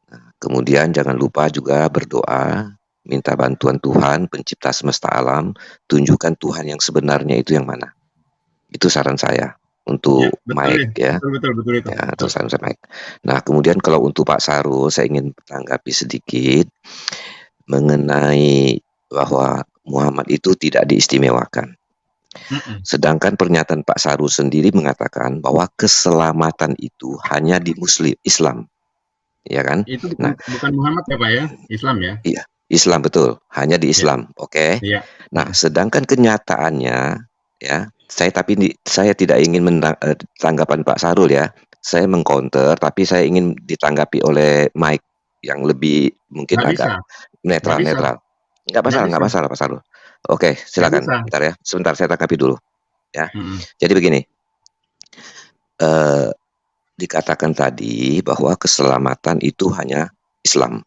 Nah, kemudian jangan lupa juga berdoa, minta bantuan Tuhan, pencipta semesta alam, tunjukkan Tuhan yang sebenarnya itu yang mana. Itu saran saya untuk Mike ya. Betul. Ya, itu saran saya Mike. Nah, kemudian kalau untuk Pak Sarul, saya ingin tanggapi sedikit mengenai bahwa Muhammad itu tidak diistimewakan. Sedangkan pernyataan Pak Sarul sendiri mengatakan bahwa keselamatan itu hanya di Muslim Islam, ya kan? Itu bukan Muhammad ya Pak ya, Islam ya? Iya, Islam betul, hanya di Islam, oke? Iya. Nah, sedangkan kenyataannya, ya, saya tidak ingin tanggapan Pak Sarul ya, saya mengcounter, tapi saya ingin ditanggapi oleh Mike yang lebih mungkin agak netral. Nggak masalah Pak Sarul. Oke, silakan. Bentar ya. Sebentar saya tanggapi dulu. Ya. Jadi begini. Dikatakan tadi bahwa keselamatan itu hanya Islam,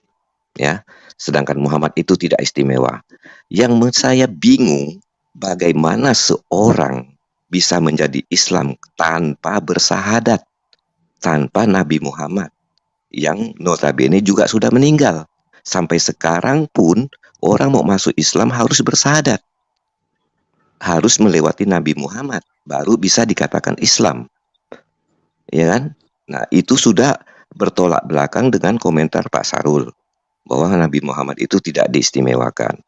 ya. Sedangkan Muhammad itu tidak istimewa. Yang saya bingung bagaimana seorang bisa menjadi Islam tanpa bersahadat, tanpa Nabi Muhammad yang notabene juga sudah meninggal. Sampai sekarang pun orang mau masuk Islam harus bersahadat. Harus melewati Nabi Muhammad. Baru bisa dikatakan Islam. Ya kan? Nah, itu sudah bertolak belakang dengan komentar Pak Sarul. Bahwa Nabi Muhammad itu tidak diistimewakan.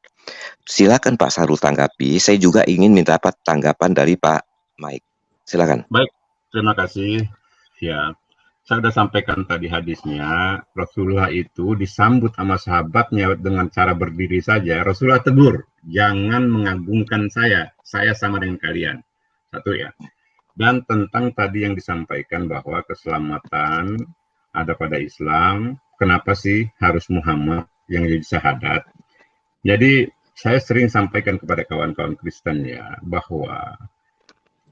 Silakan Pak Sarul tanggapi. Saya juga ingin minta tanggapan dari Pak Mike. Silakan. Baik, terima kasih. Ya. Saya sudah sampaikan tadi hadisnya, Rasulullah itu disambut sama sahabatnya dengan cara berdiri saja. Rasulullah tegur, jangan mengagungkan saya sama dengan kalian. Satu ya. Dan tentang tadi yang disampaikan bahwa keselamatan ada pada Islam, kenapa sih harus Muhammad yang jadi syahadat? Jadi saya sering sampaikan kepada kawan-kawan Kristen ya, bahwa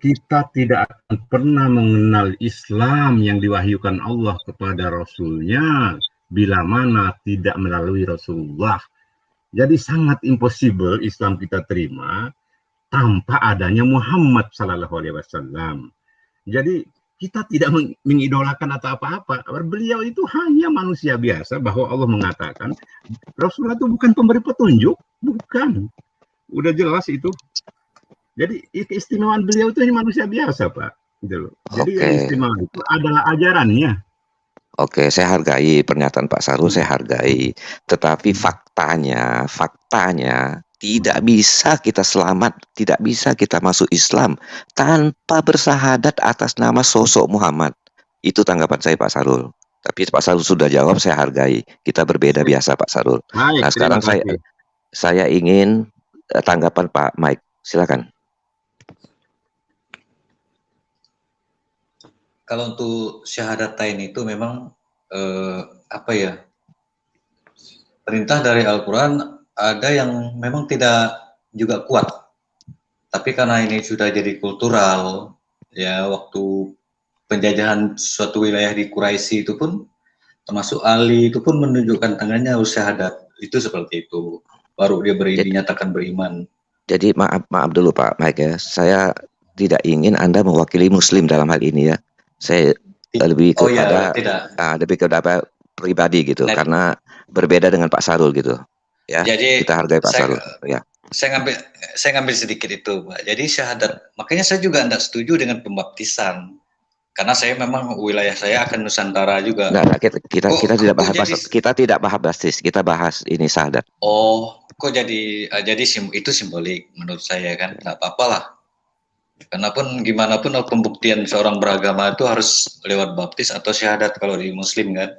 kita tidak akan pernah mengenal Islam yang diwahyukan Allah kepada Rasulnya bila mana tidak melalui Rasulullah. Jadi sangat impossible Islam kita terima tanpa adanya Muhammad Sallallahu Alaihi Wasallam. Jadi kita tidak mengidolakan atau apa-apa. Beliau itu hanya manusia biasa, bahwa Allah mengatakan Rasulullah itu bukan pemberi petunjuk, bukan. Udah jelas itu. Jadi keistimewaan beliau itu hanya manusia biasa, Pak. Gitu loh. Jadi yang istimewa itu adalah ajarannya. Oke, saya hargai pernyataan Pak Sarul, saya hargai. Tetapi faktanya tidak bisa kita selamat, tidak bisa kita masuk Islam tanpa bersahadat atas nama sosok Muhammad. Itu tanggapan saya Pak Sarul. Tapi Pak Sarul sudah jawab, saya hargai. Kita berbeda biasa Pak Sarul. Nah, sekarang saya ingin tanggapan Pak Mike. Silakan. Kalau untuk syahadatain itu memang perintah dari Al-Quran ada yang memang tidak juga kuat. Tapi karena ini sudah jadi kultural, ya waktu penjajahan suatu wilayah di Quraisy itu pun, termasuk Ali itu pun menunjukkan tangannya harus syahadat. Itu seperti itu. Baru dia dinyatakan beriman. Jadi maaf dulu Pak Mike ya, saya tidak ingin Anda mewakili Muslim dalam hal ini ya. Saya lebih kepada lebih kepada pribadi gitu, karena berbeda dengan Pak Sarul gitu. Ya, jadi kita hargai Pak Sarul. Ya. Saya ngambil sedikit itu, Pak. Jadi syahadat, makanya saya juga tidak setuju dengan pembaptisan. Karena saya memang wilayah saya akan Nusantara juga. Nah, kita tidak bahas kita tidak bahas baptis, kita bahas ini syahadat. Oh, kok jadi itu simbolik menurut saya kan, nggak apa-apa lah. Karena pun gimana pun pembuktian seorang beragama itu harus lewat baptis atau syahadat kalau di Muslim kan,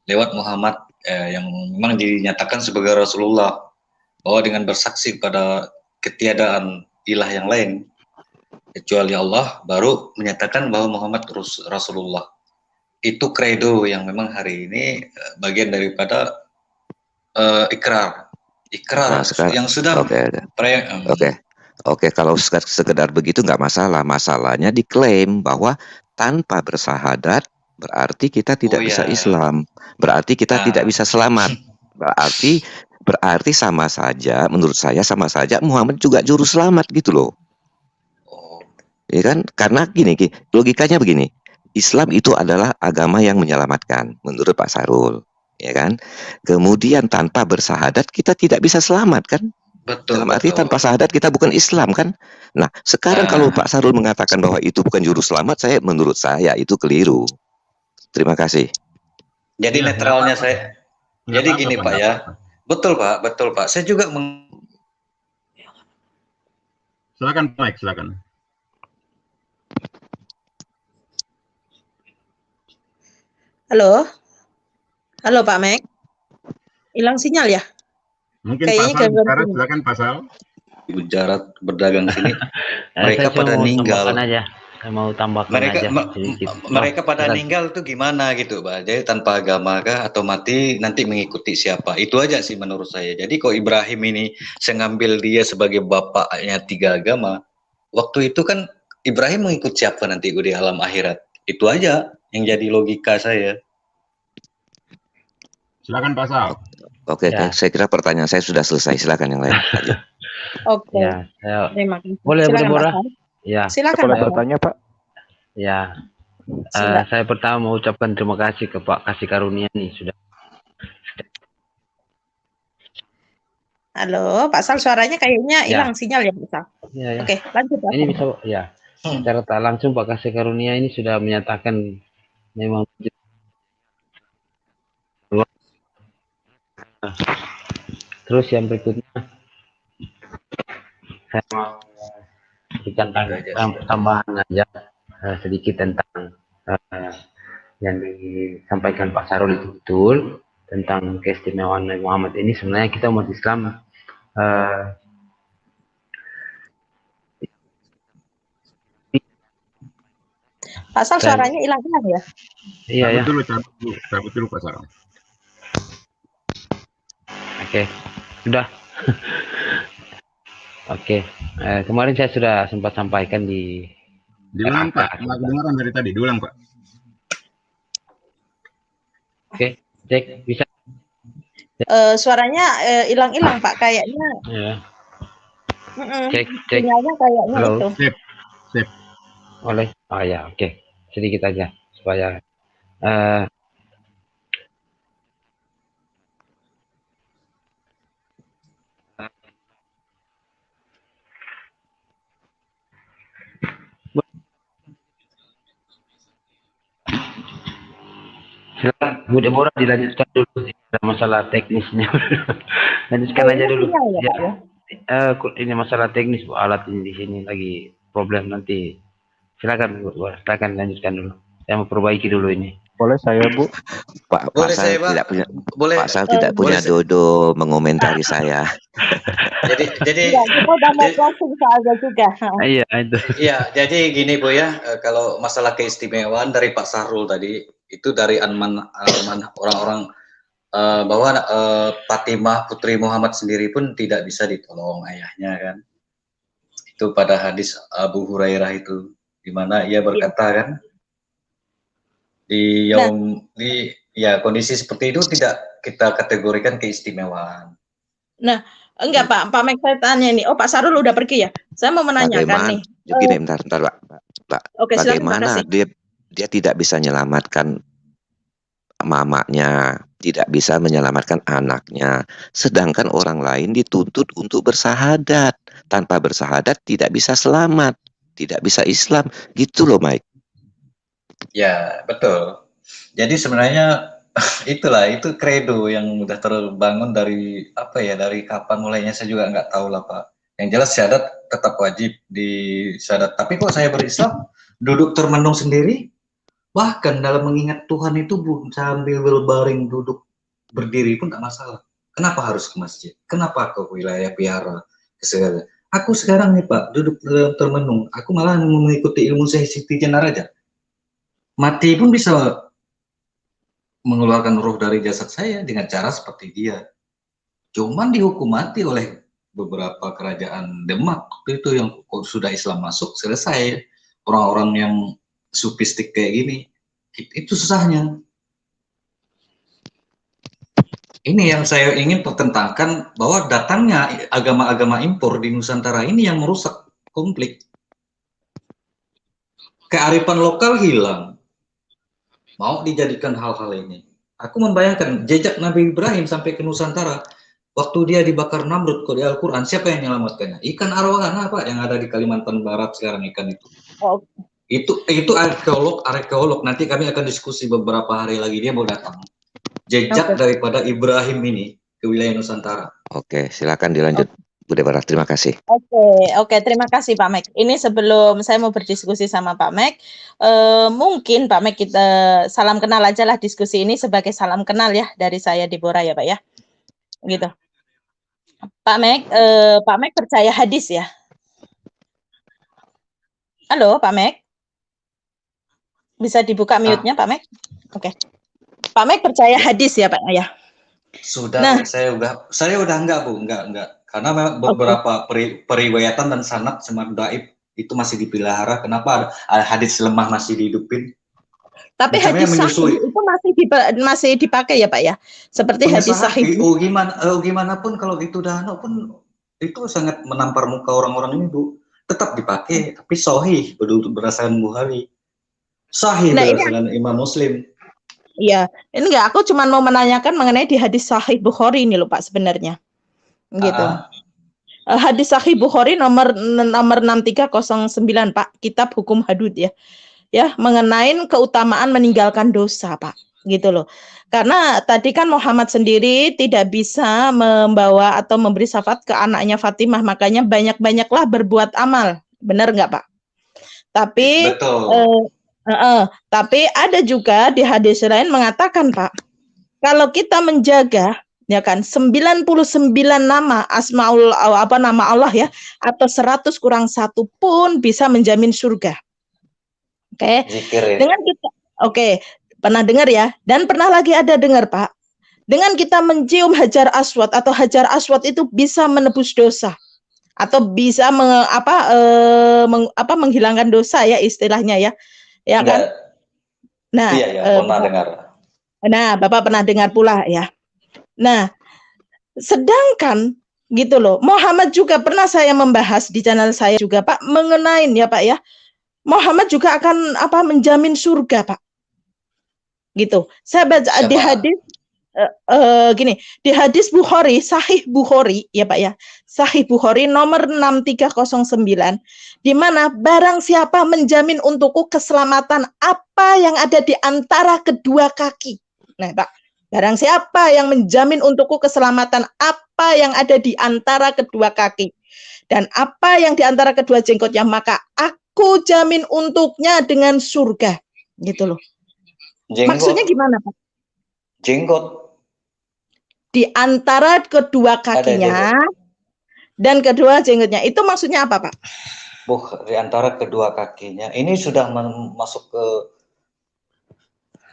lewat Muhammad yang memang dinyatakan sebagai Rasulullah, bahwa dengan bersaksi pada ketiadaan ilah yang lain kecuali Allah, baru menyatakan bahwa Muhammad Rasulullah. Itu kredo yang memang hari ini bagian daripada ikrar yang sudah Oke, kalau sekedar begitu nggak masalah. Masalahnya diklaim bahwa tanpa bersahadat berarti kita tidak bisa Islam, berarti kita tidak bisa selamat, berarti sama saja, menurut saya sama saja Muhammad juga juru selamat gitu loh. Ya kan? Karena gini, logikanya begini, Islam itu adalah agama yang menyelamatkan menurut Pak Sarul, ya kan? Kemudian tanpa bersahadat kita tidak bisa selamat kan? Betul. Dalam arti tanpa sahadat kita bukan Islam kan? Nah, sekarang kalau Pak Sarul mengatakan bahwa itu bukan juru selamat, menurut saya itu keliru. Terima kasih. Jadi netralnya saya. Jadi gini Pak ya. Betul Pak. Saya juga Silakan Mike, silakan. Halo Pak Mek, hilang sinyal ya? Mungkin Pasal bicara, silakan Pasal. Gujarat berdagang sini, mereka pada ninggal. Saya mau tambahkan mereka pada ninggal tuh gimana gitu, Pak? Jadi tanpa agama kah atau mati nanti mengikuti siapa? Itu aja sih menurut saya. Jadi kok Ibrahim ini saya ngambil dia sebagai bapaknya 3 agama, waktu itu kan Ibrahim mengikut siapa nanti di alam akhirat? Itu aja yang jadi logika saya. Silakan Pasal. Oke, saya kira pertanyaan saya sudah selesai. Silakan yang lain. Oke. Terima kasih. Boleh berbola? Ya. Silakan Pak. Bertanya Pak. Ya. Saya pertama mau ucapkan terima kasih ke Pak Kasih Karunia nih sudah. Halo, Pak Sal, suaranya kayaknya hilang sinyal ya, Pak Sal. Ya. Oke, lanjut Pak. Ini bisa ya. Secara tak langsung Pak Kasih Karunia ini sudah menyatakan memang terus yang berikutnya saya mau berikan tambahan aja sedikit tentang yang disampaikan Pak Sarul itu betul tentang keistimewaan Nabi Muhammad ini. Sebenarnya kita umat Islam Pak Sal, suaranya hilang-hilang ya? Iya ya. Cabut dulu Pak Sarul. Oke, sudah. Oke, kemarin saya sudah sempat sampaikan diulang Pak, nggak kedengaran dari tadi, diulang Pak. Oke, cek bisa. Suaranya hilang-hilang Pak, kayaknya. Ya. Cek. Sinyalnya kayaknya halo. Itu. Sip. Oleh. Oh ya, oke. Sedikit aja supaya silakan Bu Deborah dilanjutkan dulu masalah teknisnya. Lanjutkan aja dulu. Ya. Ini masalah teknis Bu, alat ini di sini lagi problem nanti. Silakan Bu, silakan lanjutkan dulu. Saya mau perbaiki dulu ini. Boleh saya Bu? Pak Sal tidak punya Pak Sal tidak punya dodo mengomentari saya. Jadi kita udah mau closing soalnya juga. Iya itu. Iya, jadi gini Bu ya, kalau masalah keistimewaan dari Pak Sarul tadi itu dari orang-orang bahwa Fatimah putri Muhammad sendiri pun tidak bisa ditolong ayahnya kan. Itu pada hadis Abu Hurairah itu, di mana ia berkata kan, di ya kondisi seperti itu tidak kita kategorikan keistimewaan. Nah, enggak Pak Mek saya tanya nih. Oh Pak Sarul udah pergi ya? Saya mau menanyakan nih. Gini, bentar Pak. Oke, Bagaimana dia tidak bisa menyelamatkan mamanya, tidak bisa menyelamatkan anaknya, sedangkan orang lain dituntut untuk bersahadat. Tanpa bersahadat tidak bisa selamat, tidak bisa Islam, gitu loh Mike. Ya betul. Jadi sebenarnya itu kredo yang udah terbangun dari apa ya, dari kapan mulainya saya juga nggak tahu lah Pak. Yang jelas syahadat tetap wajib di syahadat. Tapi kok saya berislam duduk termenung sendiri, bahkan dalam mengingat Tuhan itu sambil berbaring duduk berdiri pun tak masalah. Kenapa harus ke masjid? Kenapa ke wilayah biara? Segala. Aku sekarang nih Pak duduk termenung. Aku malah mengikuti ilmu Siti Jenar aja. Mati pun bisa mengeluarkan ruh dari jasad saya dengan cara seperti dia. Cuman dihukum mati oleh beberapa kerajaan Demak itu yang sudah Islam masuk, selesai. Orang-orang yang sufistik kayak gini, itu susahnya. Ini yang saya ingin pertentangkan, bahwa datangnya agama-agama impor di Nusantara ini yang merusak konflik. Kearifan lokal hilang. Mau dijadikan hal-hal ini. Aku membayangkan jejak Nabi Ibrahim sampai ke Nusantara. Waktu dia dibakar Namrud di Al-Quran, siapa yang menyelamatkannya? Ikan arwana Pak yang ada di Kalimantan Barat sekarang, ikan itu. Oh. Itu arkeolog. Nanti kami akan diskusi beberapa hari lagi, dia mau datang. Jejak daripada Ibrahim ini ke wilayah Nusantara. Oke, silakan dilanjut. Bude Barat, terima kasih. Oke, terima kasih Pak Mek. Ini sebelum saya mau berdiskusi sama Pak Mek, mungkin Pak Mek kita salam kenal aja lah diskusi ini sebagai salam kenal ya dari saya Deborah ya Pak ya, gitu. Pak Mek percaya hadis ya? Halo Pak Mek, bisa dibuka mute-nya Pak Mek? Oke. Pak Mek percaya hadis ya Pak ya? Sudah, nah, saya udah enggak Bu, enggak. Karena memang beberapa periwayatan dan sanad semua dhaif itu masih dipelihara. Kenapa ada hadis lemah masih dihidupin? Tapi hadis sahih itu masih dipakai ya Pak ya? Seperti hadis sahih. Gimana pun kalau itu dano pun itu sangat menampar muka orang-orang ini Bu. Tetap dipakai, tapi sahih berdasarkan Bukhari. Sahih berdasarkan Imam Muslim. Iya, ini enggak, aku cuma mau menanyakan mengenai di hadis sahih Bukhari ini loh Pak sebenarnya. Gitu. Hadis sahih Bukhari nomor 6309 Pak, kitab hukum hadud ya. Ya, mengenai keutamaan meninggalkan dosa Pak, gitu loh. Karena tadi kan Muhammad sendiri tidak bisa membawa atau memberi syafaat ke anaknya Fatimah, makanya banyak-banyaklah berbuat amal. Benar nggak Pak? Tapi tapi ada juga di hadis lain mengatakan Pak, kalau kita menjaga ya kan 99 nama asmaul nama Allah ya, atau 100 kurang 1 pun bisa menjamin surga. Oke. Dengan kita pernah dengar ya, dan pernah lagi ada dengar Pak, dengan kita mencium Hajar Aswad atau Hajar Aswad itu bisa menebus dosa atau bisa menghilangkan dosa ya istilahnya ya. Ya kan? Nah, pernah dengar. Nah, Bapak pernah dengar pula ya. Nah, sedangkan gitu loh, Muhammad juga pernah saya membahas di channel saya juga Pak mengenai ya Pak ya, Muhammad juga akan menjamin surga Pak. Gitu. Saya baca di hadis gini, di hadis Bukhari, Sahih Bukhari ya Pak ya, Sahih Bukhari nomor 6309, di mana barang siapa menjamin untukku keselamatan apa yang ada di antara kedua kaki. Nah Pak, barang siapa yang menjamin untukku keselamatan apa yang ada di antara kedua kaki dan apa yang di antara kedua jenggotnya, maka aku jamin untuknya dengan surga. Gitu loh. Jenggot. Maksudnya gimana Pak? Jenggot. Di antara kedua kakinya dan kedua jenggotnya. Itu maksudnya apa Pak? Di antara kedua kakinya. Ini sudah masuk ke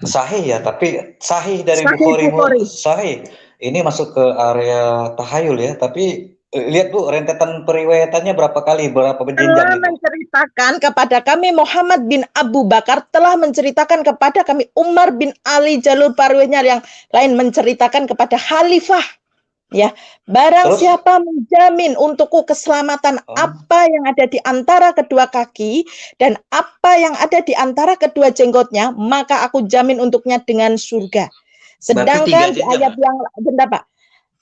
sahih ya, tapi sahih dari Bukhari. Sahih. Ini masuk ke area tahayul ya, tapi Lihat Bu, rentetan periwayatannya berapa kali, berapa berjenjang itu. Menceritakan kepada kami Muhammad bin Abu Bakar, telah menceritakan kepada kami Umar bin Ali, jalur pariwayatnya yang lain menceritakan kepada khalifah. Ya, barang siapa menjamin untukku keselamatan apa yang ada di antara kedua kaki dan apa yang ada di antara kedua jenggotnya, maka aku jamin untuknya dengan surga. Sedangkan di ayat yang bentar Pak.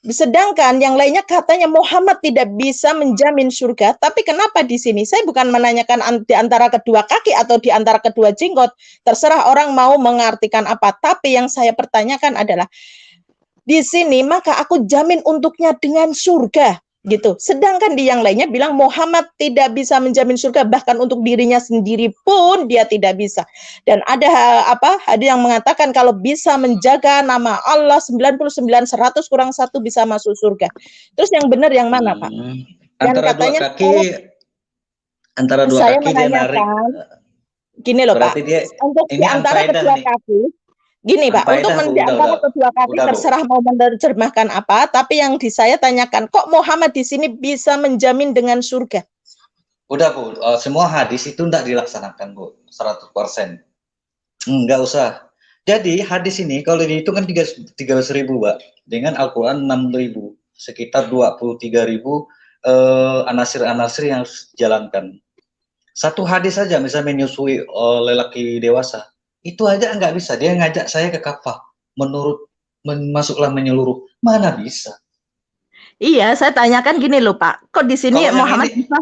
Sedangkan yang lainnya katanya Muhammad tidak bisa menjamin surga, tapi kenapa di sini saya bukan menanyakan di antara kedua kaki atau di antara kedua jenggot, terserah orang mau mengartikan apa, tapi yang saya pertanyakan adalah di sini maka aku jamin untuknya dengan surga gitu. Sedangkan di yang lainnya bilang Muhammad tidak bisa menjamin surga, bahkan untuk dirinya sendiri pun dia tidak bisa. Dan ada ada yang mengatakan kalau bisa menjaga nama Allah 99 100 kurang 1 bisa masuk surga. Terus yang benar yang mana Pak? Dan Antara katanya dua kaki, antara dua saya kaki dia narik. Gini loh Pak, Dia, untuk di antara kedua kaki. Gini Pak, untuk antara kedua kaki terserah mau menerjemahkan apa, tapi yang saya tanyakan, kok Muhammad di sini bisa menjamin dengan surga? Udah Bu, semua hadis itu tidak dilaksanakan Bu, 100%. Enggak usah. Jadi hadis ini kalau dihitung kan 13.000 Pak, dengan Al-Quran 6.000, sekitar 23.000 anasir-anasir yang harus dijalankan. Satu hadis saja misalnya menyusui lelaki dewasa, itu aja nggak bisa. Dia ngajak saya ke kafah masuklah menyeluruh, mana bisa. Iya, saya tanyakan gini loh Pak, kok di sini Muhammad bisa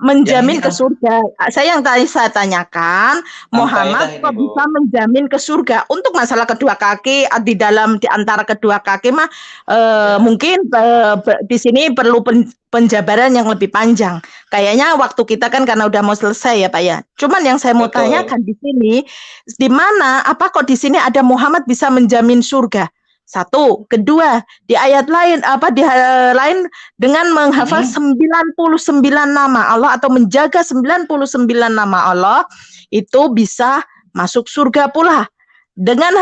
menjamin ke surga? Saya tanyakan Muhammad kok bisa menjamin ke surga? Untuk masalah kedua kaki di antara kedua kaki mah mungkin di sini perlu penjabaran yang lebih panjang. Kayaknya waktu kita kan karena udah mau selesai ya Pak ya. Cuman yang saya mau tanyakan di sini, di mana kok di sini ada Muhammad bisa menjamin surga? Satu, kedua, di ayat lain lain dengan menghafal 99 nama Allah atau menjaga 99 nama Allah itu bisa masuk surga pula. Dengan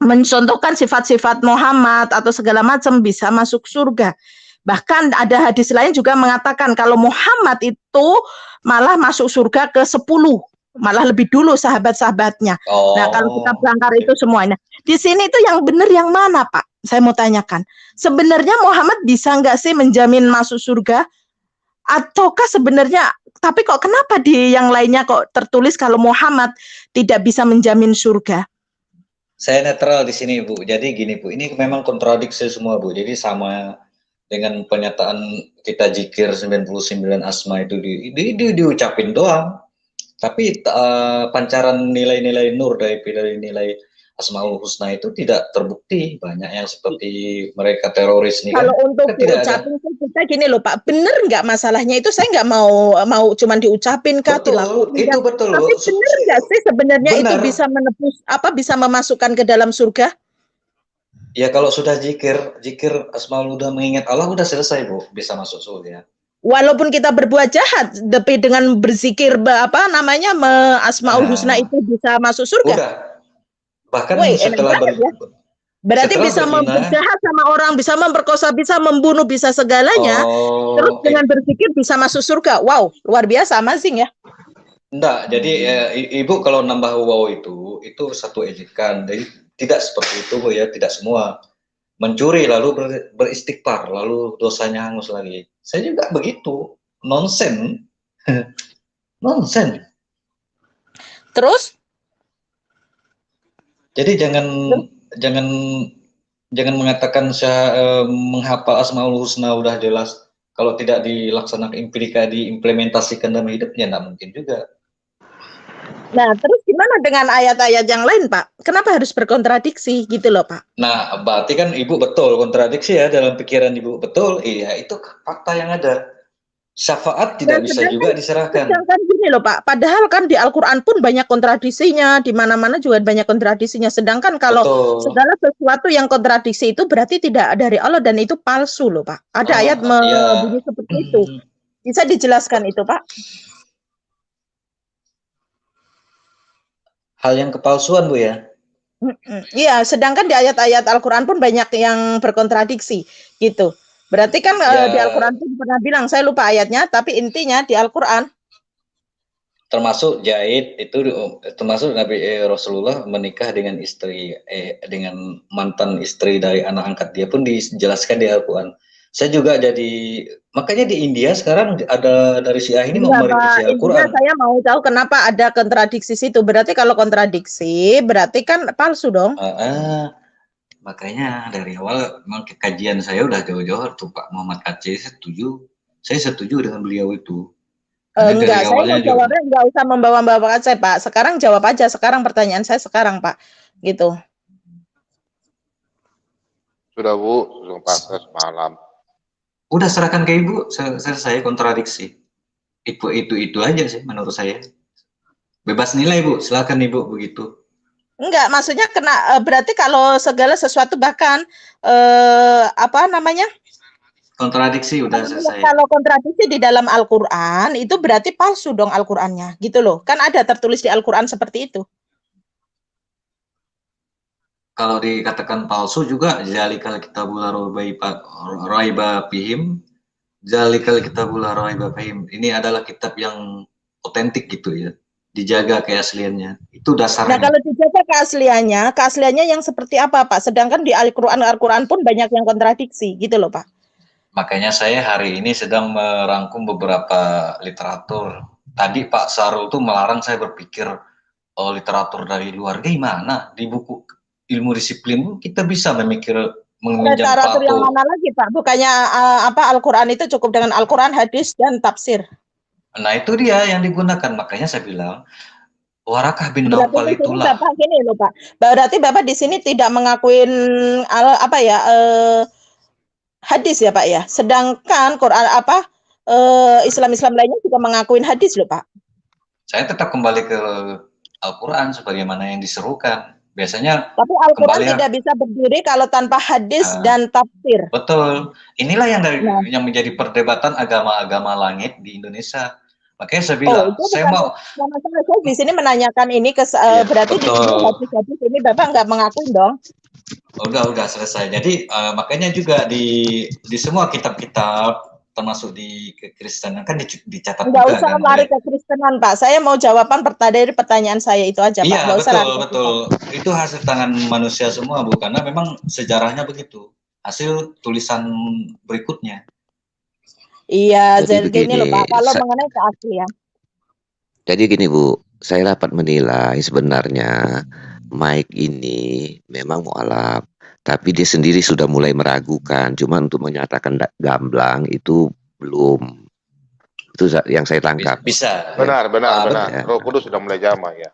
mencontohkan sifat-sifat Muhammad atau segala macam bisa masuk surga. Bahkan ada hadis lain juga mengatakan kalau Muhammad itu malah masuk surga ke 10. Malah lebih dulu sahabat-sahabatnya. Nah, kalau kita bongkar itu semuanya. Di sini itu yang benar yang mana, Pak? Saya mau tanyakan. Sebenarnya Muhammad bisa nggak sih menjamin masuk surga? Ataukah sebenarnya, tapi kok kenapa di yang lainnya kok tertulis kalau Muhammad tidak bisa menjamin surga? Saya netral di sini, Bu. Jadi gini, Bu. Ini memang kontradiksi semua, Bu. Jadi sama dengan pernyataan kita zikir 99 asma itu diucapin doang. Tapi pancaran nilai-nilai nur dari nilai Asmaul Husna itu tidak terbukti. Banyak yang seperti mereka teroris nih. Kalau kan, untuk diucapin kita gini loh Pak, bener nggak masalahnya itu? Saya nggak mau cuman diucapin kah? Betul, itu betul. Tapi bener nggak sih sebenarnya itu bisa menebus bisa memasukkan ke dalam surga? Ya kalau sudah zikir Asmaul udah mengingat Allah udah selesai Bu, bisa masuk surga. Walaupun kita berbuat jahat, tapi dengan berzikir Asmaul Husna itu bisa masuk surga. Udah. Bahkan setelah berarti bisa berjahat sama orang, bisa memperkosa, bisa membunuh, bisa segalanya. Terus dengan berzikir bisa masuk surga. Wow, luar biasa, amazing ya. Enggak, jadi Ibu kalau nambah wow itu satu ejekan. Jadi tidak seperti itu Bu ya, tidak semua. Mencuri lalu beristighfar, lalu dosanya hangus lagi. Saya juga begitu, nonsen. Nonsen. Terus? Jadi jangan mengatakan saya menghafal Asmaul Husna udah jelas. Kalau tidak dilaksanakan diimplementasikan dalam hidupnya, tidak mungkin juga. Nah, terus gimana dengan ayat-ayat yang lain, Pak? Kenapa harus berkontradiksi gitu loh, Pak? Nah, berarti kan Ibu betul kontradiksi ya dalam pikiran Ibu. Betul, iya itu fakta yang ada. Syafaat tidak bisa juga diserahkan. Sedangkan gini loh, Pak. Padahal kan di Al-Quran pun banyak kontradisinya, di mana-mana juga banyak kontradisinya. Sedangkan kalau segala sesuatu yang kontradiksi itu berarti tidak dari Allah dan itu palsu loh, Pak. Ada ayat berbunyi seperti itu. Bisa dijelaskan itu, Pak? Hal yang kepalsuan Bu ya? Iya, sedangkan di ayat-ayat Al-Quran pun banyak yang berkontradiksi gitu. Berarti kan Ya, di Al-Quran itu pernah bilang, saya lupa ayatnya, tapi intinya di Al-Quran. termasuk Zaid itu termasuk Nabi Rasulullah menikah dengan istri dengan mantan istri dari anak angkat dia pun dijelaskan di Al-Quran. Saya juga makanya di India sekarang ada dari Syiah ini Enggak, merevisi Pak. Intinya Al-Quran. saya mau tahu kenapa ada kontradiksi situ. Berarti kalau kontradiksi, berarti kan palsu dong. Makanya dari awal memang kajian saya udah jauh-jauh tuh Pak Muhammad Aceh saya setuju dengan beliau itu. Enggak, saya mau jawabnya enggak usah membawa-bawa saya, Pak. Sekarang jawab aja, sekarang pertanyaan saya sekarang, Pak. Gitu. Sudah Bu, sudah pas malam. Udah serahkan ke Ibu, saya kontradiksi. Itu aja sih menurut saya. Bebas nilai Bu, silakan Ibu begitu. Enggak, maksudnya berarti kalau segala sesuatu bahkan apa namanya? Kontradiksi udah selesai. Kalau kontradiksi di dalam Al-Quran itu berarti palsu dong Al-Qurannya, gitu loh. Kan ada tertulis di Al-Quran seperti itu. Kalau dikatakan palsu juga, zalikal kitabul la raiba fihim, zalikal kitabul la raiba fihim. Ini adalah kitab yang otentik gitu ya. Dijaga keasliannya. Itu dasarnya. Nah, kalau dijaga keasliannya yang seperti apa, Pak? Sedangkan di Al-Quran pun banyak yang kontradiksi, gitu loh, Pak. Makanya saya hari ini sedang merangkum beberapa literatur. Tadi Pak Sarul tuh melarang saya berpikir literatur dari luar. Gimana? Di buku ilmu disiplin kita bisa meminjam literatur yang mana lagi, Pak? Bukannya Al-Quran itu cukup dengan Al-Quran, hadis, dan tafsir. Nah, itu dia yang digunakan. Makanya saya bilang, Warakah bin Naufal itulah. Bapak gini loh, Pak. Berarti Bapak di sini tidak mengakuin hadis ya, Pak ya. Sedangkan Quran Islam lainnya juga mengakuin hadis loh, Pak. Saya tetap kembali ke Al-Quran sebagaimana yang diserukan. Biasanya tapi Al-Quran tidak bisa berdiri kalau tanpa hadis dan tafsir. Betul. Inilah yang menjadi perdebatan agama-agama langit di Indonesia. Makanya saya bilang, saya di sini menanyakan ini berarti di sini hadis-hadis ini Bapak nggak mengakui dong? Udah selesai. Jadi makanya juga di semua kitab-kitab termasuk di kekristenan kan dicatat nggak usah lari ke Kristenan, Pak. Saya mau jawaban dari pertanyaan saya itu aja, Pak. Iya, betul. Itu hasil tangan manusia semua, Bu. Karena memang sejarahnya begitu. Hasil tulisan berikutnya. Iya, jadi gini loh, Pak. Kalau mengenai keaslian. Jadi gini, Bu. Saya dapat menilai sebenarnya Mike ini memang mualaf. Tapi dia sendiri sudah mulai meragukan. Cuma untuk menyatakan gamblang itu belum. Itu yang saya tangkap. Bisa. Benar. Roh Kudus sudah mulai jamah ya.